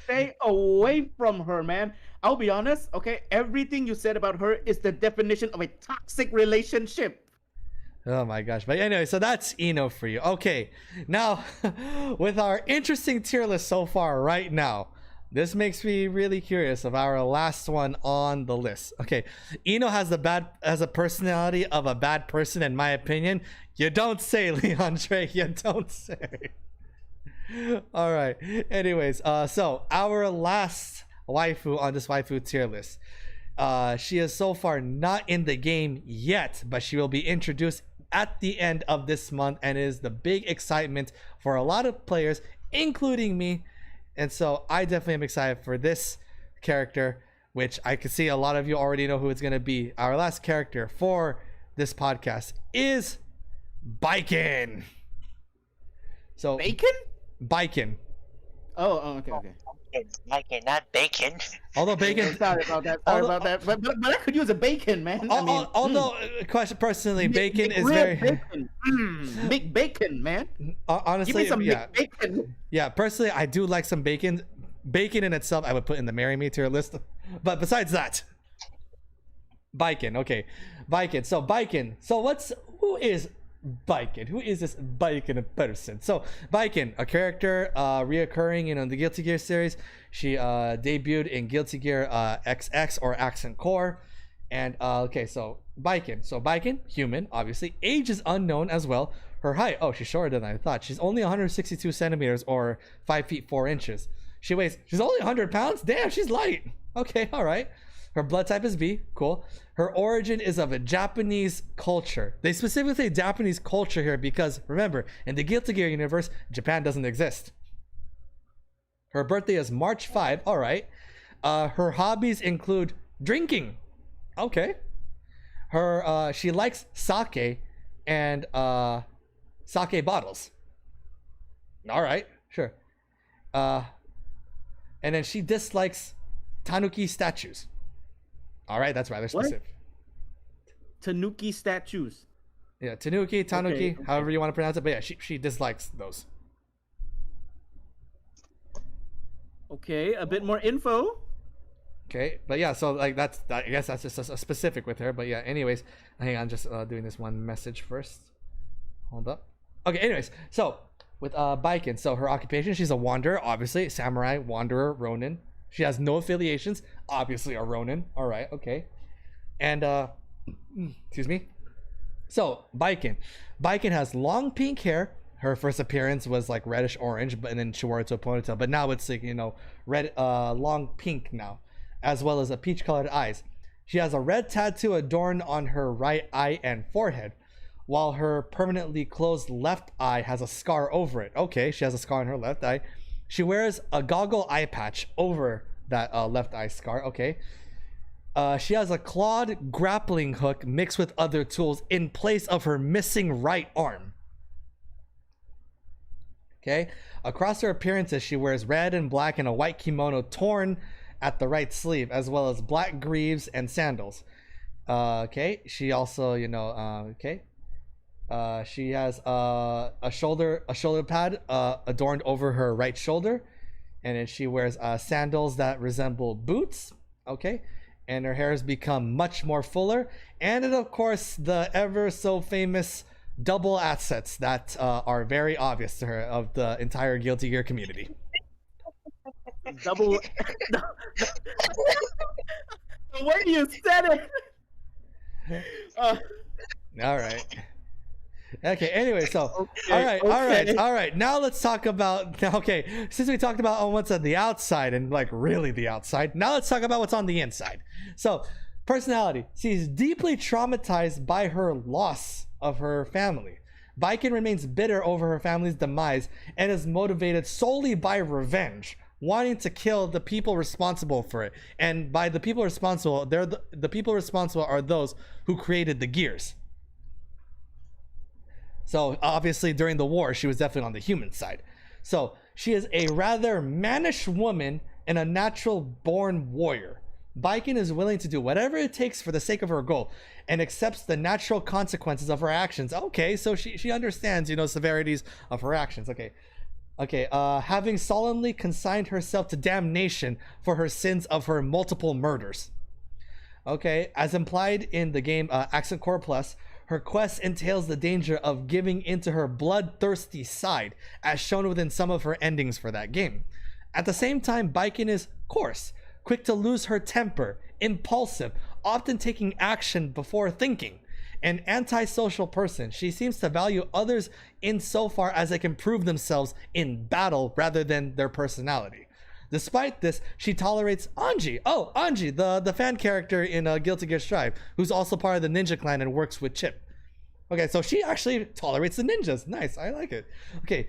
Stay away from her, man. I'll be honest, okay? Everything you said about her is the definition of a toxic relationship. Oh my gosh. But anyway, so that's Ino for you. Okay, now with our interesting tier list so far right now, this makes me really curious of our last one on the list. Okay, Ino has a personality of a bad person, in my opinion. You don't say, Leandre. You don't say. All right. Anyways, so our last waifu on this waifu tier list. She is so far not in the game yet, but she will be introduced at the end of this month and is the big excitement for a lot of players, including me. And so I definitely am excited for this character, which I can see a lot of you already know who it's going to be. Our last character for this podcast is Baiken. So Bacon? Baiken. Oh, okay. Bacon, not bacon. Although Bacon, Sorry about that. But I could use a bacon, man. although question personally, Bacon is very bacon. Big bacon, man. honestly, Give me some yeah, big bacon. yeah. Personally, I do like some bacon. Bacon in itself, I would put in the marry me tier list. But besides that, Baiken. Okay, Baiken. So Baiken. So who is Baiken? Who is this Baiken person? So Baiken, a character reoccurring in the Guilty Gear series. She debuted in Guilty Gear XX or Accent Core. And okay, so Baiken. So Baiken, human, obviously. Age is unknown as well. Her height, oh, she's shorter than I thought. She's only 162 centimeters or 5 feet 4 inches. She's only 100 pounds? Damn, she's light. Okay, all right. Her blood type is B. Cool. Her origin is of a Japanese culture. They specifically say Japanese culture here because, remember, in the Guilty Gear universe, Japan doesn't exist. Her birthday is March 5. All right. Her hobbies include drinking. Okay. She likes sake and sake bottles. All right. Sure. And then she dislikes tanuki statues. All right, that's rather specific. Tanuki statues. Yeah, tanuki, tanuki, Okay. however you want to pronounce it. But yeah, she dislikes those. Okay, a bit more info. Okay, but yeah, so like I guess that's just a specific with her. But yeah, anyways, hang on, just doing this one message first. Hold up. Okay, anyways, so with Baiken, so her occupation, she's a wanderer, obviously, samurai, wanderer, ronin. She has no affiliations, obviously a ronin. All right, okay. And excuse me. So Baiken has long pink hair. Her first appearance was like reddish orange, and then she wore it to a ponytail. But now it's like, you know, red, long pink now, as well as a peach colored eyes. She has a red tattoo adorned on her right eye and forehead, while her permanently closed left eye has a scar over it. Okay, she has a scar on her left eye. She wears a goggle eye patch over that left eye scar. Okay. She has a clawed grappling hook mixed with other tools in place of her missing right arm. Okay. Across her appearances, she wears red and black and a white kimono torn at the right sleeve, as well as black greaves and sandals. Okay. She also, you know, okay. She has a shoulder pad adorned over her right shoulder, and then she wears sandals that resemble boots. Okay, and her hair has become much more fuller, and then of course the ever so famous double assets that are very obvious to her of the entire Guilty Gear community. Double. The way you said it. All right. Okay, anyway, so Okay, all right. Now let's talk about since we talked about what's on the outside and like really the outside, now let's talk about what's on the inside. So, personality. She's deeply traumatized by her loss of her family. Baiken remains bitter over her family's demise and is motivated solely by revenge, wanting to kill the people responsible for it. And by the people responsible, the people responsible are those who created the gears. So obviously during the war, she was definitely on the human side. So She is a rather mannish woman and a natural born warrior. Baiken is willing to do whatever it takes for the sake of her goal and accepts the natural consequences of her actions. Okay, so she understands, severities of her actions. Okay, having solemnly consigned herself to damnation for her sins of her multiple murders. Okay, as implied in the game Accent Core Plus, her quest entails the danger of giving into her bloodthirsty side, as shown within some of her endings for that game. At the same time, Baiken is coarse, quick to lose her temper, impulsive, often taking action before thinking. An antisocial person, she seems to value others insofar as they can prove themselves in battle rather than their personality. Despite this, she tolerates Anji. Oh, Anji, the fan character in Guilty Gear Strive, who's also part of the ninja clan and works with Chip. Okay, so she actually tolerates the ninjas. Nice, I like it. Okay.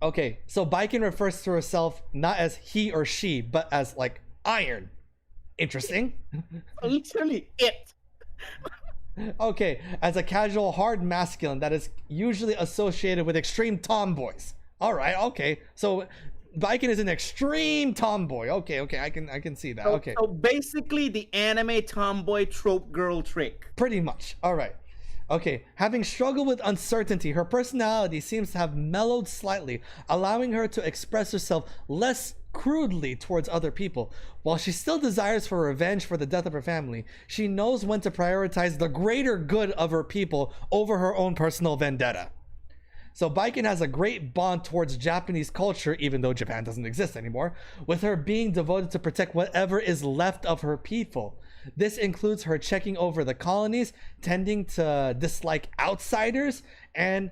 Okay, so Baiken refers to herself not as he or she, but as like iron. Interesting. Literally it. Okay, as a casual hard masculine that is usually associated with extreme tomboys. All right, okay. So Baiken is an extreme tomboy. Okay, I can see that. Okay. So basically the anime tomboy trope girl trick. Pretty much. All right. Okay, having struggled with uncertainty, her personality seems to have mellowed slightly, allowing her to express herself less crudely towards other people. While she still desires for revenge for the death of her family, she knows when to prioritize the greater good of her people over her own personal vendetta. So Baiken has a great bond towards Japanese culture, even though Japan doesn't exist anymore, with her being devoted to protect whatever is left of her people. This includes her checking over the colonies, tending to dislike outsiders, and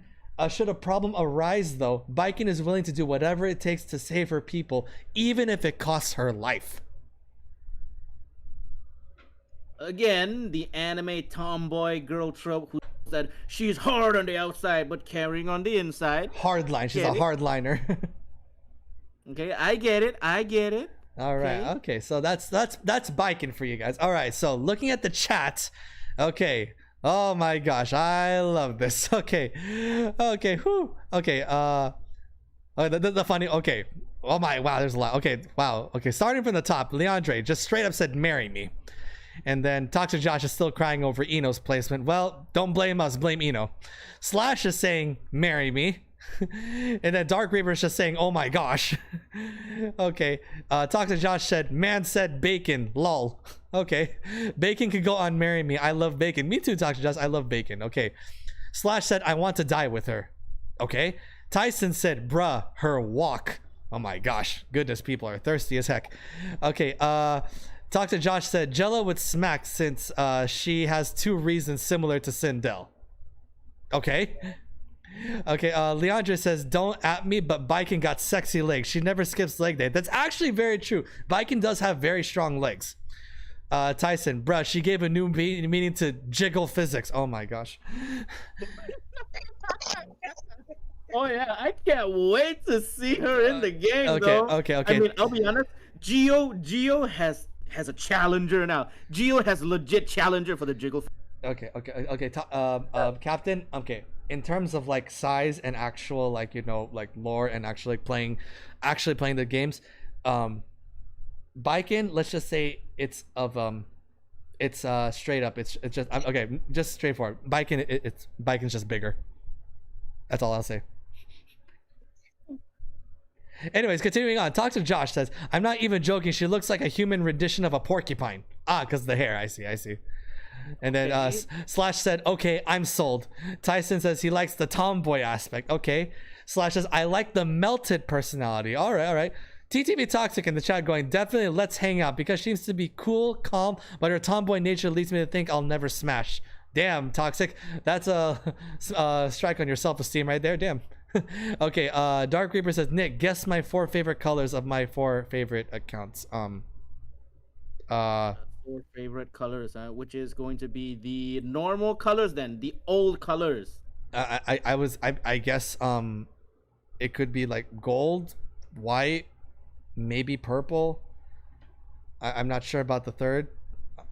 should a problem arise though, Baiken is willing to do whatever it takes to save her people, even if it costs her life. Again, the anime tomboy girl trope who said she's hard on the outside but caring on the inside. Hardline, she's a hardliner. Okay, I get it. All right, okay, so that's Baiken for you guys. All right, so looking at the chat, okay, oh my gosh, I love this. Okay, whew. Okay, the funny, okay, oh my, wow, there's a lot. Okay, wow, okay, starting from the top, Leandre just straight up said, marry me. And then Toxic Josh is still crying over Eno's placement. Well, don't blame us, blame Eno. Slash is saying, marry me. And then Dark Reaper is just saying, oh my gosh. Okay, Toxic Josh said, man said bacon, lol. Okay, bacon could go on marry me. I love bacon. Me too, Toxic Josh, I love bacon. Okay, Slash said, I want to die with her. Okay, Tyson said, bruh, her walk. Oh my gosh, goodness, people are thirsty as heck. Okay, Toxic Josh said, Jello would smack since she has two reasons similar to Sindel. Okay. Okay, Leandra says, don't at me, but Baiken got sexy legs. She never skips leg day. That's actually very true. Baiken does have very strong legs. Tyson, bruh, she gave a new meaning to jiggle physics. Oh my gosh. Oh yeah, I can't wait to see her in the game. Okay. I mean, I'll be honest. Geo has a challenger now. Geo has a legit challenger for the jiggle. Okay. Captain. Okay. In terms of like size and actual like like lore and actually playing the games, Baiken, let's just say it's straight up. It's just okay. Just straightforward. Baiken's just bigger. That's all I'll say. Anyways, continuing on. Toxic Josh says, I'm not even joking. She looks like a human rendition of a porcupine. Because the hair. I see. And then Slash said, okay, I'm sold. Tyson says he likes the tomboy aspect. Okay. Slash says, I like the melted personality. All right. TTV Toxic in the chat going, definitely let's hang out because she seems to be cool, calm, but her tomboy nature leads me to think I'll never smash. Damn, Toxic. That's a strike on your self-esteem right there. Damn. Okay, Dark Reaper says, Nick, guess my 4 favorite colors of my 4 favorite accounts. 4 favorite colors, which is going to be the normal colors then, the old colors. I guess it could be like gold, white, maybe purple. I'm not sure about the third.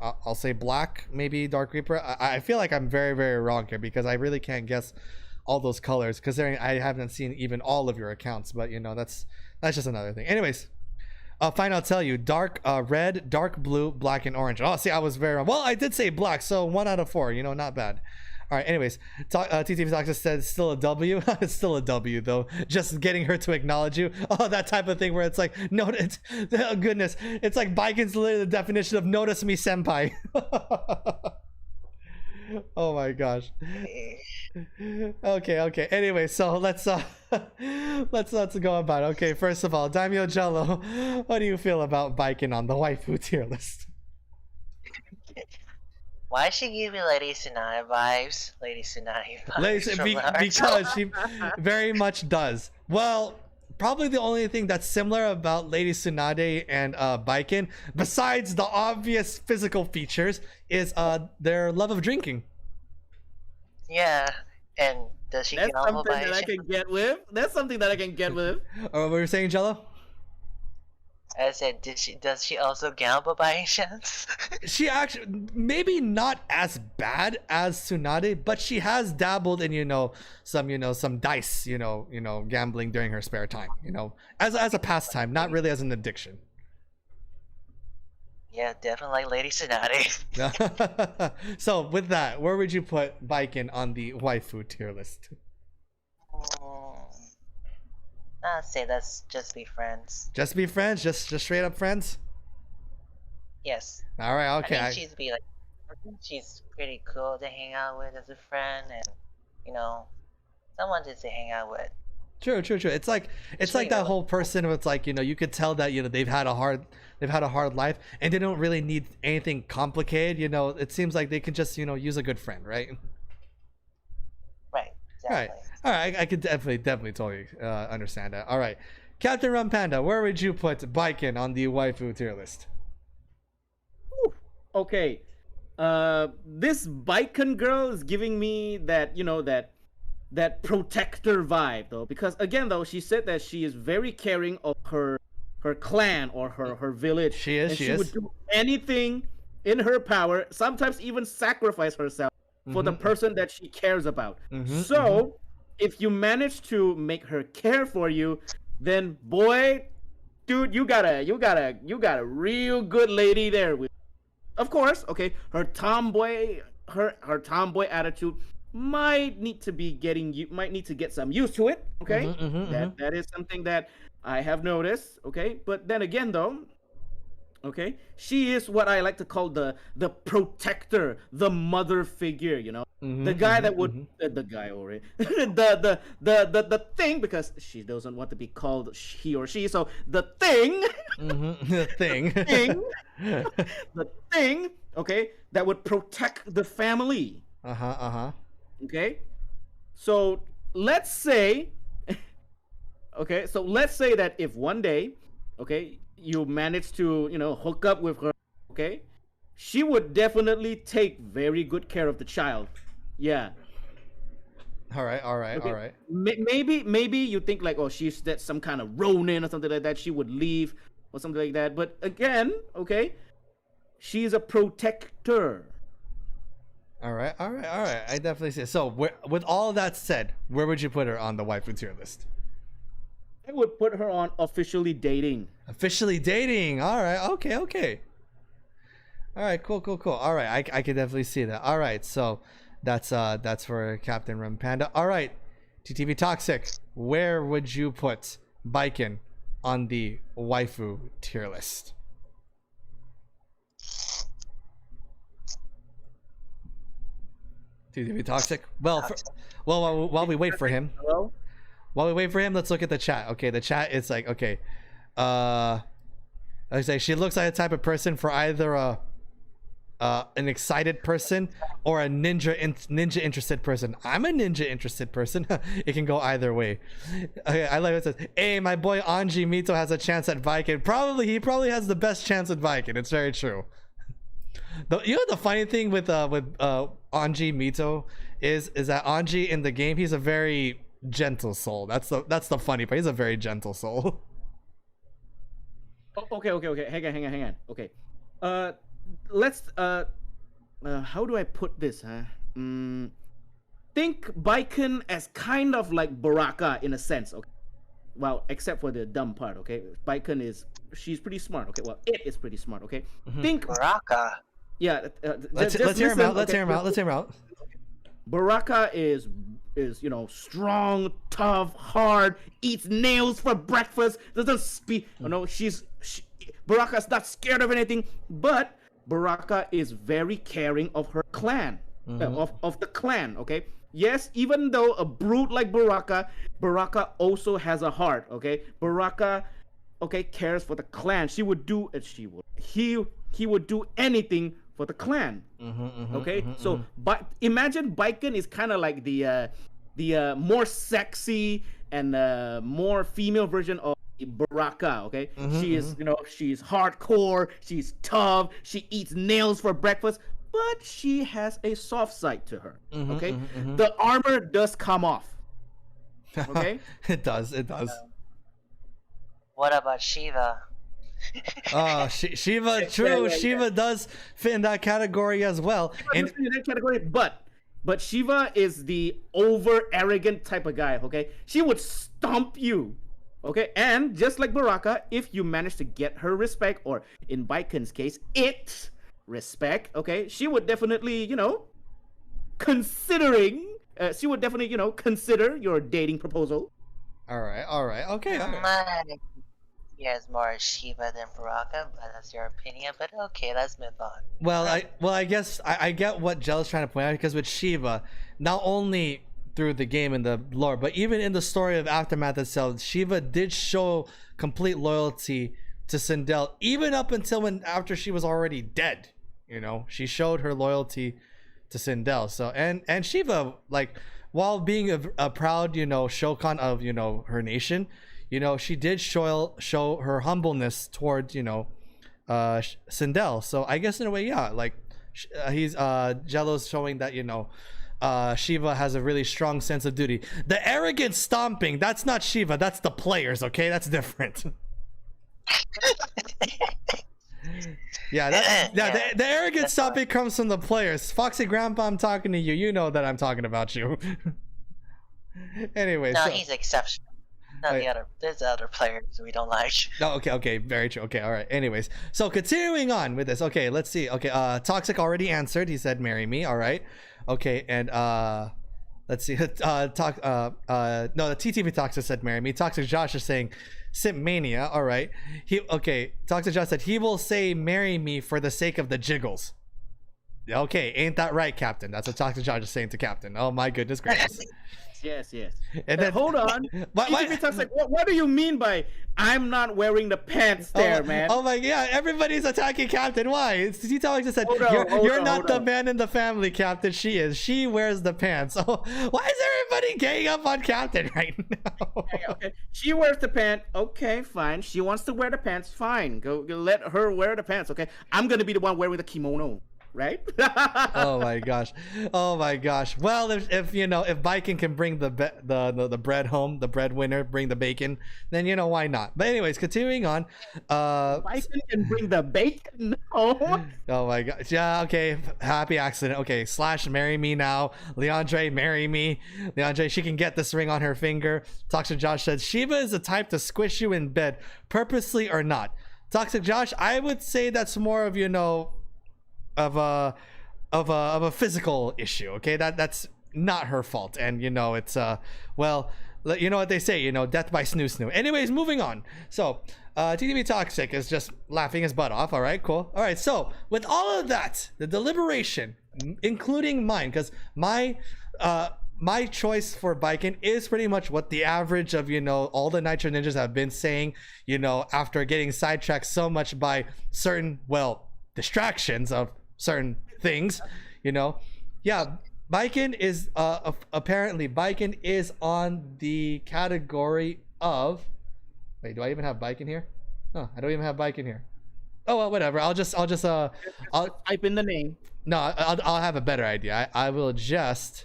I'll say black, maybe Dark Reaper. I feel like I'm very, very wrong here because I really can't guess all those colors, because I haven't seen even all of your accounts, but you know that's just another thing. Anyways, fine, I'll tell you. Dark red, dark blue, black, and orange. Oh, see, I was very well. I did say black, so 1 out of 4. You know, not bad. All right. Anyways, TTV Talk just said still a W. It's still a W though. Just getting her to acknowledge you. Oh, that type of thing where it's like, no, it's oh, goodness. It's like Biken's literally the definition of notice me, senpai. Oh my gosh. Okay. Anyway, so let's go about it. Okay, first of all, Daimyo Jello, what do you feel about Biken on the waifu tier list? Why she give me Lady Tsunade vibes? Lady Tsunade vibes. Because she very much does. Well, probably the only thing that's similar about Lady Tsunade and Biken, besides the obvious physical features, is their love of drinking. Yeah, and does she That's gamble something by that I can get with. That's something that I can get with. What were you saying, Jello? I said, does she also gamble by any chance? She actually, maybe not as bad as Tsunade, but she has dabbled in some dice, gambling during her spare time, as a pastime, not really as an addiction. Yeah, definitely like Lady Tsunade. So with that, where would you put Biken on the waifu tier list? I'd say let's just be friends. Just be friends, just straight up friends. Yes. All right, okay. I think she's pretty cool to hang out with as a friend, and someone to hang out with. True. It's like that whole person who it's like, you could tell that they've had a hard life and they don't really need anything complicated. It seems like they can just use a good friend, right? Right. Exactly. All right. I could definitely totally understand that. All right, Captain Rum Panda, where would you put Biken on the waifu tier list? Okay, this Biken girl is giving me that that protector vibe though, because again though she said that she is very caring of her clan or her village. She is. She would do anything in her power, sometimes even sacrifice herself for the person that she cares about. So if you manage to make her care for you, then boy, dude, you got a real good lady there. Of course, okay, her tomboy attitude might need to get some used to it. Okay, that is something that I have noticed. Okay, but then again though, okay, she is what I like to call the protector, the mother figure, the guy that would the guy already the thing, because she doesn't want to be called he or she, so the thing the thing the thing, okay, that would protect the family. Okay, so let's say that if one day, okay, you manage to hook up with her, okay, she would definitely take very good care of the child. Yeah. All right. Okay. Maybe you think like, oh, she's that some kind of Ronin or something like that, she would leave or something like that, but again, okay, she's a protector. All right. I definitely see it. So with all that said, where would you put her on the waifu tier list? I would put her on officially dating. Officially dating. All right. Okay. All right. Cool. All right. I can definitely see that. All right. So that's for Captain Rum Panda. All right. TTV Toxic, where would you put Biken on the waifu tier list? TTV Toxic. Well, while we wait for him. Hello? While we wait for him, let's look at the chat. Okay, the chat is like, okay. I say she looks like a type of person for either an excited person or a ninja interested person. I'm a ninja interested person. It can go either way. Okay, I like what it says. Hey, my boy Anji Mito has a chance at Viking. He probably has the best chance at Viking. It's very true. The funny thing with Anji Mito is that Anji in the game, he's a very gentle soul. That's the funny part. He's a very gentle soul. Okay. Hang on. Okay. Let's how do I put this, huh? think Baiken as kind of like Baraka in a sense. Okay. Well, except for the dumb part. Okay. Baiken she's pretty smart. Okay. Well, it is pretty smart. Okay. Think. Baraka. Yeah. Let's hear him out. Let's hear him out. Baraka is strong, tough, hard, eats nails for breakfast, doesn't speak. Baraka's not scared of anything, but Baraka is very caring of her clan, of the clan, okay? Yes, even though a brute like Baraka also has a heart, okay? Baraka, okay, cares for the clan. He would do anything for the clan. Okay, so but imagine Baiken is kind of like the more sexy and more female version of Baraka. Okay, she's hardcore, she's tough, she eats nails for breakfast, but she has a soft side to her. Okay, the armor does come off. Okay, it does. What about Shiva? Oh, Shiva, true. Shiva does fit in that category as well. In that category, but Shiva is the over arrogant type of guy. Okay, she would stomp you. Okay, and just like Baraka, if you manage to get her respect, or in Baiken's case, respect. Okay, she would definitely, consider your dating proposal. All right. Okay. He has more Shiva than Baraka, but that's your opinion. But okay, let's move on. Well, I guess I get what Jel's trying to point out, because with Shiva, not only through the game and the lore, but even in the story of Aftermath itself, Shiva did show complete loyalty to Sindel, even up until after she was already dead. She showed her loyalty to Sindel. So and Shiva, like, while being a proud Shokan of her nation, she did show her humbleness towards Sindel. So I guess in a way, yeah, like he's Jello's showing that Shiva has a really strong sense of duty. The arrogant stomping, that's not Shiva, that's the players. Okay, that's different. The arrogant stomping comes from the players. Foxy Grandpa, I'm talking to you. You know that I'm talking about you. Anyway, no, he's exceptional. There's other players we don't like. No, okay, very true. Okay, all right. Anyways, so continuing on with this. Okay, let's see. Okay, Toxic already answered. He said, "Marry me." All right. Okay, and let's see. The TTV Toxic said, "Marry me." Toxic Josh is saying, "Simp Mania." All right. Toxic Josh said he will say, "Marry me" for the sake of the jiggles. Okay, ain't that right, Captain? That's what Toxic Josh is saying to Captain. Oh my goodness gracious. Yes. And then, hold on. What do you mean by I'm not wearing the pants there, man? Oh my god, everybody's attacking Captain. Why? T-Toxic just said, you're not the man in the family, Captain. She is. She wears the pants. Oh, why is everybody ganging up on Captain right now? Okay. She wears the pants. Okay, fine. She wants to wear the pants. Fine. Go let her wear the pants. Okay. I'm gonna be the one wearing the kimono. Right? Oh my gosh. Well, if Baiken can bring the bread home, the breadwinner, bring the bacon, then why not? But anyways, continuing on. Baiken can bring the bacon home. Oh my gosh. Yeah. Okay. Happy accident. Okay. / marry me now. Leandre, marry me. Leandre, she can get this ring on her finger. Toxic Josh says Shiva is the type to squish you in bed, purposely or not. Toxic Josh, I would say that's more of of a physical issue. Okay, that's not her fault, and it's well, you know what they say, death by snoo. Anyways, moving on. So TTV Toxic is just laughing his butt off. All right, cool. All right, so with all of that, the deliberation, including mine, because my choice for Baiken is pretty much what the average of all the Nitro Ninjas have been saying, after getting sidetracked so much by certain distractions of certain things. Baiken is apparently Baiken is on the category of, wait, do I even have Baiken here? No, I don't even have Baiken here. Oh well, whatever. I'll type in the name. No, I'll have a better idea. I will just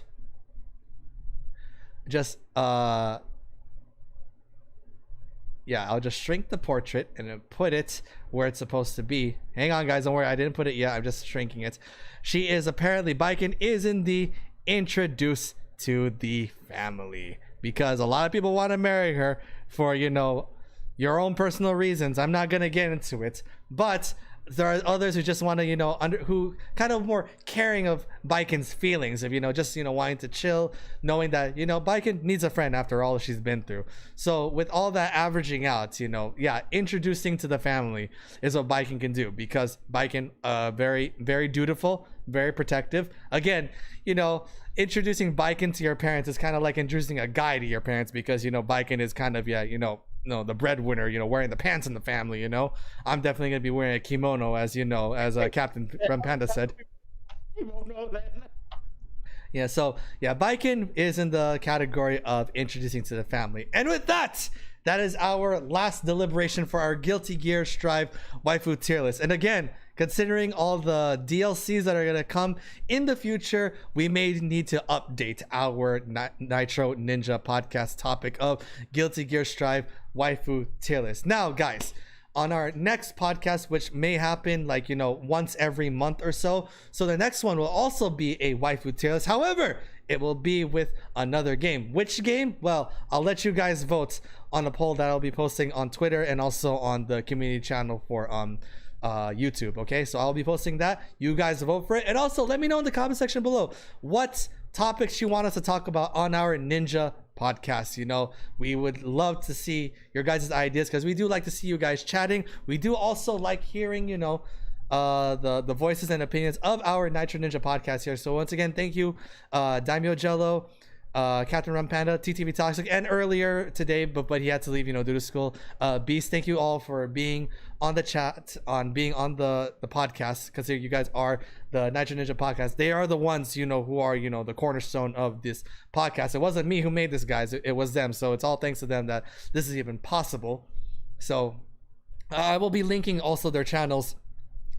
I'll just shrink the portrait and then put it where it's supposed to be. Hang on, guys, don't worry, I didn't put it yet. I'm just shrinking it. She is apparently, Baiken is in the introduce to the family, because a lot of people want to marry her for, you know, your own personal reasons. I'm not gonna get into it, but there are others who just want to, you know, who kind of more caring of Baiken's feelings of, you know, just, you know, wanting to chill, knowing that, you know, Baiken needs a friend after all she's been through. So with all that averaging out, you know, yeah, introducing to the family is what Baiken can do, because Baiken, very, very dutiful, very protective. Again, you know, introducing Baiken to your parents is kind of like introducing a guy to your parents, because, you know, Baiken is kind of, yeah, you know, no, the breadwinner, you know, wearing the pants in the family, you know. I'm definitely gonna be wearing a kimono, as you know, as Captain Panda said. Kimono then. Yeah, so yeah, Baiken is in the category of introducing to the family. And with that, that is our last deliberation for our Guilty Gear Strive waifu tier list. And again, considering all the DLCs that are going to come in the future, we may need to update our Nitro Ninja podcast topic of Guilty Gear Strive waifu tier list. Now, guys, on our next podcast, which may happen like, you know, once every month or so. So the next one will also be a waifu tier list. However, it will be with another game. Which game? Well, I'll let you guys vote on a poll that I'll be posting on Twitter and also on the community channel for YouTube. Okay, so I'll be posting that. You guys vote for it, and also let me know in the comment section below what topics you want us to talk about on our Ninja podcast. You know, we would love to see your guys' ideas, because we do like to see you guys chatting. We do also like hearing, you know, the voices and opinions of our Nitro Ninja podcast here. So once again, thank you, Daimyo Jello, Captain Rum Panda, TTV Toxic, and earlier today, but he had to leave, you know, due to school. Beast, thank you all for being on the chat, on being on the podcast, because you guys are the Nitro Ninja podcast. They are the ones, you know, who are, you know, the cornerstone of this podcast. It wasn't me who made this, guys. It was them. So it's all thanks to them that this is even possible. So I will be linking also their channels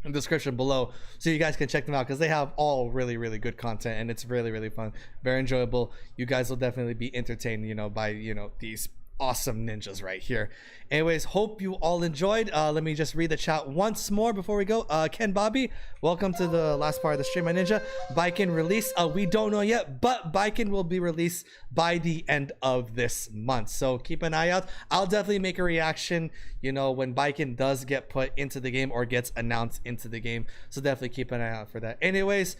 in the description below, so you guys can check them out, because they have all really, really good content, and it's really, really fun, very enjoyable. You guys will definitely be entertained, you know, by, you know, these awesome ninjas right here. Anyways, hope you all enjoyed. Let me just read the chat once more before we go. Ken Bobby, welcome to the last part of the stream, my ninja. Baiken release, we don't know yet, but Baiken will be released by the end of this month, so keep an eye out. I'll definitely make a reaction, you know, when Baiken does get put into the game or gets announced into the game, so definitely keep an eye out for that. Anyways,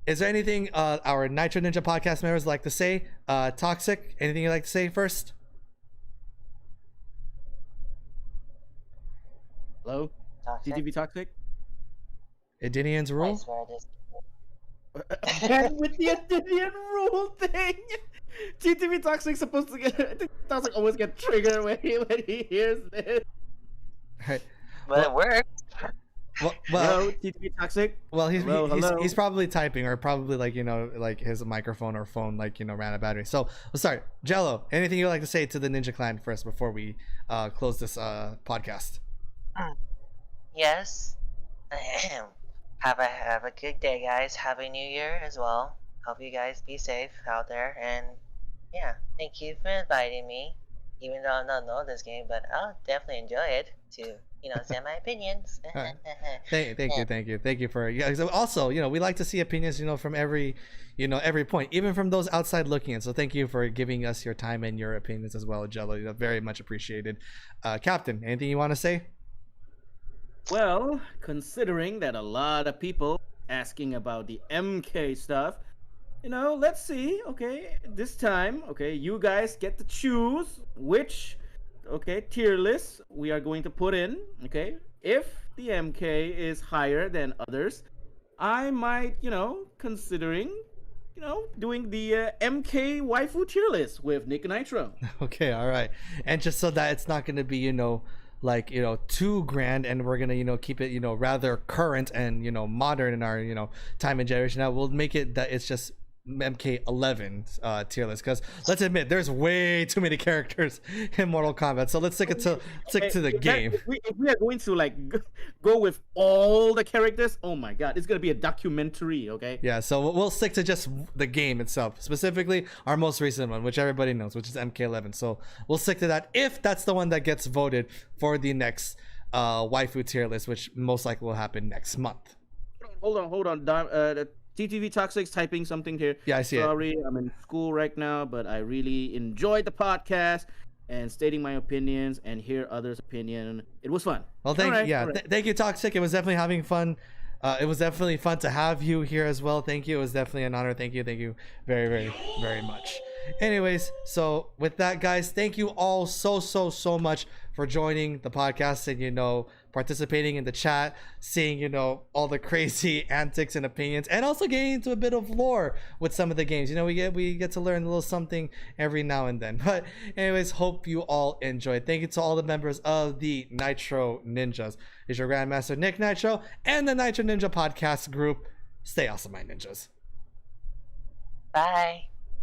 is there anything our Nitro Ninja podcast members like to say? Toxic, anything you'd like to say first? Hello? Toxic. TTV Toxic? Edinian's I rule? swear this. Again with the Indian rule thing. TTV Toxic supposed to get. I think Toxic always get triggered when he hears this. Right. But it worked. Well, Hello, TTV Toxic. well, Hello. he's probably typing, or probably like, you know, like his microphone or phone, like, you know, ran out of battery. So we'll start. Jello, anything you'd like to say to the Ninja Clan first before we close this podcast? Yes. Have a good day, guys. Happy New Year as well. Hope you guys be safe out there, and yeah, thank you for inviting me. Even though I don't know this game, but I'll definitely enjoy it to, you know, say my opinions. Thank you for, yeah. So also, you know, we like to see opinions, you know, from every point, even from those outside looking in. So thank you for giving us your time and your opinions as well, Jello. You know, very much appreciated. Captain, anything you want to say? Well, considering that a lot of people asking about the MK stuff, you know, let's see. Okay, this time, okay, you guys get to choose which, okay, tier list we are going to put in. Okay, if the MK is higher than others, I might, you know, considering, you know, doing the MK waifu tier list with Nick Nitro. Okay, all right. And just so that it's not going to be, you know, like, you know, too grand, and we're gonna, you know, keep it, you know, rather current and, you know, modern in our, you know, time and generation. Now we'll make it that it's just MK11 tier list, because let's admit there's way too many characters in Mortal Kombat, so let's stick to the game. If we are going to like go with all the characters, oh my god, it's gonna be a documentary. Okay, yeah, so we'll stick to just the game itself, specifically our most recent one, which everybody knows, which is MK11. So we'll stick to that if that's the one that gets voted for the next waifu tier list, which most likely will happen next month. hold on TTV Toxic's typing something here. Yeah, I see it. Sorry, I'm in school right now, but I really enjoyed the podcast and stating my opinions and hear others' opinion. It was fun. Well, thank you, Toxic. It was definitely having fun. It was definitely fun to have you here as well. Thank you. It was definitely an honor. Thank you very, very, very much. Anyways, so with that, guys, thank you all so much for joining the podcast and participating in the chat, seeing all the crazy antics and opinions, and also getting into a bit of lore with some of the games. We get to learn a little something every now and then. But anyways, hope you all enjoyed. Thank you to all the members of the Nitro Ninjas. It's your Grandmaster Nick Nitro and the Nitro Ninja podcast group. Stay awesome, my ninjas. Bye.